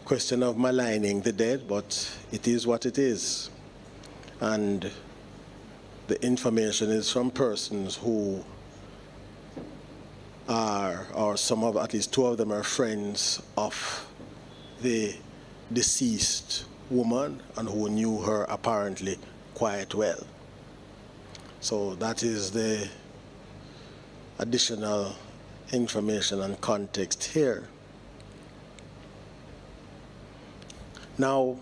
question of maligning the dead, but it is what it is. And the information is from persons who are, or some of, at least two of them are friends of the deceased woman and who knew her apparently quite well. So that is the additional information and context here. Now,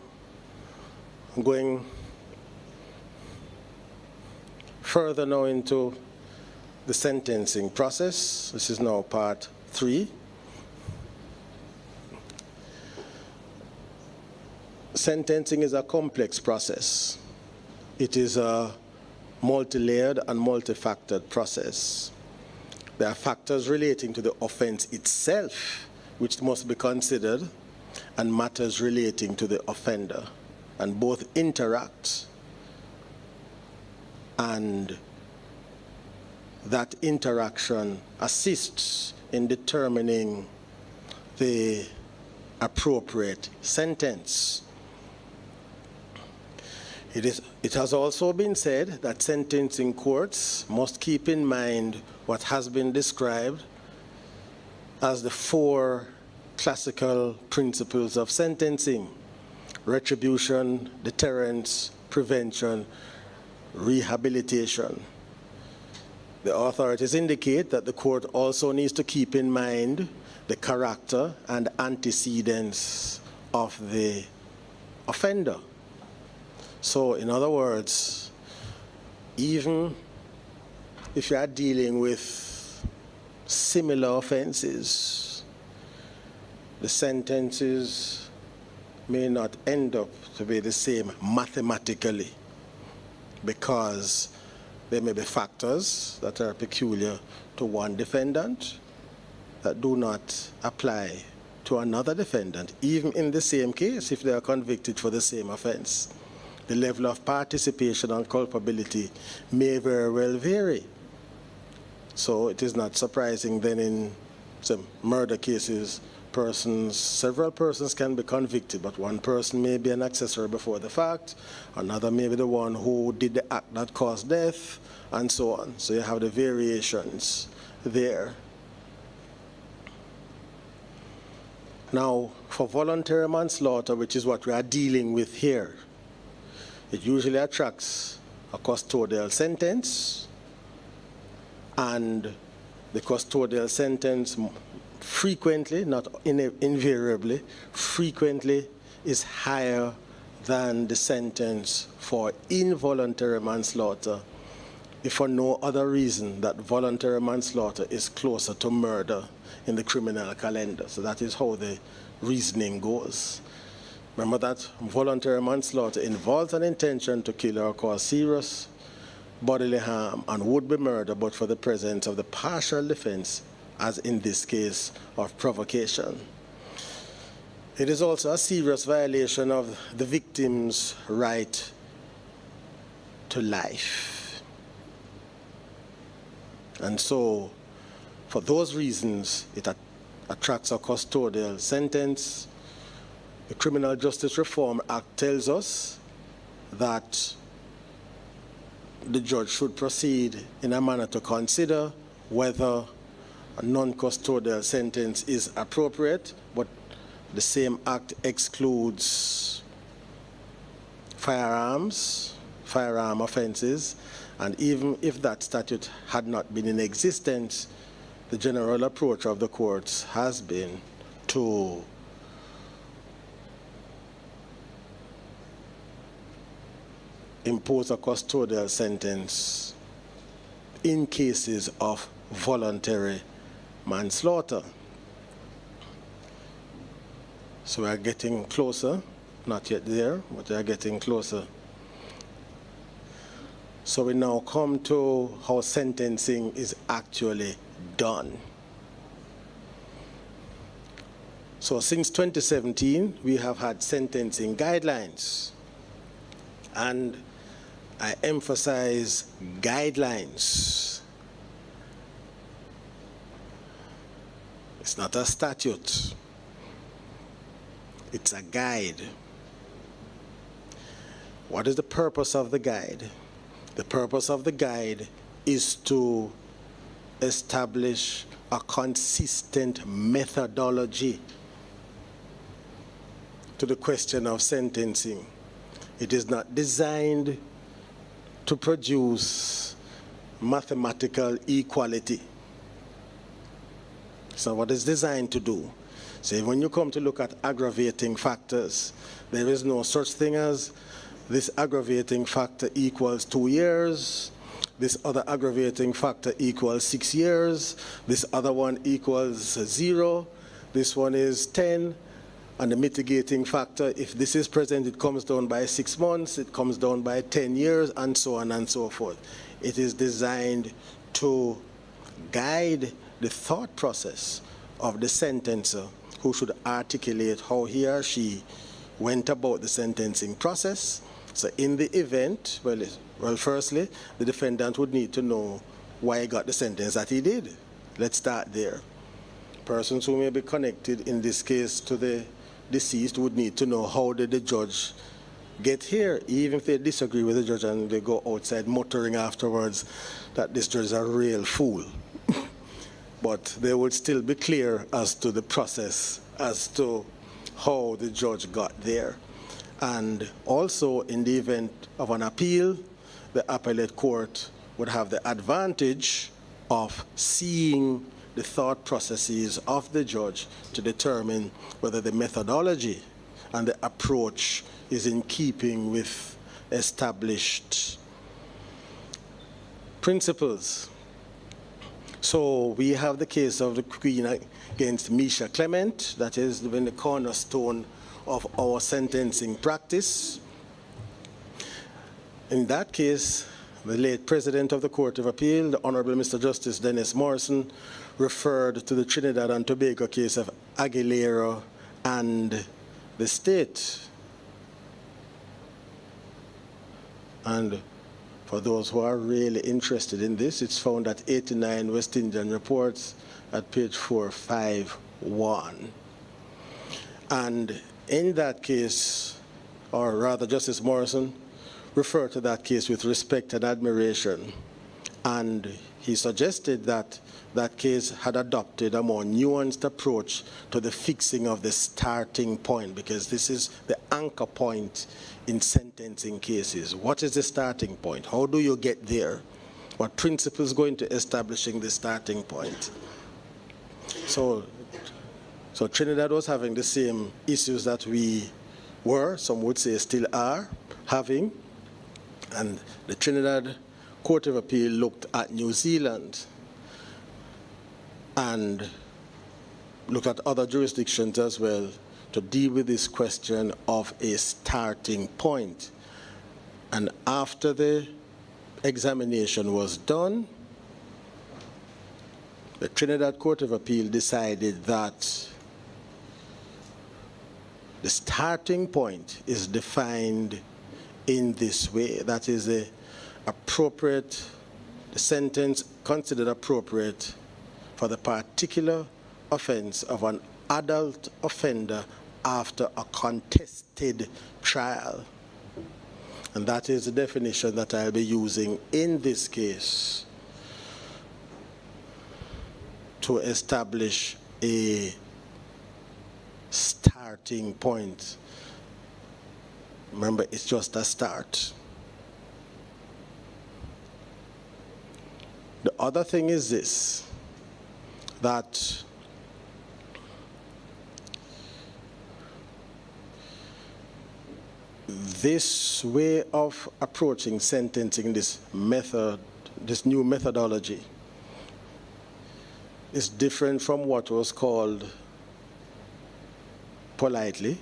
I'm going further now into the sentencing process. This is now part 3. Sentencing is a complex process. It is a multi-layered and multi-factored process. There are factors relating to the offense itself which must be considered, and matters relating to the offender, and both interact, and that interaction assists in determining the appropriate sentence. It has also been said that sentencing courts must keep in mind what has been described as the 4 classical principles of sentencing: retribution, deterrence, prevention, rehabilitation. The authorities indicate that the court also needs to keep in mind the character and antecedents of the offender. So, in other words, even if you are dealing with similar offenses, the sentences may not end up to be the same mathematically, because there may be factors that are peculiar to one defendant that do not apply to another defendant, even in the same case if they are convicted for the same offense. The level of participation and culpability may very well vary. So it is not surprising then in some murder cases, several persons can be convicted, but one person may be an accessory before the fact, another may be the one who did the act that caused death, and so on. So you have the variations there. Now, for voluntary manslaughter, which is what we are dealing with here, it usually attracts a custodial sentence, and the custodial sentence frequently, not invariably, frequently is higher than the sentence for involuntary manslaughter, if for no other reason that voluntary manslaughter is closer to murder in the criminal calendar. So that is how the reasoning goes. Remember that voluntary manslaughter involves an intention to kill or cause serious bodily harm and would be murder but for the presence of the partial defense, as in this case of provocation. It is also a serious violation of the victim's right to life. And so, for those reasons, it attracts a custodial sentence. The Criminal Justice Reform Act tells us that the judge should proceed in a manner to consider whether a non-custodial sentence is appropriate, but the same act excludes firearm offenses, and even if that statute had not been in existence, the general approach of the courts has been to impose a custodial sentence in cases of voluntary manslaughter. So we are getting closer, not yet there, but we are getting closer. So we now come to how sentencing is actually done. So since 2017, we have had sentencing guidelines. And I emphasize guidelines. It's not a statute. It's a guide. What is the purpose of the guide? The purpose of the guide is to establish a consistent methodology to the question of sentencing. It is not designed to produce mathematical equality. It's not what it's designed to do. So when you come to look at aggravating factors, there is no such thing as this aggravating factor equals 2 years, this other aggravating factor equals 6 years, this other one equals 0, this one is 10, and the mitigating factor, if this is present, it comes down by 6 months, it comes down by 10 years, and so on and so forth. It is designed to guide the thought process of the sentencer, who should articulate how he or she went about the sentencing process. So in the event, well, firstly, the defendant would need to know why he got the sentence that he did. Let's start there. Persons who may be connected in this case to the deceased would need to know how did the judge get here, even if they disagree with the judge and they go outside muttering afterwards that this judge is a real fool. But they would still be clear as to the process, as to how the judge got there. And also, in the event of an appeal, the appellate court would have the advantage of seeing the thought processes of the judge to determine whether the methodology and the approach is in keeping with established principles. So we have the case of the Queen against Misha Clement. That has been the cornerstone of our sentencing practice. In that case, the late President of the Court of Appeal, the Honorable Mr. Justice Dennis Morrison, referred to the Trinidad and Tobago case of Aguilera and the state. And for those who are really interested in this, it's found at 89 West Indian Reports at page 451. And in that case, or rather Justice Morrison referred to that case with respect and admiration. And he suggested that that case had adopted a more nuanced approach to the fixing of the starting point, because this is the anchor point in sentencing cases. What is the starting point? How do you get there? What principles go into establishing the starting point? So Trinidad was having the same issues that we were, some would say still are, having. And the Trinidad Court of Appeal looked at New Zealand and looked at other jurisdictions as well to deal with this question of a starting point. And after the examination was done, the Trinidad Court of Appeal decided that the starting point is defined in this way. That is the sentence considered appropriate for the particular offense of an adult offender after a contested trial. And that is the definition that I'll be using in this case to establish a starting point. Remember, it's just a start. The other thing is this, that this way of approaching sentencing, this new methodology, is different from what was called politely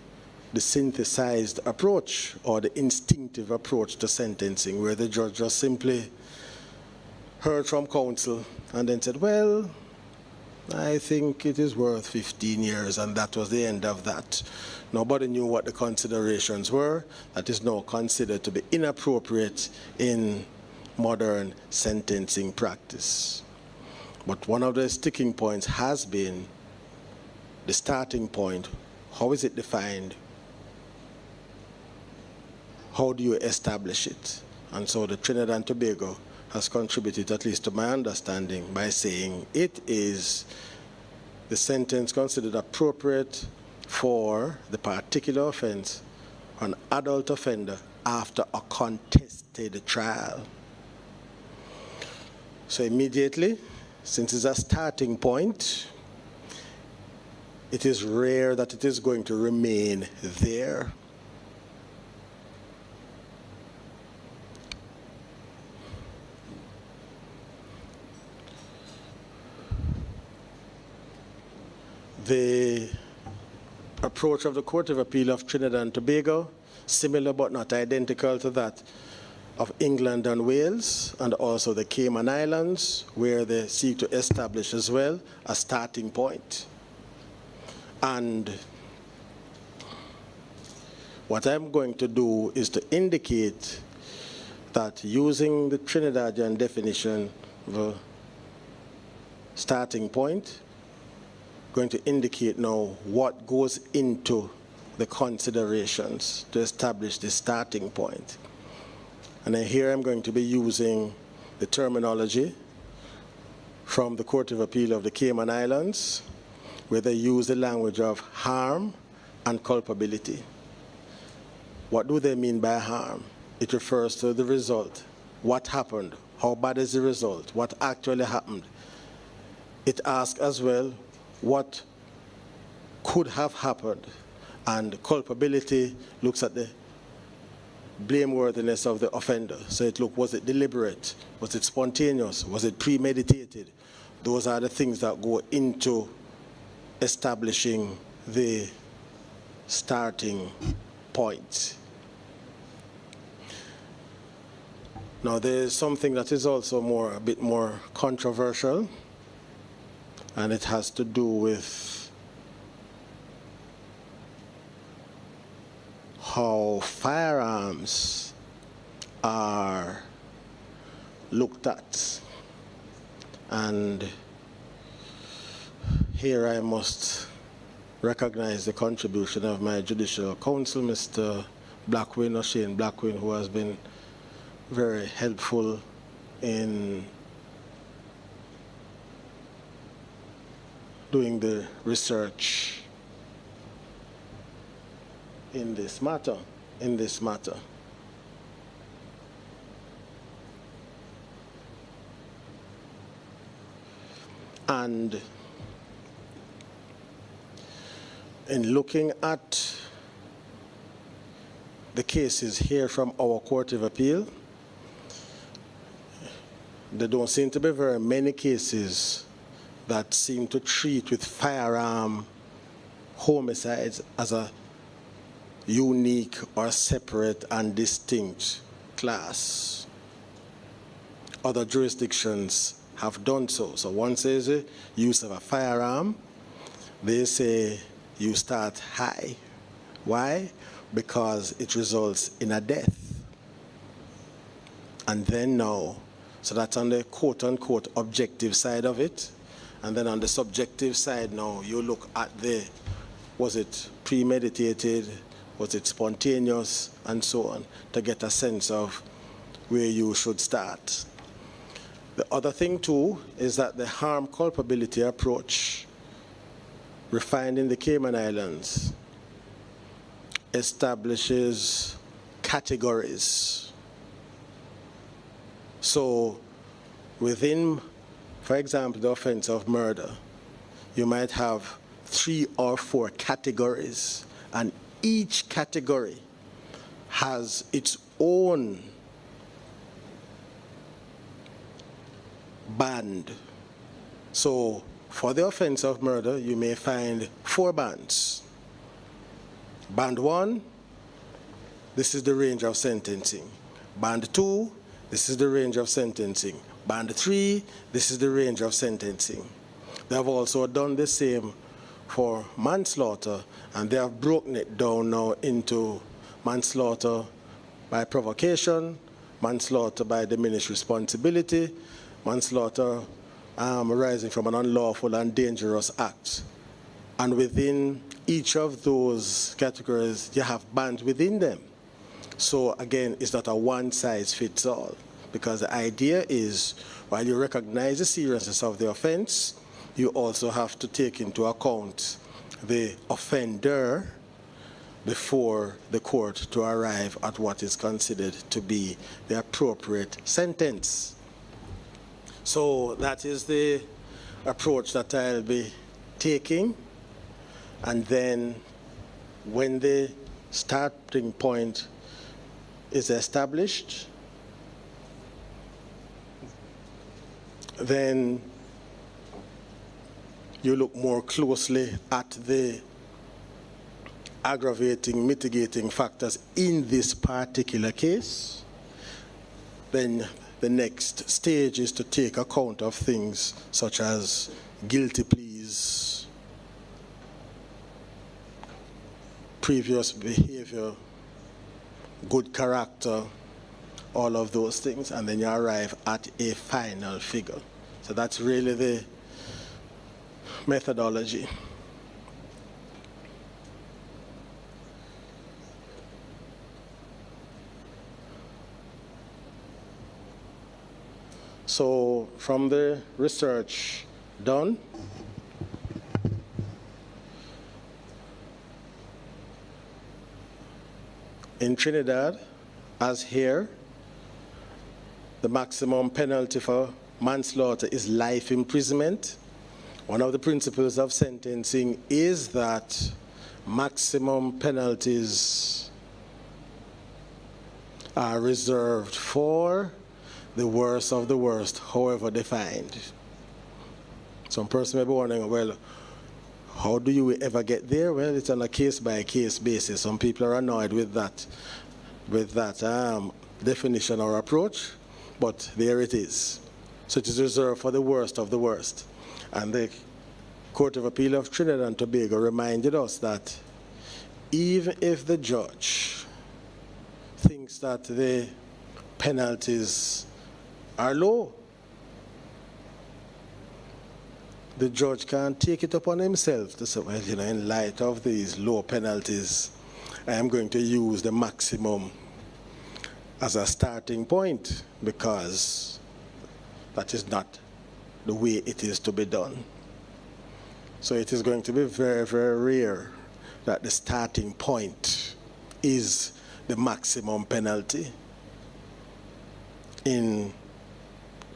the synthesized approach or the instinctive approach to sentencing, where the judge just simply heard from counsel and then said, well, I think it is worth 15 years, and that was the end of that. Nobody knew what the considerations were. That is now considered to be inappropriate in modern sentencing practice. But one of the sticking points has been the starting point. How is it defined? How do you establish it? And so the Trinidad and Tobago has contributed, at least to my understanding, by saying it is the sentence considered appropriate for the particular offense, an adult offender, after a contested trial. So immediately, since it's a starting point, it is rare that it is going to remain there. The approach of the Court of Appeal of Trinidad and Tobago, similar but not identical to that of England and Wales, and also the Cayman Islands, where they seek to establish as well a starting point. And what I'm going to do is to indicate that using the Trinidadian definition of a starting point, going to indicate now what goes into the considerations to establish the starting point. And then here I'm going to be using the terminology from the Court of Appeal of the Cayman Islands, where they use the language of harm and culpability. What do they mean by harm? It refers to the result. What happened? How bad is the result? What actually happened? It asks as well what could have happened. And culpability looks at the blameworthiness of the offender. So it looks, was it deliberate? Was it spontaneous? Was it premeditated? Those are the things that go into establishing the starting point. Now there's something that is also a bit more controversial, and it has to do with how firearms are looked at. And here I must recognize the contribution of my judicial counsel, Mr. Blackwin, Shane Blackwin, who has been very helpful in doing the research in this matter. And in looking at the cases here from our Court of Appeal, there don't seem to be very many cases that seem to treat with firearm homicides as a unique or separate and distinct class. Other jurisdictions have done so. So one says the use of a firearm, they say you start high. Why? Because it results in a death. And then now, so that's on the quote-unquote objective side of it. And then on the subjective side now, you look at was it premeditated, was it spontaneous, and so on, to get a sense of where you should start. The other thing too is that the harm culpability approach refined in the Cayman Islands establishes categories. So within, for example, the offense of murder, you might have 3 or 4 categories, and each category has its own band. So for the offense of murder, you may find 4 bands. Band 1, this is the range of sentencing. Band 2, this is the range of sentencing. Band 3, this is the range of sentencing. They have also done the same for manslaughter, and they have broken it down now into manslaughter by provocation, manslaughter by diminished responsibility, manslaughter arising from an unlawful and dangerous act. And within each of those categories, you have bands within them. So again, it's not a one-size-fits-all, because the idea is, while you recognize the seriousness of the offense, you also have to take into account the offender before the court to arrive at what is considered to be the appropriate sentence. So that is the approach that I'll be taking. And then when the starting point is established, then you look more closely at the aggravating, mitigating factors in this particular case. Then the next stage is to take account of things such as guilty pleas, previous behavior, good character, all of those things, and then you arrive at a final figure. So that's really the methodology. So from the research done, in Trinidad, as here, the maximum penalty for manslaughter is life imprisonment. One of the principles of sentencing is that maximum penalties are reserved for the worst of the worst, however defined. Some person may be wondering, well, how do you ever get there? Well, it's on a case-by-case basis. Some people are annoyed with that definition or approach, but there it is. So it is reserved for the worst of the worst. And the Court of Appeal of Trinidad and Tobago reminded us that even if the judge thinks that the penalties are low, the judge can't take it upon himself to say, well, in light of these low penalties, I am going to use the maximum as a starting point, because that is not the way it is to be done. So it is going to be very, very rare that the starting point is the maximum penalty in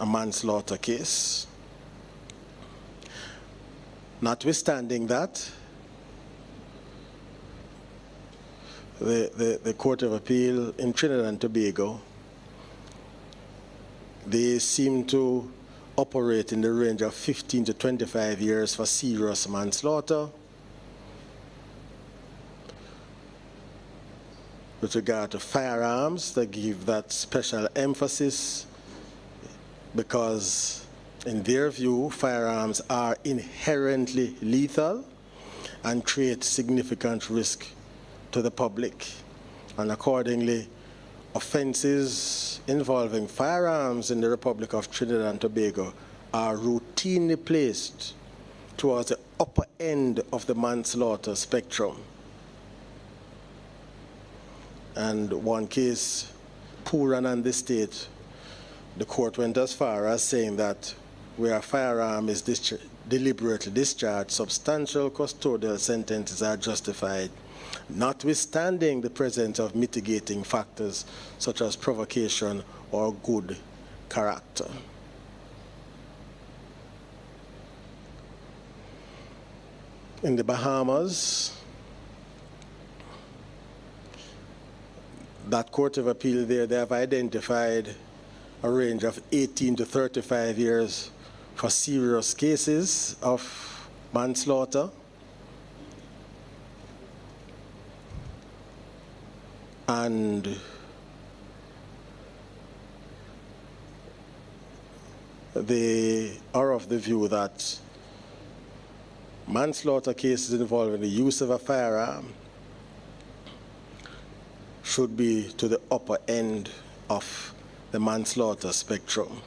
a manslaughter case. Notwithstanding that, the Court of Appeal in Trinidad and Tobago, they seem to operate in the range of 15 to 25 years for serious manslaughter, with regard to firearms. They give that special emphasis because, in their view, firearms are inherently lethal and create significant risk to the public. And accordingly, offenses involving firearms in the Republic of Trinidad and Tobago are routinely placed towards the upper end of the manslaughter spectrum. And one case, Puran and the state, the court went as far as saying that where a firearm is deliberately discharged, substantial custodial sentences are justified, notwithstanding the presence of mitigating factors such as provocation or good character. In the Bahamas, that Court of Appeal there, they have identified a range of 18 to 35 years for serious cases of manslaughter. And they are of the view that manslaughter cases involving the use of a firearm should be to the upper end of the manslaughter spectrum.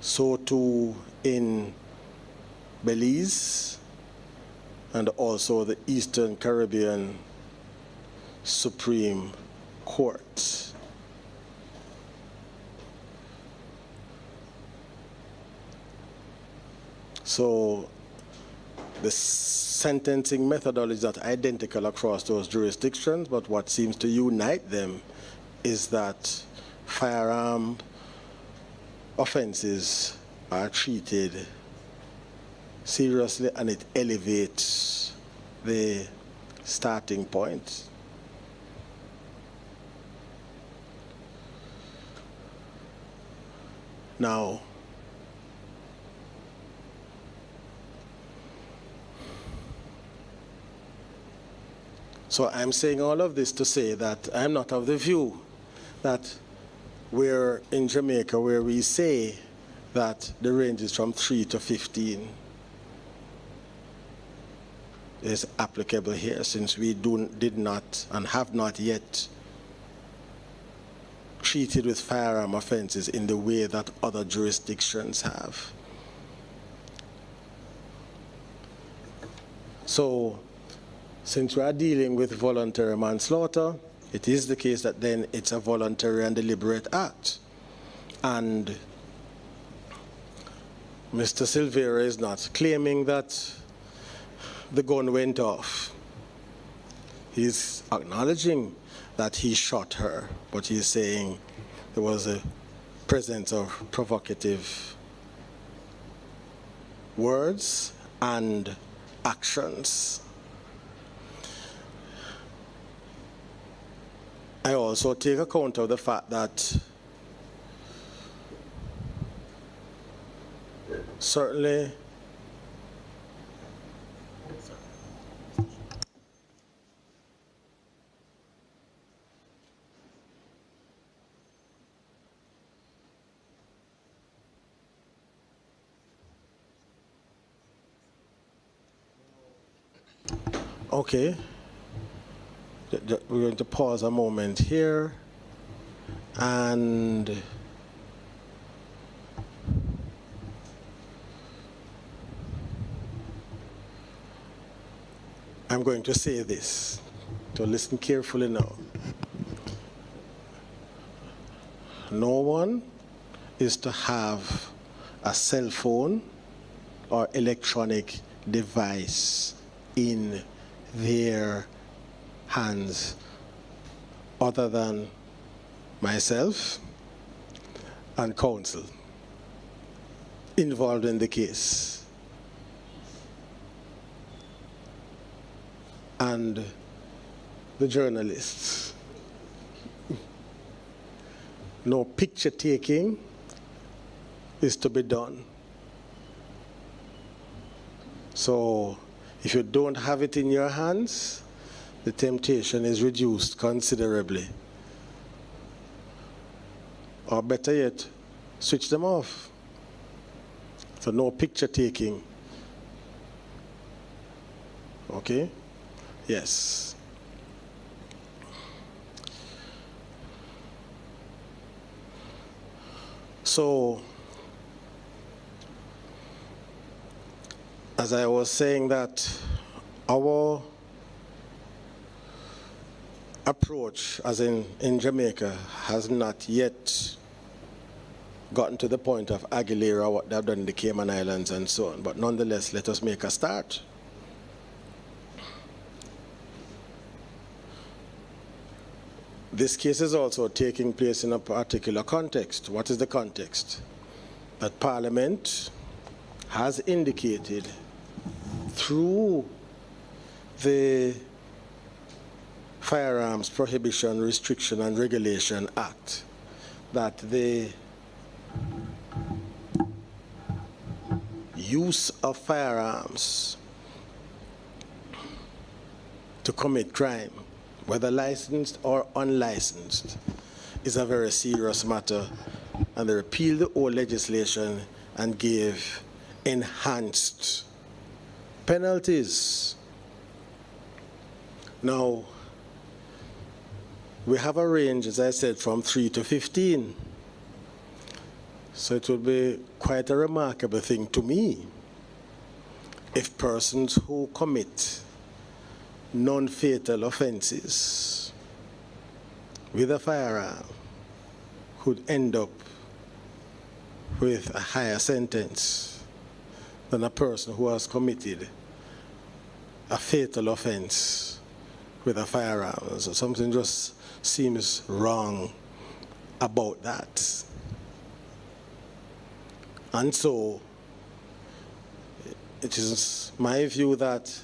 So too in Belize and also the Eastern Caribbean Supreme Court. So the sentencing methodology is not identical across those jurisdictions, but what seems to unite them is that firearm offenses are treated seriously and it elevates the starting point. Now, so I'm saying all of this to say that I'm not of the view that we're in Jamaica where we say that the range is from 3 to 15 is applicable here, since we did not and have not yet treated with firearm offenses in the way that other jurisdictions have. So, since we are dealing with voluntary manslaughter, it is the case that then it's a voluntary and deliberate act. And Mr. Silvera is not claiming that the gun went off. He's acknowledging that he shot her, but he's saying there was a presence of provocative words and actions. I also take account of the fact that certainly okay. We're going to pause a moment here and I'm going to say this, so listen carefully now. No one is to have a cell phone or electronic device in their hands other than myself and counsel involved in the case. And the journalists. No picture taking is to be done. So If you don't have it in your hands, the temptation is reduced considerably. Or better yet, switch them off. So no picture taking. Okay? Yes. So, as I was saying, that our approach, as in Jamaica, has not yet gotten to the point of Aguilera, what they've done in the Cayman Islands and so on. But nonetheless, let us make a start. This case is also taking place in a particular context. What is the context? That Parliament has indicated through the Firearms Prohibition, Restriction and Regulation Act that the use of firearms to commit crime, whether licensed or unlicensed, is a very serious matter, and they repealed the old legislation and gave enhanced penalties. Now, we have a range, as I said, from 3 to 15. So it would be quite a remarkable thing to me if persons who commit non-fatal offenses with a firearm could end up with a higher sentence than a person who has committed a fatal offense with a firearm. So something just seems wrong about that. And so it is my view that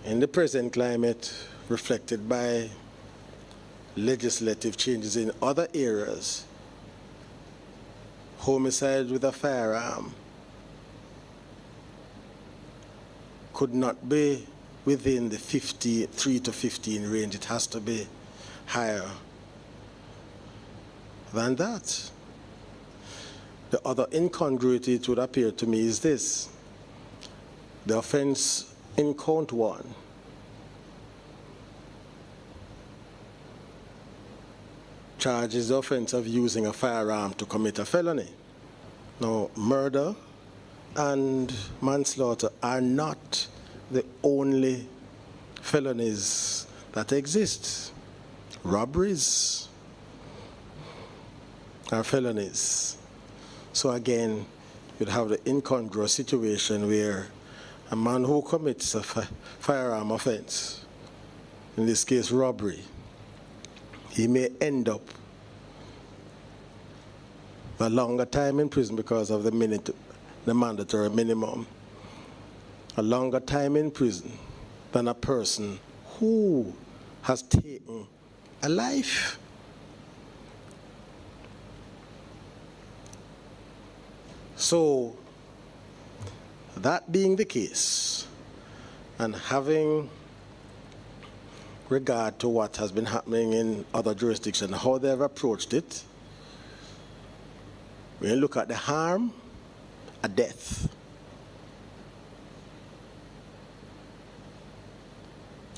in the present climate, reflected by legislative changes in other areas, homicide with a firearm could not be within the 3 to 15 range. It has to be higher than that. The other incongruity, it would appear to me, is this. The offense in count 1 charges the offense of using a firearm to commit a felony. Now, murder and manslaughter are not the only felonies that exist. Robberies are felonies. So again, you'd have the incongruous situation where a man who commits a firearm offense, in this case robbery, he may end up a longer time in prison because of the mandatory minimum, a longer time in prison than a person who has taken a life. So, that being the case, and having regard to what has been happening in other jurisdictions, how they've approached it, when you look at the harm, a death.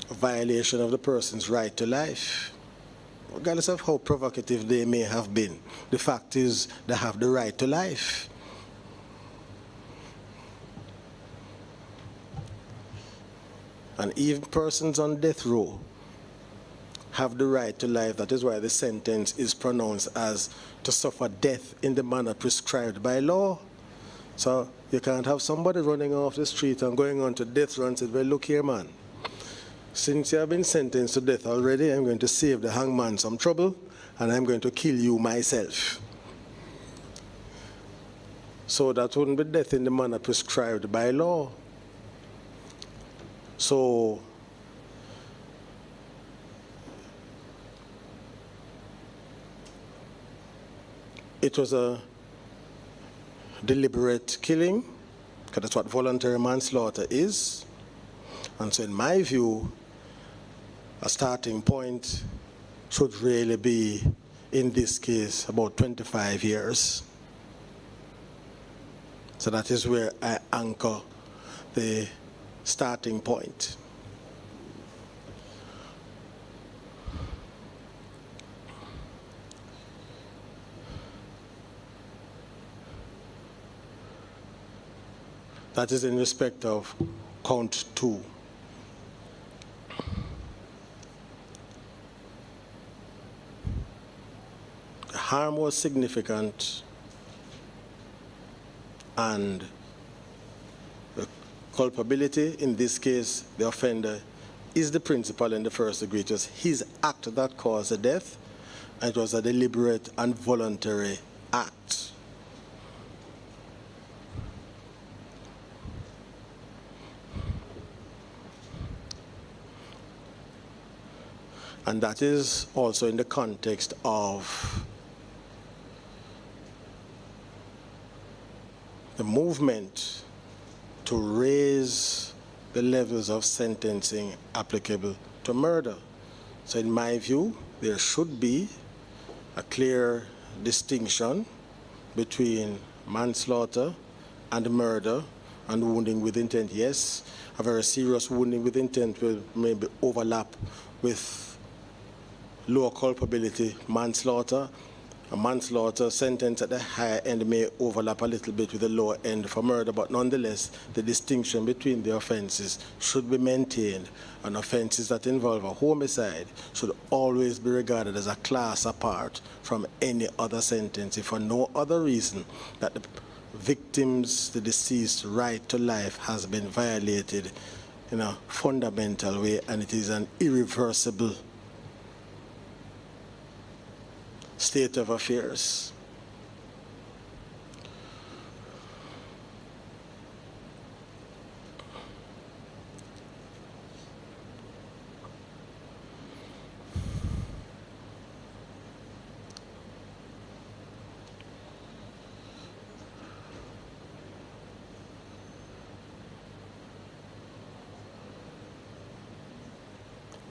A violation of the person's right to life. Regardless of how provocative they may have been, the fact is they have the right to life. And even persons on death row have the right to life. That is why the sentence is pronounced as to suffer death in the manner prescribed by law. So you can't have somebody running off the street and going on to death row and say, well, look here, man. Since you have been sentenced to death already, I'm going to save the hangman some trouble, and I'm going to kill you myself. So that wouldn't be death in the manner prescribed by law. So it was a deliberate killing because that's what voluntary manslaughter is. And so in my view, a starting point should really be, in this case, about 25 years. So that is where I anchor the starting point. That is in respect of count 2. The harm was significant, and the culpability, in this case, the offender, is the principal in the first degree. It was his act that caused the death, and it was a deliberate and voluntary act. And that is also in the context of the movement to raise the levels of sentencing applicable to murder. So in my view, there should be a clear distinction between manslaughter and murder and wounding with intent. Yes, a very serious wounding with intent will maybe overlap with lower culpability manslaughter. A manslaughter sentence at the higher end may overlap a little bit with the lower end for murder, but nonetheless, the distinction between the offenses should be maintained, and offenses that involve a homicide should always be regarded as a class apart from any other sentence, if for no other reason that the victim's, the deceased's right to life has been violated in a fundamental way, and it is an irreversible state of affairs.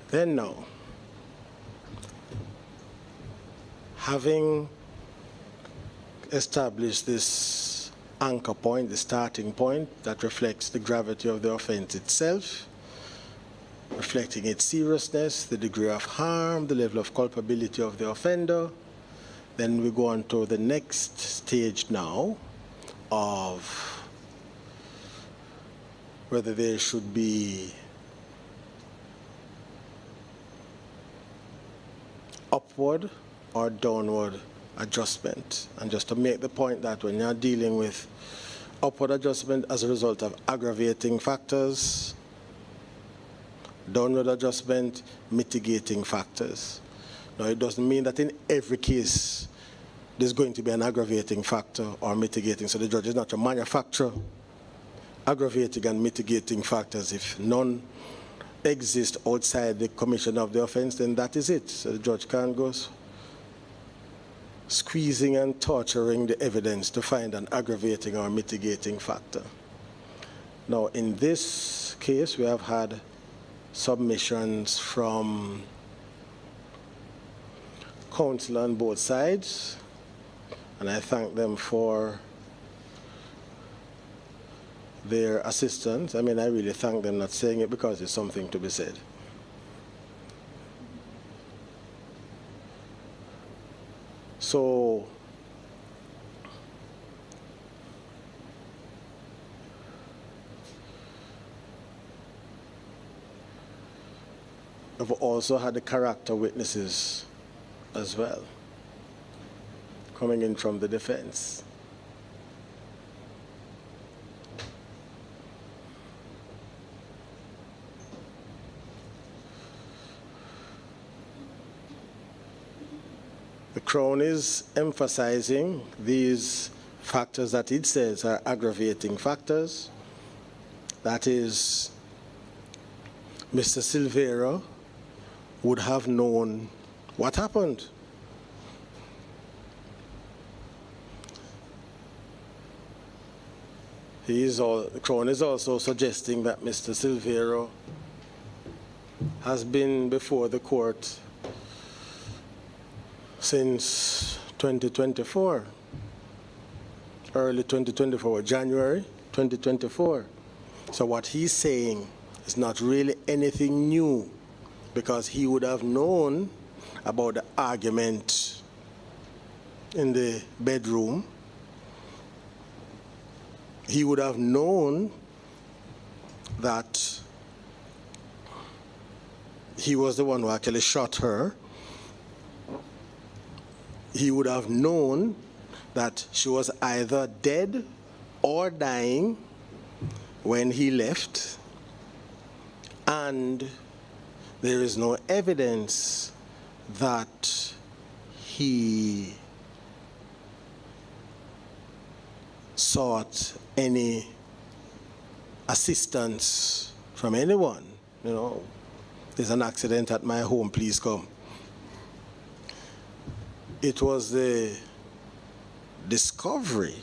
Then now, having established this anchor point, the starting point that reflects the gravity of the offense itself, reflecting its seriousness, the degree of harm, the level of culpability of the offender, then we go on to the next stage now of whether there should be upward or downward adjustment. And just to make the point that when you're dealing with upward adjustment as a result of aggravating factors, downward adjustment, mitigating factors. Now, it doesn't mean that in every case there's going to be an aggravating factor or mitigating. So the judge is not to manufacture aggravating and mitigating factors. If none exist outside the commission of the offense, then that is it. So the judge can't go squeezing and torturing the evidence to find an aggravating or mitigating factor. Now, in this case, we have had submissions from counsel on both sides, and I thank them for their assistance. I mean, I really thank them, not saying it because it's something to be said. So, we've also had the character witnesses as well, coming in from the defense. The Crown is emphasizing these factors that it says are aggravating factors. That is, Mr. Silvera would have known what happened. the Crown is also suggesting that Mr. Silvera has been before the court since 2024, early 2024, January 2024. So what he's saying is not really anything new, because he would have known about the argument in the bedroom. He would have known that he was the one who actually shot her. He would have known that she was either dead or dying when he left, and there is no evidence that he sought any assistance from anyone. You know, there's an accident at my home, please come. It was the discovery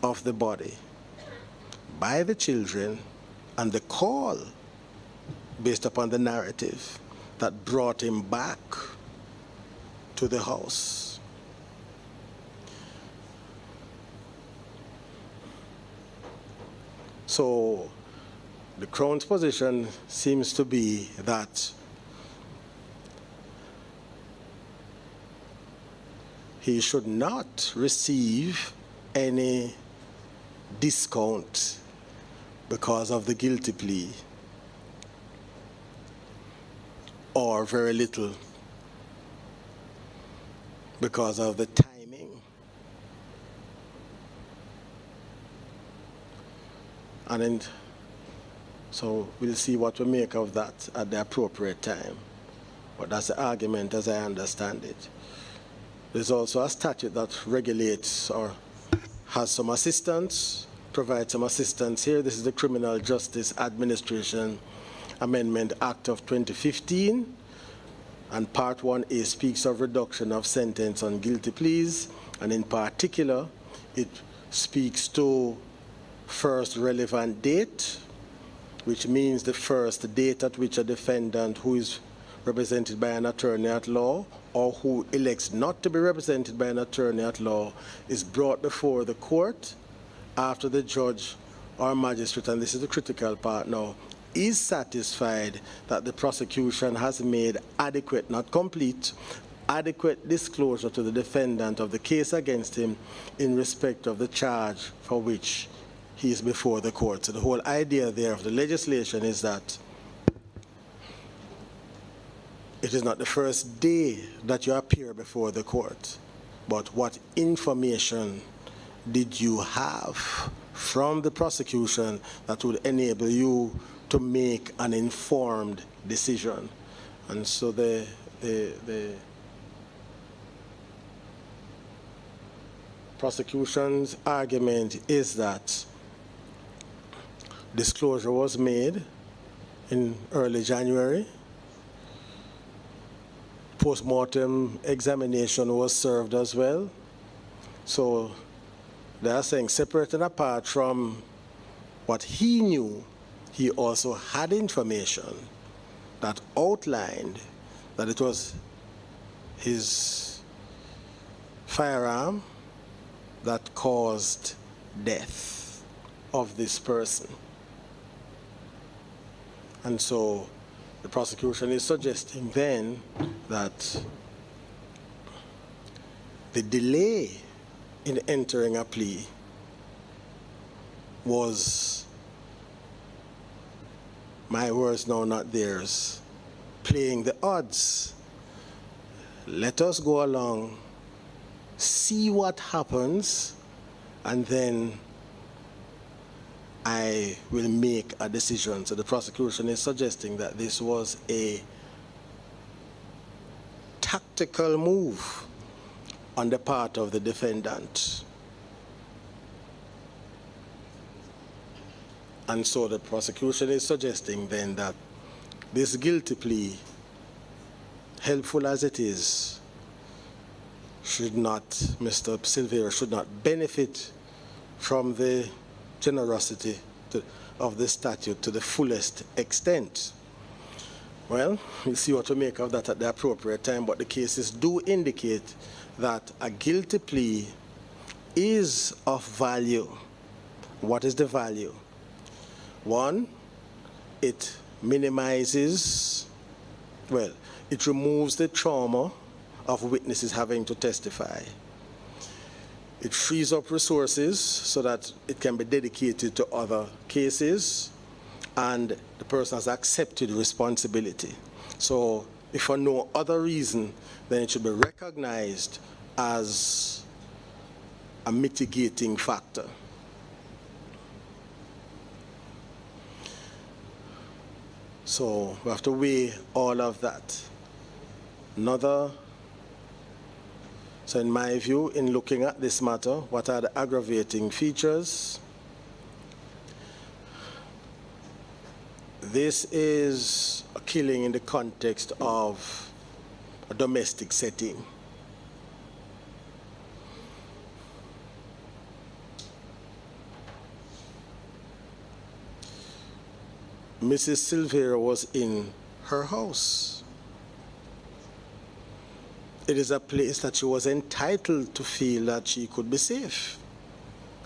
of the body by the children and the call based upon the narrative that brought him back to the house. So the Crown's position seems to be that he should not receive any discount because of the guilty plea, or very little because of the timing. And then, so we'll see what we make of that at the appropriate time. But that's the argument as I understand it. There's also a statute that regulates or has some assistance, provides some assistance here. This is the Criminal Justice Administration Amendment Act of 2015, and Part 1A speaks of reduction of sentence on guilty pleas, and in particular, it speaks to first relevant date, which means the first date at which a defendant who is represented by an attorney at law or who elects not to be represented by an attorney at law is brought before the court after the judge or magistrate, and this is the critical part now, is satisfied that the prosecution has made adequate, not complete, adequate disclosure to the defendant of the case against him in respect of the charge for which he is before the court. So the whole idea there of the legislation is that it is not the first day that you appear before the court, but what information did you have from the prosecution that would enable you to make an informed decision. And so the prosecution's argument is that disclosure was made in early January. Post-mortem examination was served as well. So they are saying, separate and apart from what he knew, he also had information that outlined that it was his firearm that caused death of this person. And so the prosecution is suggesting then that the delay in entering a plea was, my words now, not theirs, playing the odds. Let us go along, see what happens, and then I will make a decision. So the prosecution is suggesting that this was a tactical move on the part of the defendant. And so the prosecution is suggesting then that this guilty plea, helpful as it is, should not, Mr. Silvera should not benefit from the generosity of the statute to the fullest extent. Well, we'll see what to make of that at the appropriate time, but the cases do indicate that a guilty plea is of value. What is the value? One, it minimizes, well, it removes the trauma of witnesses having to testify. It frees up resources so that it can be dedicated to other cases, and the person has accepted responsibility. So if for no other reason, then it should be recognized as a mitigating factor. So we have to weigh all of that. So in my view, in looking at this matter, what are the aggravating features? This is a killing in the context of a domestic setting. Mrs. Silvera was in her house. It is a place that she was entitled to feel that she could be safe,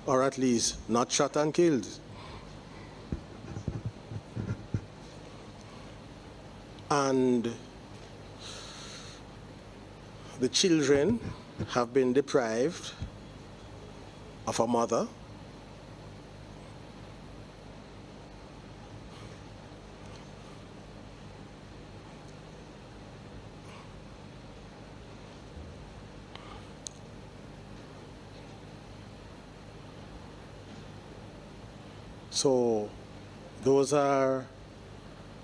or at least not shot and killed. And the children have been deprived of a mother. So those are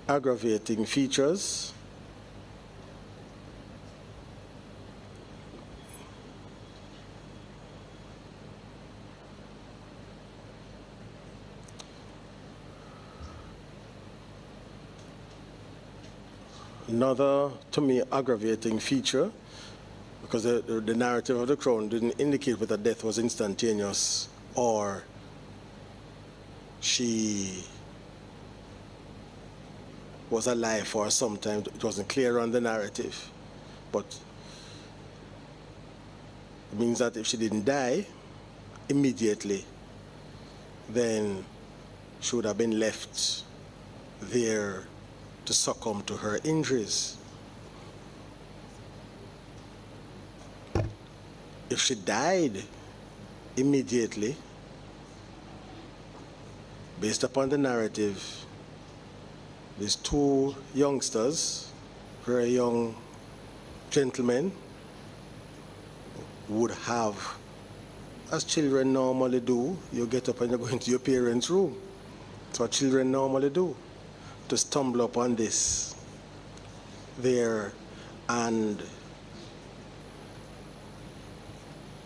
aggravating features. Another, to me, aggravating feature, because the narrative of the Crown didn't indicate whether death was instantaneous or she was alive for some time. It wasn't clear on the narrative, but it means that if she didn't die immediately, then she would have been left there to succumb to her injuries. If she died immediately, based upon the narrative, these two youngsters, very young gentlemen, would have, as children normally do, you get up and you go into your parents' room. That's what children normally do, to stumble upon this there and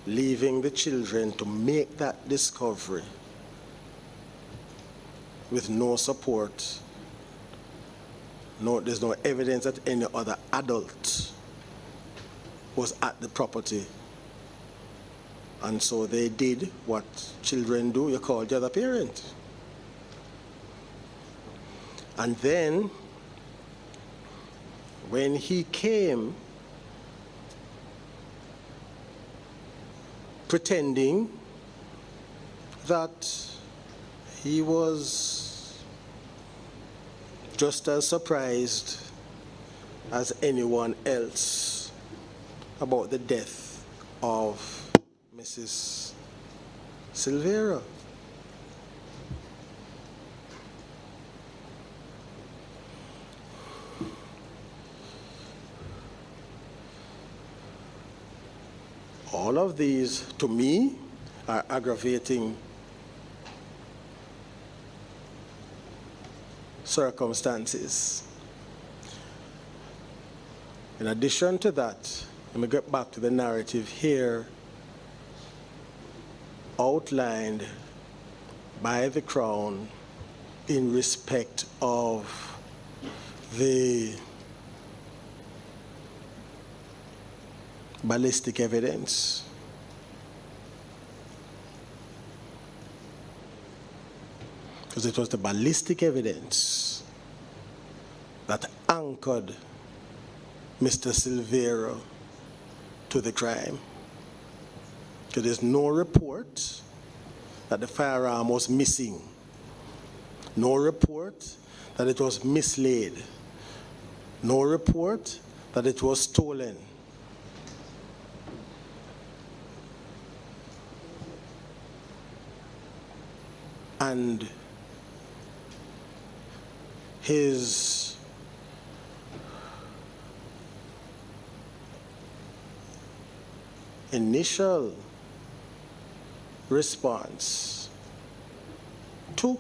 leaving the children to make that discovery with no support. No, there's no evidence that any other adult was at the property. And so they did what children do, you call the other parent. And then, when he came, pretending that he was just as surprised as anyone else about the death of Mrs. Silvera. All of these, to me, are aggravating circumstances. In addition to that, let me get back to the narrative here outlined by the Crown in respect of the ballistic evidence. because it was the ballistic evidence that anchored Mr. Silvera to the crime. Because there's no report that the firearm was missing, no report that it was mislaid, no report that it was stolen. And his initial response to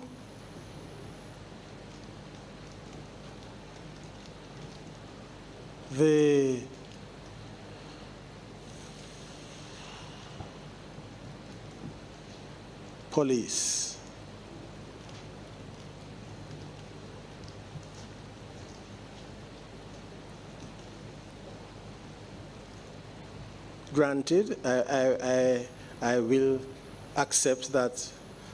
the police granted, I will accept that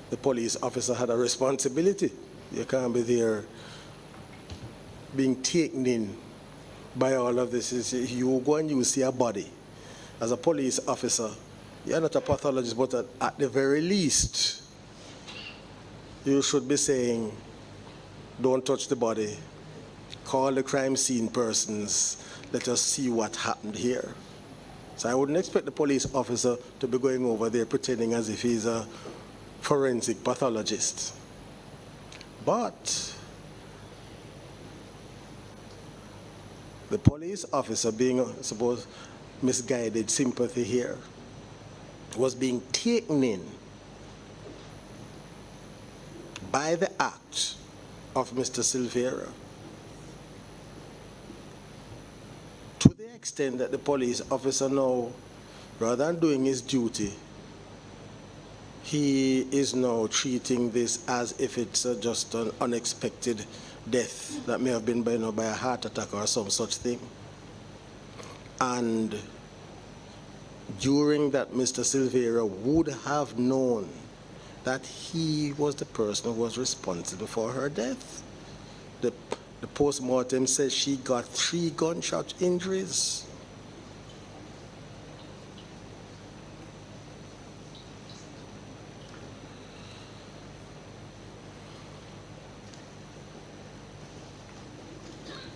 the police officer had a responsibility. You can't be there being taken in by all of this. You go and you see a body. As a police officer, you're not a pathologist, but at the very least, you should be saying, don't touch the body, call the crime scene persons, let us see what happened here. So I wouldn't expect the police officer to be going over there pretending as if he's a forensic pathologist. But the police officer, being, suppose, misguided sympathy here, was being taken in by the act of Mr. Silvera, to the extent that the police officer now, rather than doing his duty, he is now treating this as if it's just an unexpected death that may have been by a heart attack or some such thing. And during that, Mr. Silvera would have known that he was the person who was responsible for her death. The post-mortem says she got 3 gunshot injuries.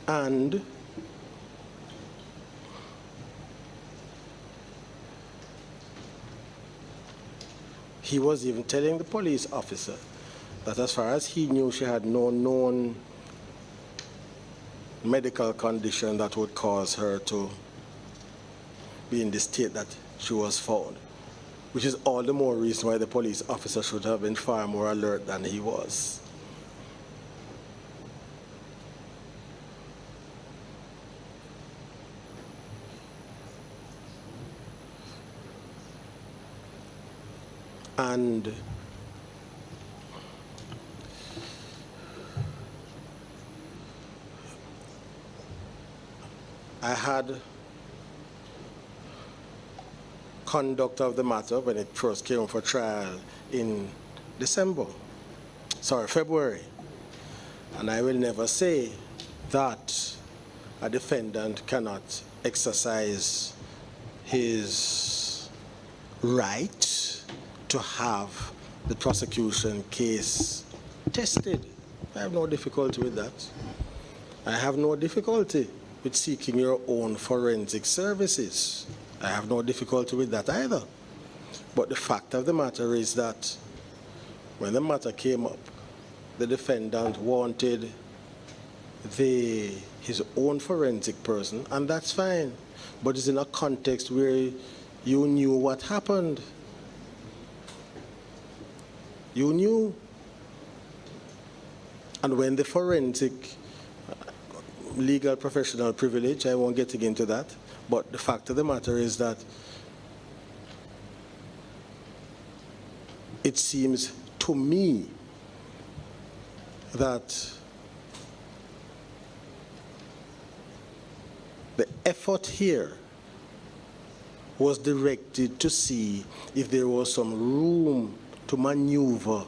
And he was even telling the police officer that as far as he knew, she had no known medical condition that would cause her to be in the state that she was found, which is all the more reason why the police officer should have been far more alert than he was. And I had conduct of the matter when it first came for trial in February. And I will never say that a defendant cannot exercise his right to have the prosecution case tested. I have no difficulty with that. I have no difficulty with seeking your own forensic services. I have no difficulty with that either. But the fact of the matter is that when the matter came up, the defendant wanted his own forensic person, and that's fine. But it's in a context where you knew what happened. You knew. And when the forensic legal professional privilege, I won't get into that, but the fact of the matter is that it seems to me that the effort here was directed to see if there was some room to maneuver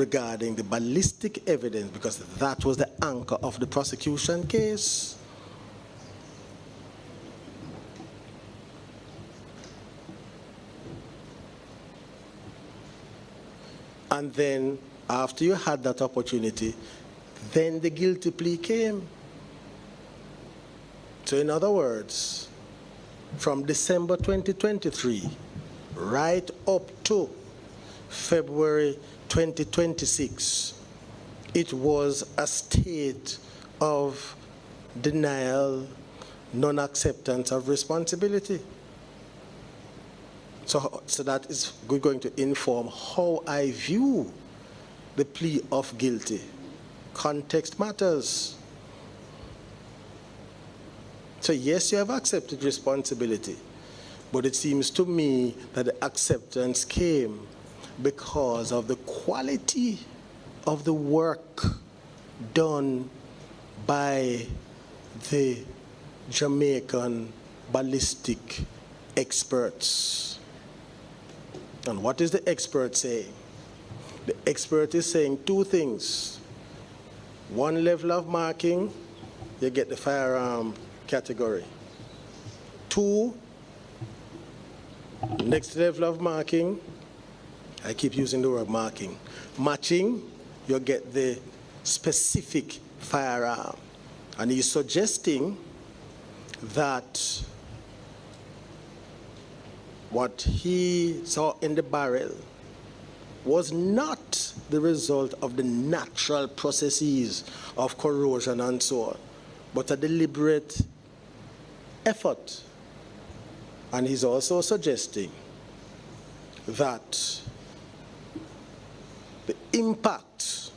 regarding the ballistic evidence, because that was the anchor of the prosecution case. And then, after you had that opportunity, then the guilty plea came. So in other words, from December 2023, right up to February 2026, it was a state of denial, non-acceptance of responsibility. So that is going to inform how I view the plea of guilty. Context matters. So yes, you have accepted responsibility, but it seems to me that the acceptance came because of the quality of the work done by the Jamaican ballistic experts. And what is the expert saying? The expert is saying two things. One level of marking, you get the firearm category. Two, next level of marking, I keep using the word marking, matching, you get the specific firearm. And he's suggesting that what he saw in the barrel was not the result of the natural processes of corrosion and so on, but a deliberate effort. And he's also suggesting that the impact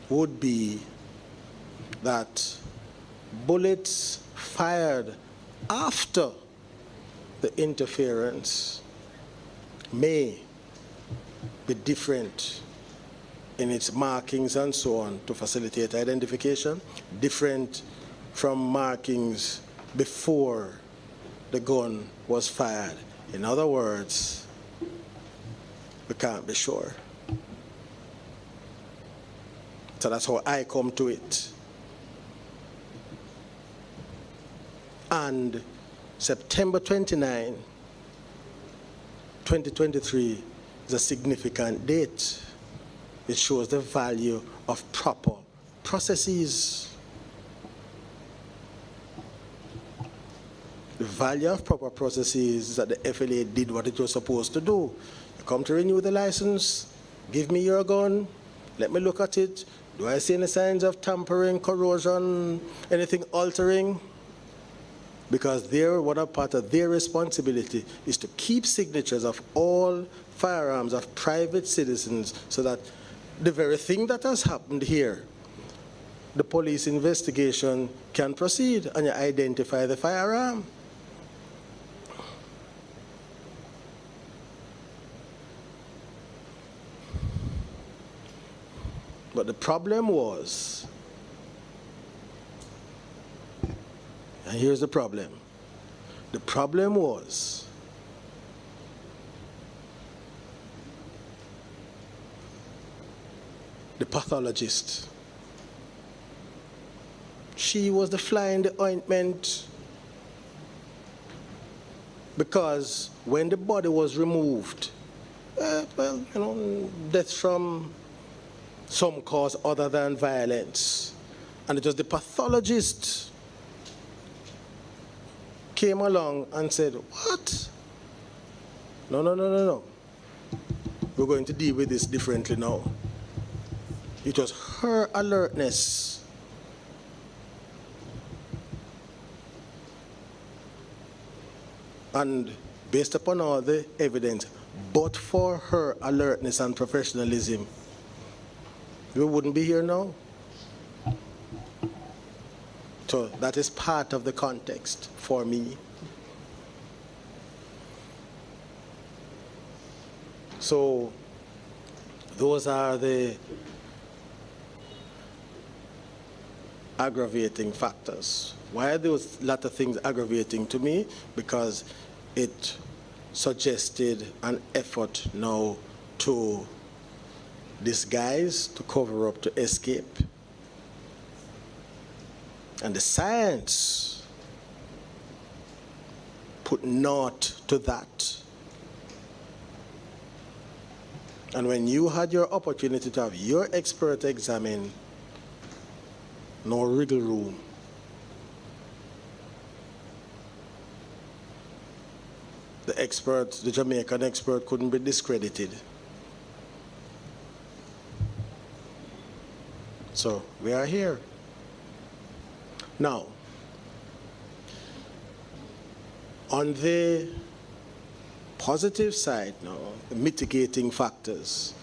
would be that bullets fired after the interference may be different in its markings and so on to facilitate identification, different from markings before the gun was fired. In other words, we can't be sure. So that's how I come to it. And September 29, 2023 is a significant date. It shows the value of proper processes. The value of proper processes is that the FLA did what it was supposed to do. You come to renew the license, give me your gun, let me look at it. Do I see any signs of tampering, corrosion, anything altering? Because one part of their responsibility is to keep signatures of all firearms of private citizens so that the very thing that has happened here, the police investigation can proceed and you identify the firearm. But the problem was, and here's the problem. The problem was the pathologist. She was the fly in the ointment because when the body was removed, death from some cause other than violence, and it was the pathologist came along and said, what? No. We're going to deal with this differently now. It was her alertness. And based upon all the evidence, but for her alertness and professionalism, we wouldn't be here now. So that is part of the context for me. So those are the aggravating factors. Why are those latter things aggravating to me? Because it suggested an effort now to disguise, to cover up, to escape. And the science put naught to that. And when you had your opportunity to have your expert examine, no wriggle room. The expert, the Jamaican expert, couldn't be discredited. So we are here. Now, on the positive side now, the mitigating factors,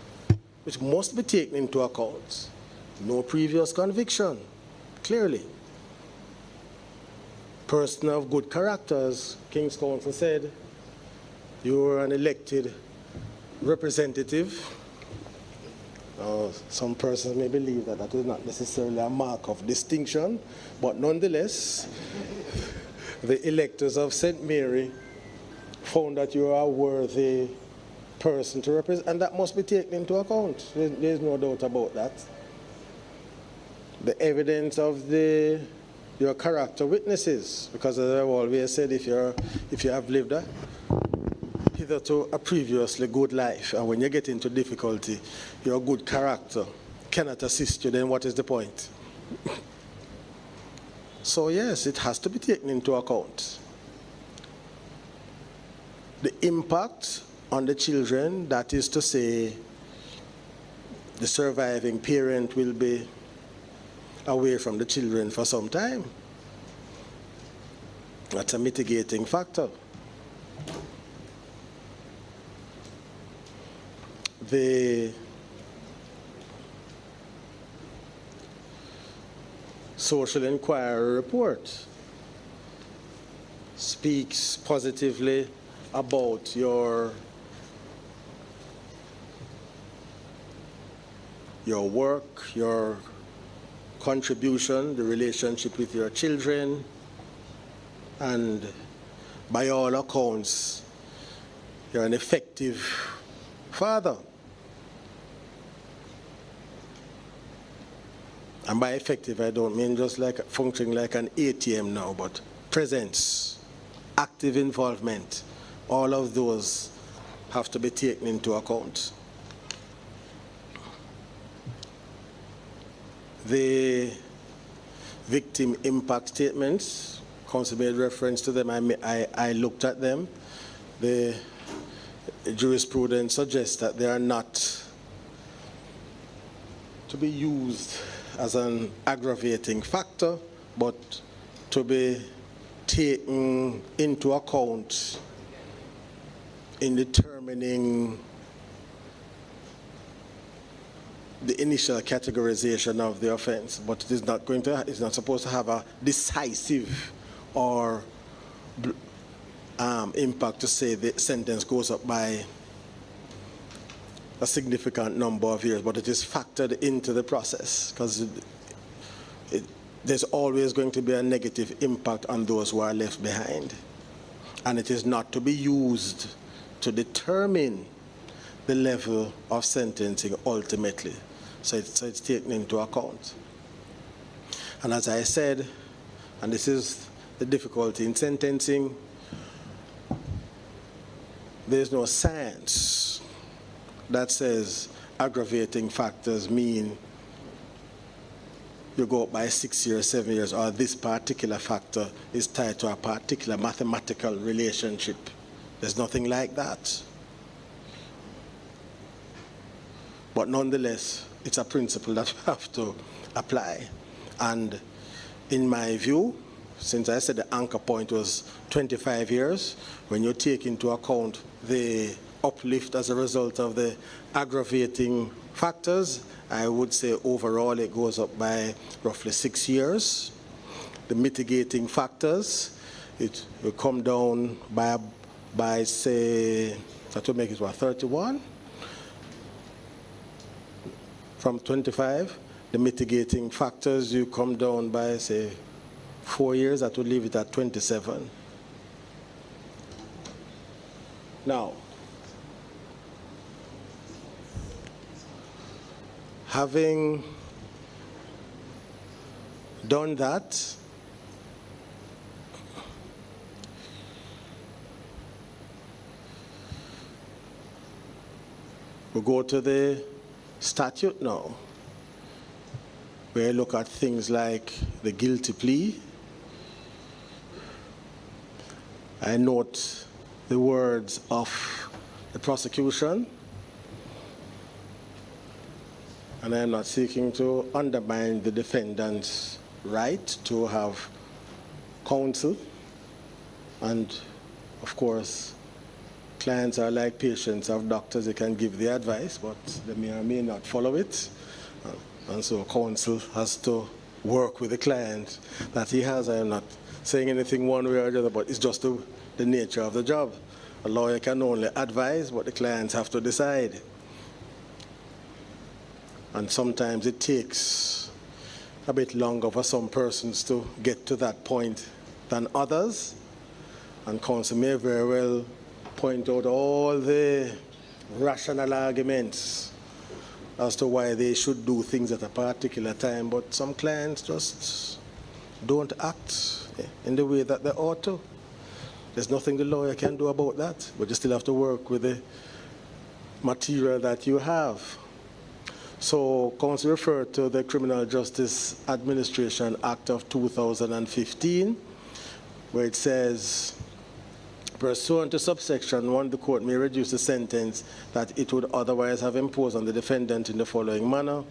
which must be taken into account. No previous conviction, clearly. Person of good character, as King's Counsel said, you were an elected representative. Some persons may believe that that is not necessarily a mark of distinction, but nonetheless, the electors of St. Mary found that you are a worthy person to represent, and that must be taken into account. There's no doubt about that. The evidence of your character witnesses, because as I've always said, if you have lived hitherto a previously good life, and when you get into difficulty, your good character cannot assist you, then what is the point? So yes, it has to be taken into account. The impact on the children, that is to say, the surviving parent will be away from the children for some time. That's a mitigating factor. The social inquiry report speaks positively about your work, your contribution, the relationship with your children, and by all accounts, you're an effective father. And by effective, I don't mean just like functioning like an ATM now, but presence, active involvement, all of those have to be taken into account. The victim impact statements, Council made reference to them, I looked at them. The jurisprudence suggests that they are not to be used as an aggravating factor, but to be taken into account in determining the initial categorization of the offense, but it is not going to, it's not supposed to have a decisive or impact to say the sentence goes up by a significant number of years, but it is factored into the process, because there's always going to be a negative impact on those who are left behind. And it is not to be used to determine the level of sentencing ultimately. So it's taken into account. And as I said, and this is the difficulty in sentencing, there's no science that says aggravating factors mean you go up by 6 years, 7 years, or this particular factor is tied to a particular mathematical relationship. There's nothing like that. But nonetheless, it's a principle that we have to apply. And in my view, since I said the anchor point was 25 years, when you take into account the uplift as a result of the aggravating factors, I would say overall it goes up by roughly 6 years. The mitigating factors, it will come down by say, that will make it what, 31? From 25, the mitigating factors, you come down by say 4 years, that would leave it at 27. Now, Having done that, we go to the statute now, where you look at things like the guilty plea. I note the words of the prosecution, and I am not seeking to undermine the defendant's right to have counsel. And of course, clients are like patients of doctors. They can give the advice, but they may or may not follow it. And so counsel has to work with the client that he has. I am not saying anything one way or the other, but it's just the nature of the job. A lawyer can only advise, but the clients have to decide. And sometimes it takes a bit longer for some persons to get to that point than others. And counsel may very well point out all the rational arguments as to why they should do things at a particular time, but some clients just don't act in the way that they ought to. There's nothing the lawyer can do about that, but you still have to work with the material that you have. So counsel referred to the Criminal Justice Administration Act of 2015, where it says, pursuant to subsection 1, the court may reduce the sentence that it would otherwise have imposed on the defendant in the following manner,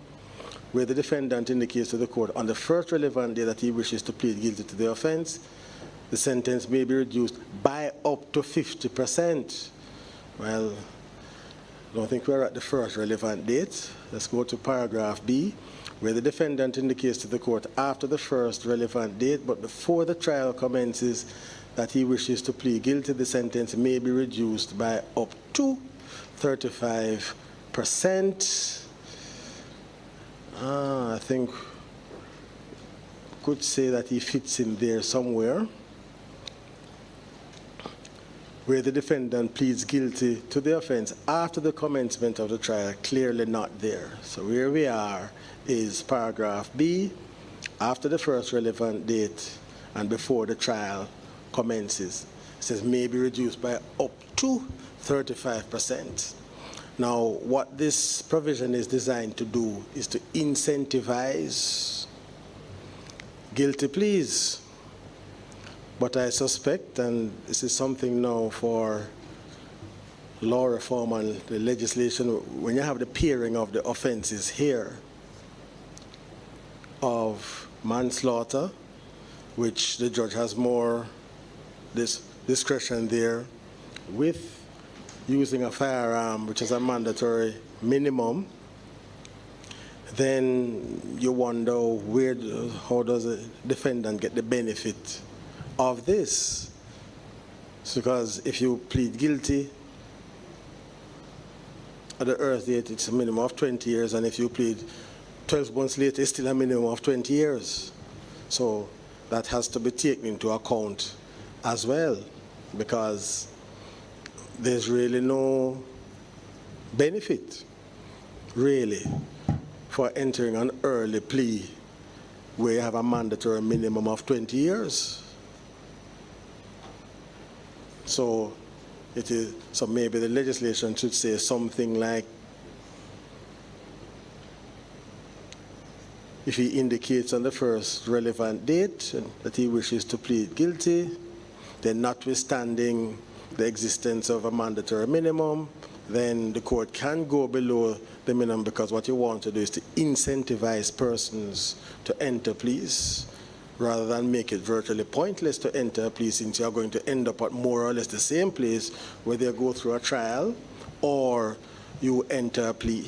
where the defendant indicates to the court on the first relevant day that he wishes to plead guilty to the offense, the sentence may be reduced by up to 50%. Well, I don't think we're at the first relevant date. Let's go to paragraph B, where the defendant indicates to the court after the first relevant date, but before the trial commences, that he wishes to plead guilty, the sentence may be reduced by up to 35%. I think could say that he fits in there somewhere, where the defendant pleads guilty to the offense after the commencement of the trial, clearly not there. So where we are is paragraph B, after the first relevant date and before the trial commences. It says may be reduced by up to 35%. Now, what this provision is designed to do is to incentivize guilty pleas. But I suspect, and this is something now for law reform and the legislation, when you have the pairing of the offenses here of manslaughter, which the judge has more discretion there, with using a firearm, which is a mandatory minimum, then you wonder how does a defendant get the benefit of this? Because if you plead guilty at the earth date, it's a minimum of 20 years, and if you plead 12 months later, it's still a minimum of 20 years. So that has to be taken into account as well, because there's really no benefit, really, for entering an early plea where you have a mandatory minimum of 20 years. So maybe the legislation should say something like, if he indicates on the first relevant date that he wishes to plead guilty, then notwithstanding the existence of a mandatory minimum, then the court can go below the minimum, because what you want to do is to incentivize persons to enter pleas rather than make it virtually pointless to enter a plea, since you're going to end up at more or less the same place, whether you go through a trial or you enter a plea.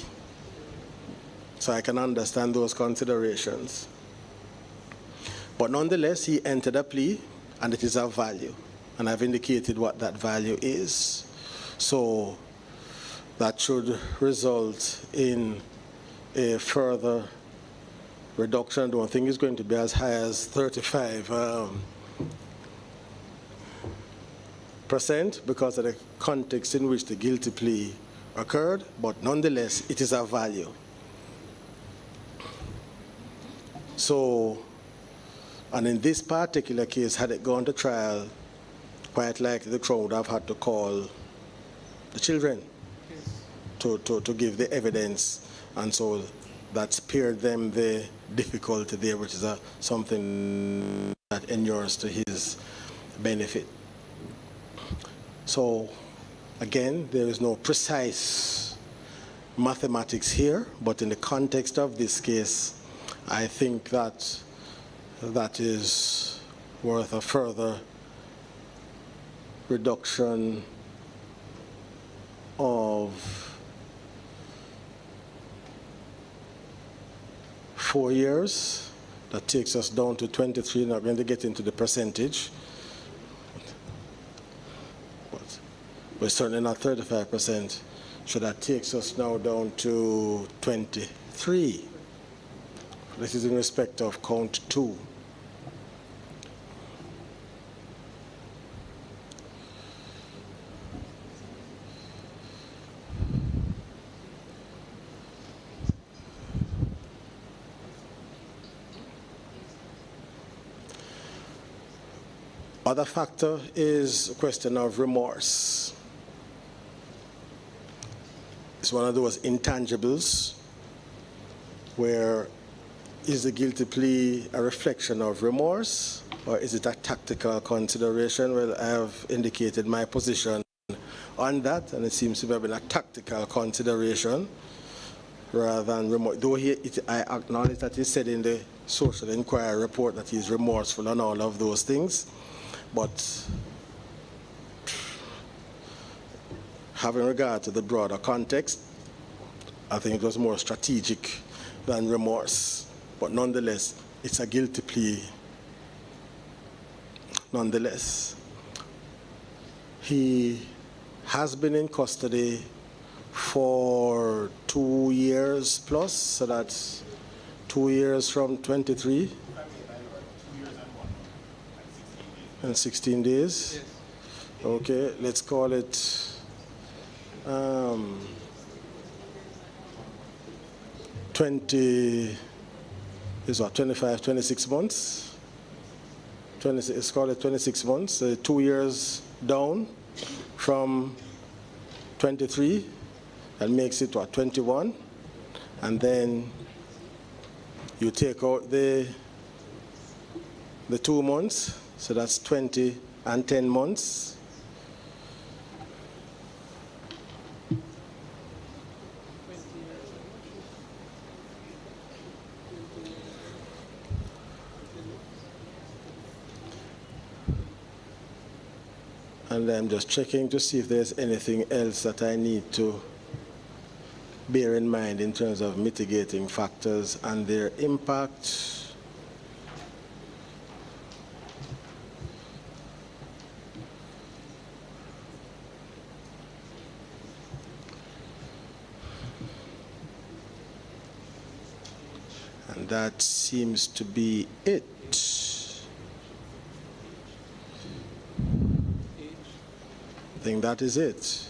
So I can understand those considerations. But nonetheless, he entered a plea, and it is of value. And I've indicated what that value is. So that should result in a further reduction. I don't think it's going to be as high as 35%, because of the context in which the guilty plea occurred, but nonetheless, it is of value. So, and in this particular case, had it gone to trial, quite likely the crowd have had to call the children to give the evidence, and so that spared them the difficulty there, which is something that inures to his benefit. So, again, there is no precise mathematics here, but in the context of this case, I think that that is worth a further reduction of 4 years. That takes us down to 23. Not going to get into the percentage, but we're certainly not 35%. So that takes us now down to 23. This is in respect of count 2. Other factor is a question of remorse. It's one of those intangibles where is the guilty plea a reflection of remorse, or is it a tactical consideration? Well, I have indicated my position on that, and it seems to have been a tactical consideration rather than remorse. Though I acknowledge that he said in the social inquiry report that he's remorseful on all of those things, but having regard to the broader context, I think it was more strategic than remorse. But nonetheless, it's a guilty plea. Nonetheless, he has been in custody for 2 years plus, so that's 2 years from 23 and 16 days. Yes. Okay, let's call it 20 is what, 25, 26 months? 20, let's call it 26 months, 2 years down from 23, that makes it what, 21, and then you take out the 2 months, so that's 20 and 10 months. And I'm just checking to see if there's anything else that I need to bear in mind in terms of mitigating factors and their impact. And that seems to be it. I think that is it.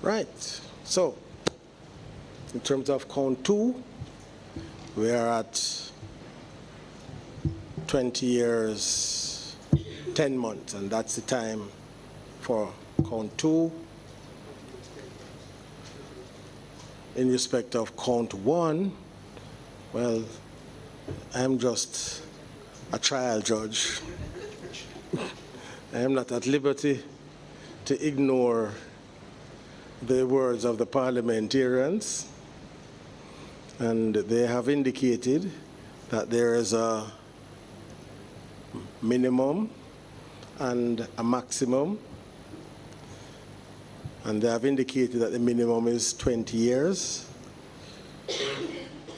Right. So, in terms of count 2, we are at 20 years, 10 months, and that's the time for count 2. In respect of count 1, well, I'm just a trial judge. I am not at liberty to ignore the words of the parliamentarians, and they have indicated that there is a minimum and a maximum, and they have indicated that the minimum is 20 years,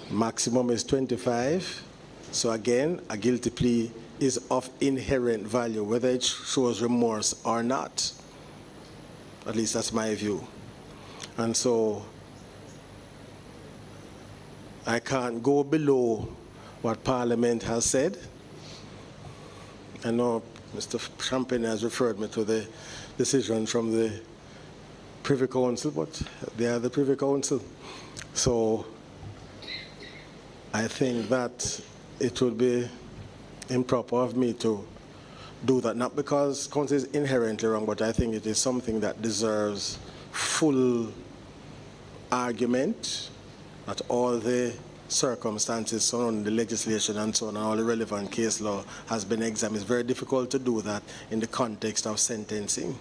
maximum is 25. So again, a guilty plea is of inherent value, whether it shows remorse or not. At least that's my view. And so I can't go below what Parliament has said. I know Mr. Champagne has referred me to the decision from the Privy Council, but they are the Privy Council. So I think that it would be improper of me to do that, not because council is inherently wrong, but I think it is something that deserves full argument, that all the circumstances surrounding the legislation and so on, and all the relevant case law has been examined. It's very difficult to do that in the context of sentencing,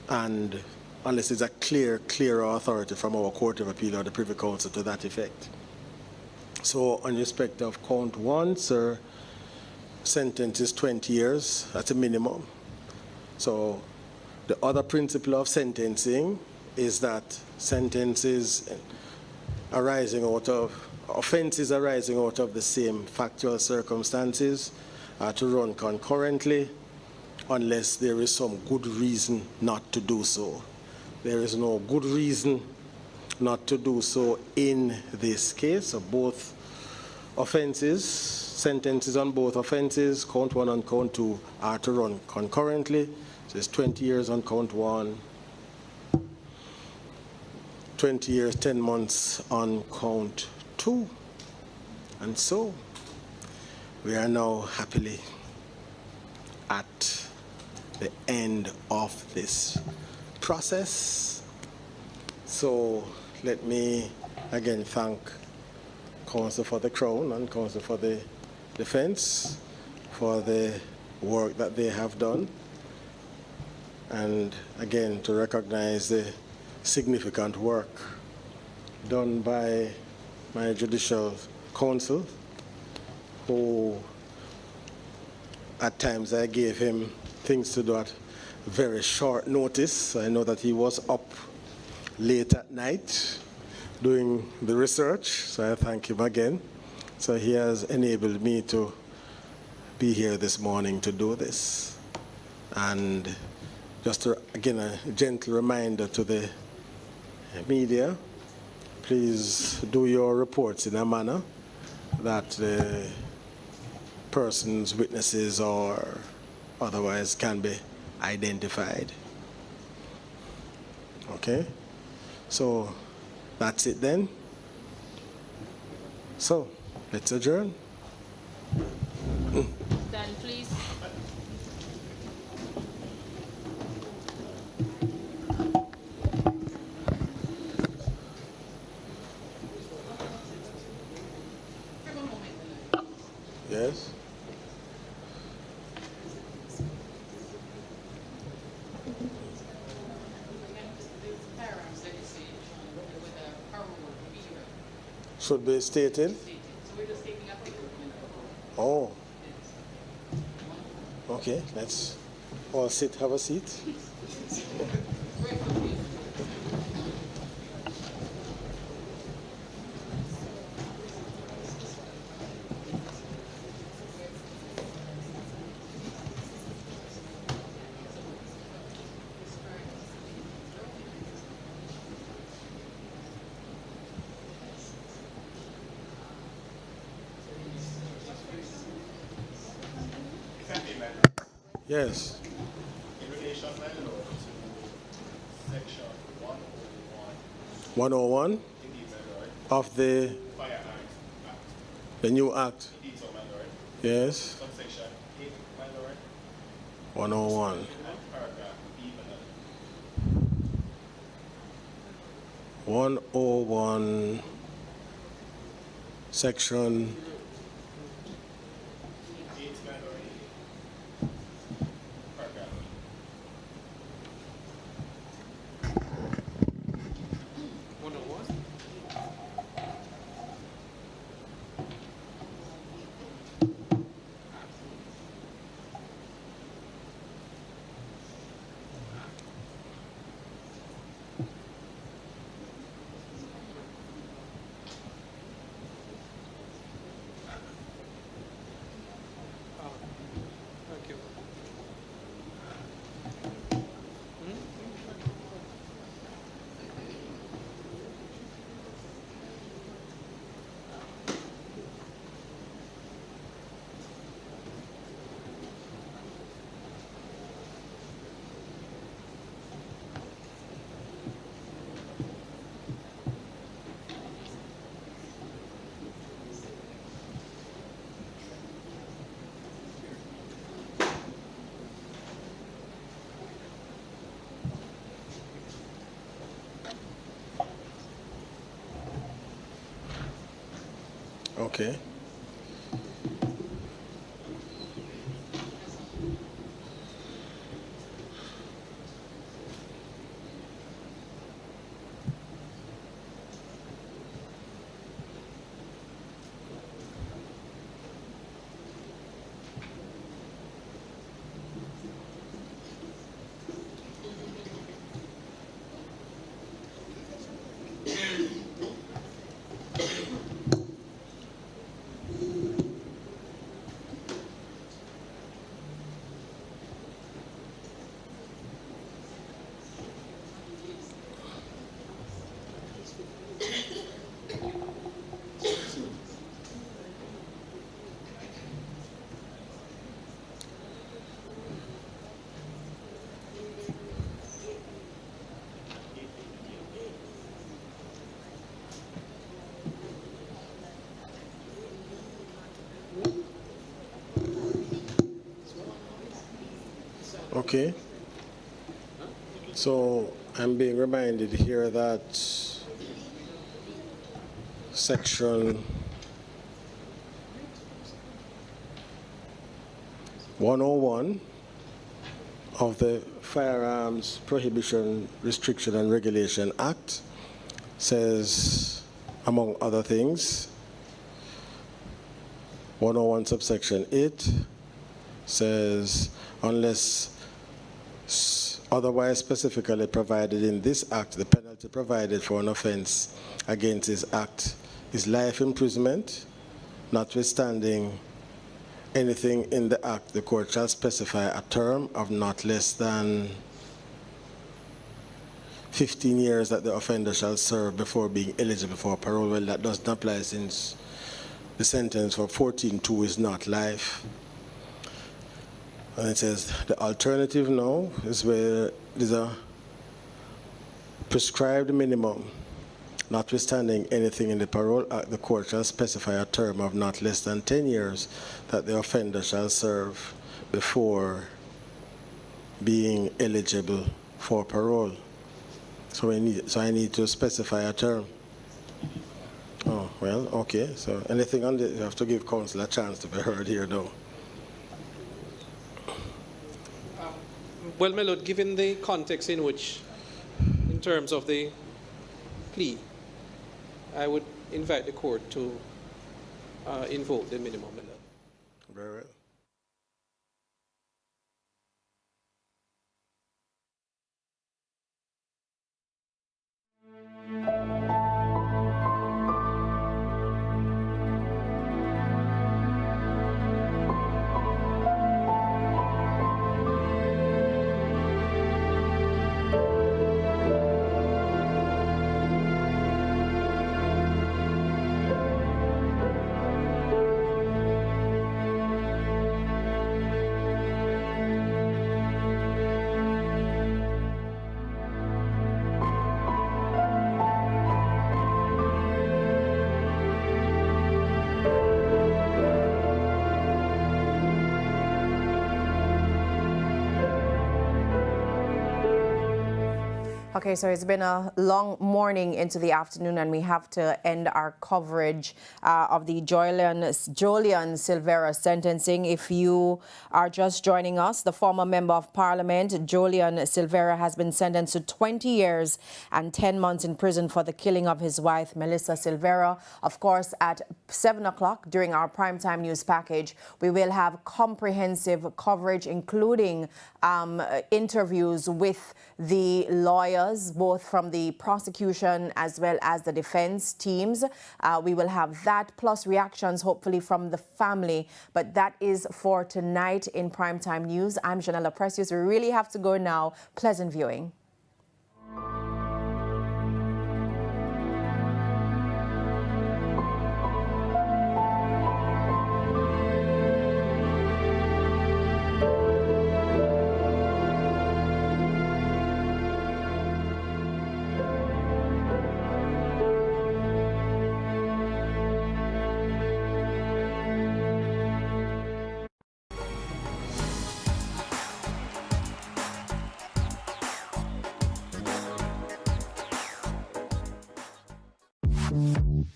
and unless it's a clear authority from our Court of Appeal or the Privy Council to that effect. So on respect of count one, sir, sentence is 20 years at a minimum. So the other principle of sentencing is that sentences arising out of, offenses arising out of the same factual circumstances are to run concurrently unless there is some good reason not to do so. There is no good reason not to do so in this case. So both offenses, sentences on both offenses, count one and count two, are to run concurrently. So it's 20 years on count one, 20 years, 10 months on count two. And so we are now happily at the end of this process. So let me again thank Counsel for the Crown and Counsel for the Defense for the work that they have done, and again to recognize the significant work done by my judicial counsel, who at times I gave him things to do at very short notice. I know that he was up late at night doing the research, so I thank him again. So he has enabled me to be here this morning to do this. And just to, again, a gentle reminder to the media, please do your reports in a manner that the persons, witnesses, or otherwise can be identified. Okay? So that's it then. So let's adjourn. Stand, please. Yes? Should be stated. Oh. Okay, let's all sit, have a seat. Yes. In relation to section 101 of the new act. Yes. 101. 101 section Okay. Okay. So I'm being reminded here that section 101 of the Firearms Prohibition, Restriction and Regulation Act says, among other things, 101 subsection 8 says, unless otherwise specifically provided in this act, the penalty provided for an offense against this act is life imprisonment. Notwithstanding anything in the act, the court shall specify a term of not less than 15 years that the offender shall serve before being eligible for parole. Well, that doesn't apply since the sentence for 14(2) is not life. And it says the alternative now is where there's a prescribed minimum. Notwithstanding anything in the Parole Act, the court shall specify a term of not less than 10 years that the offender shall serve before being eligible for parole. So I need to specify a term. Oh, well, okay. So anything on this, you have to give counsel a chance to be heard here, though. Well, my lord, given the context in which, in terms of the plea, I would invite the court to invoke the minimum, my lord. Very well. Okay, so it's been a long morning into the afternoon, and we have to end our coverage of the Jolyan Silvera sentencing. If you are just joining us, the former Member of Parliament, Jolyan Silvera, has been sentenced to 20 years and 10 months in prison for the killing of his wife, Melissa Silvera. Of course, at 7 o'clock during our primetime news package, we will have comprehensive coverage, including interviews with the lawyers, both from the prosecution as well as the defense teams. We will have that, plus reactions, hopefully, from the family. But that is for tonight in Primetime News. I'm Janella Precious. We really have to go now. Pleasant viewing.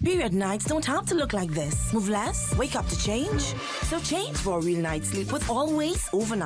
Period nights don't have to look like this. Move less, wake up to change. So change for a real night's sleep with Always Overnight.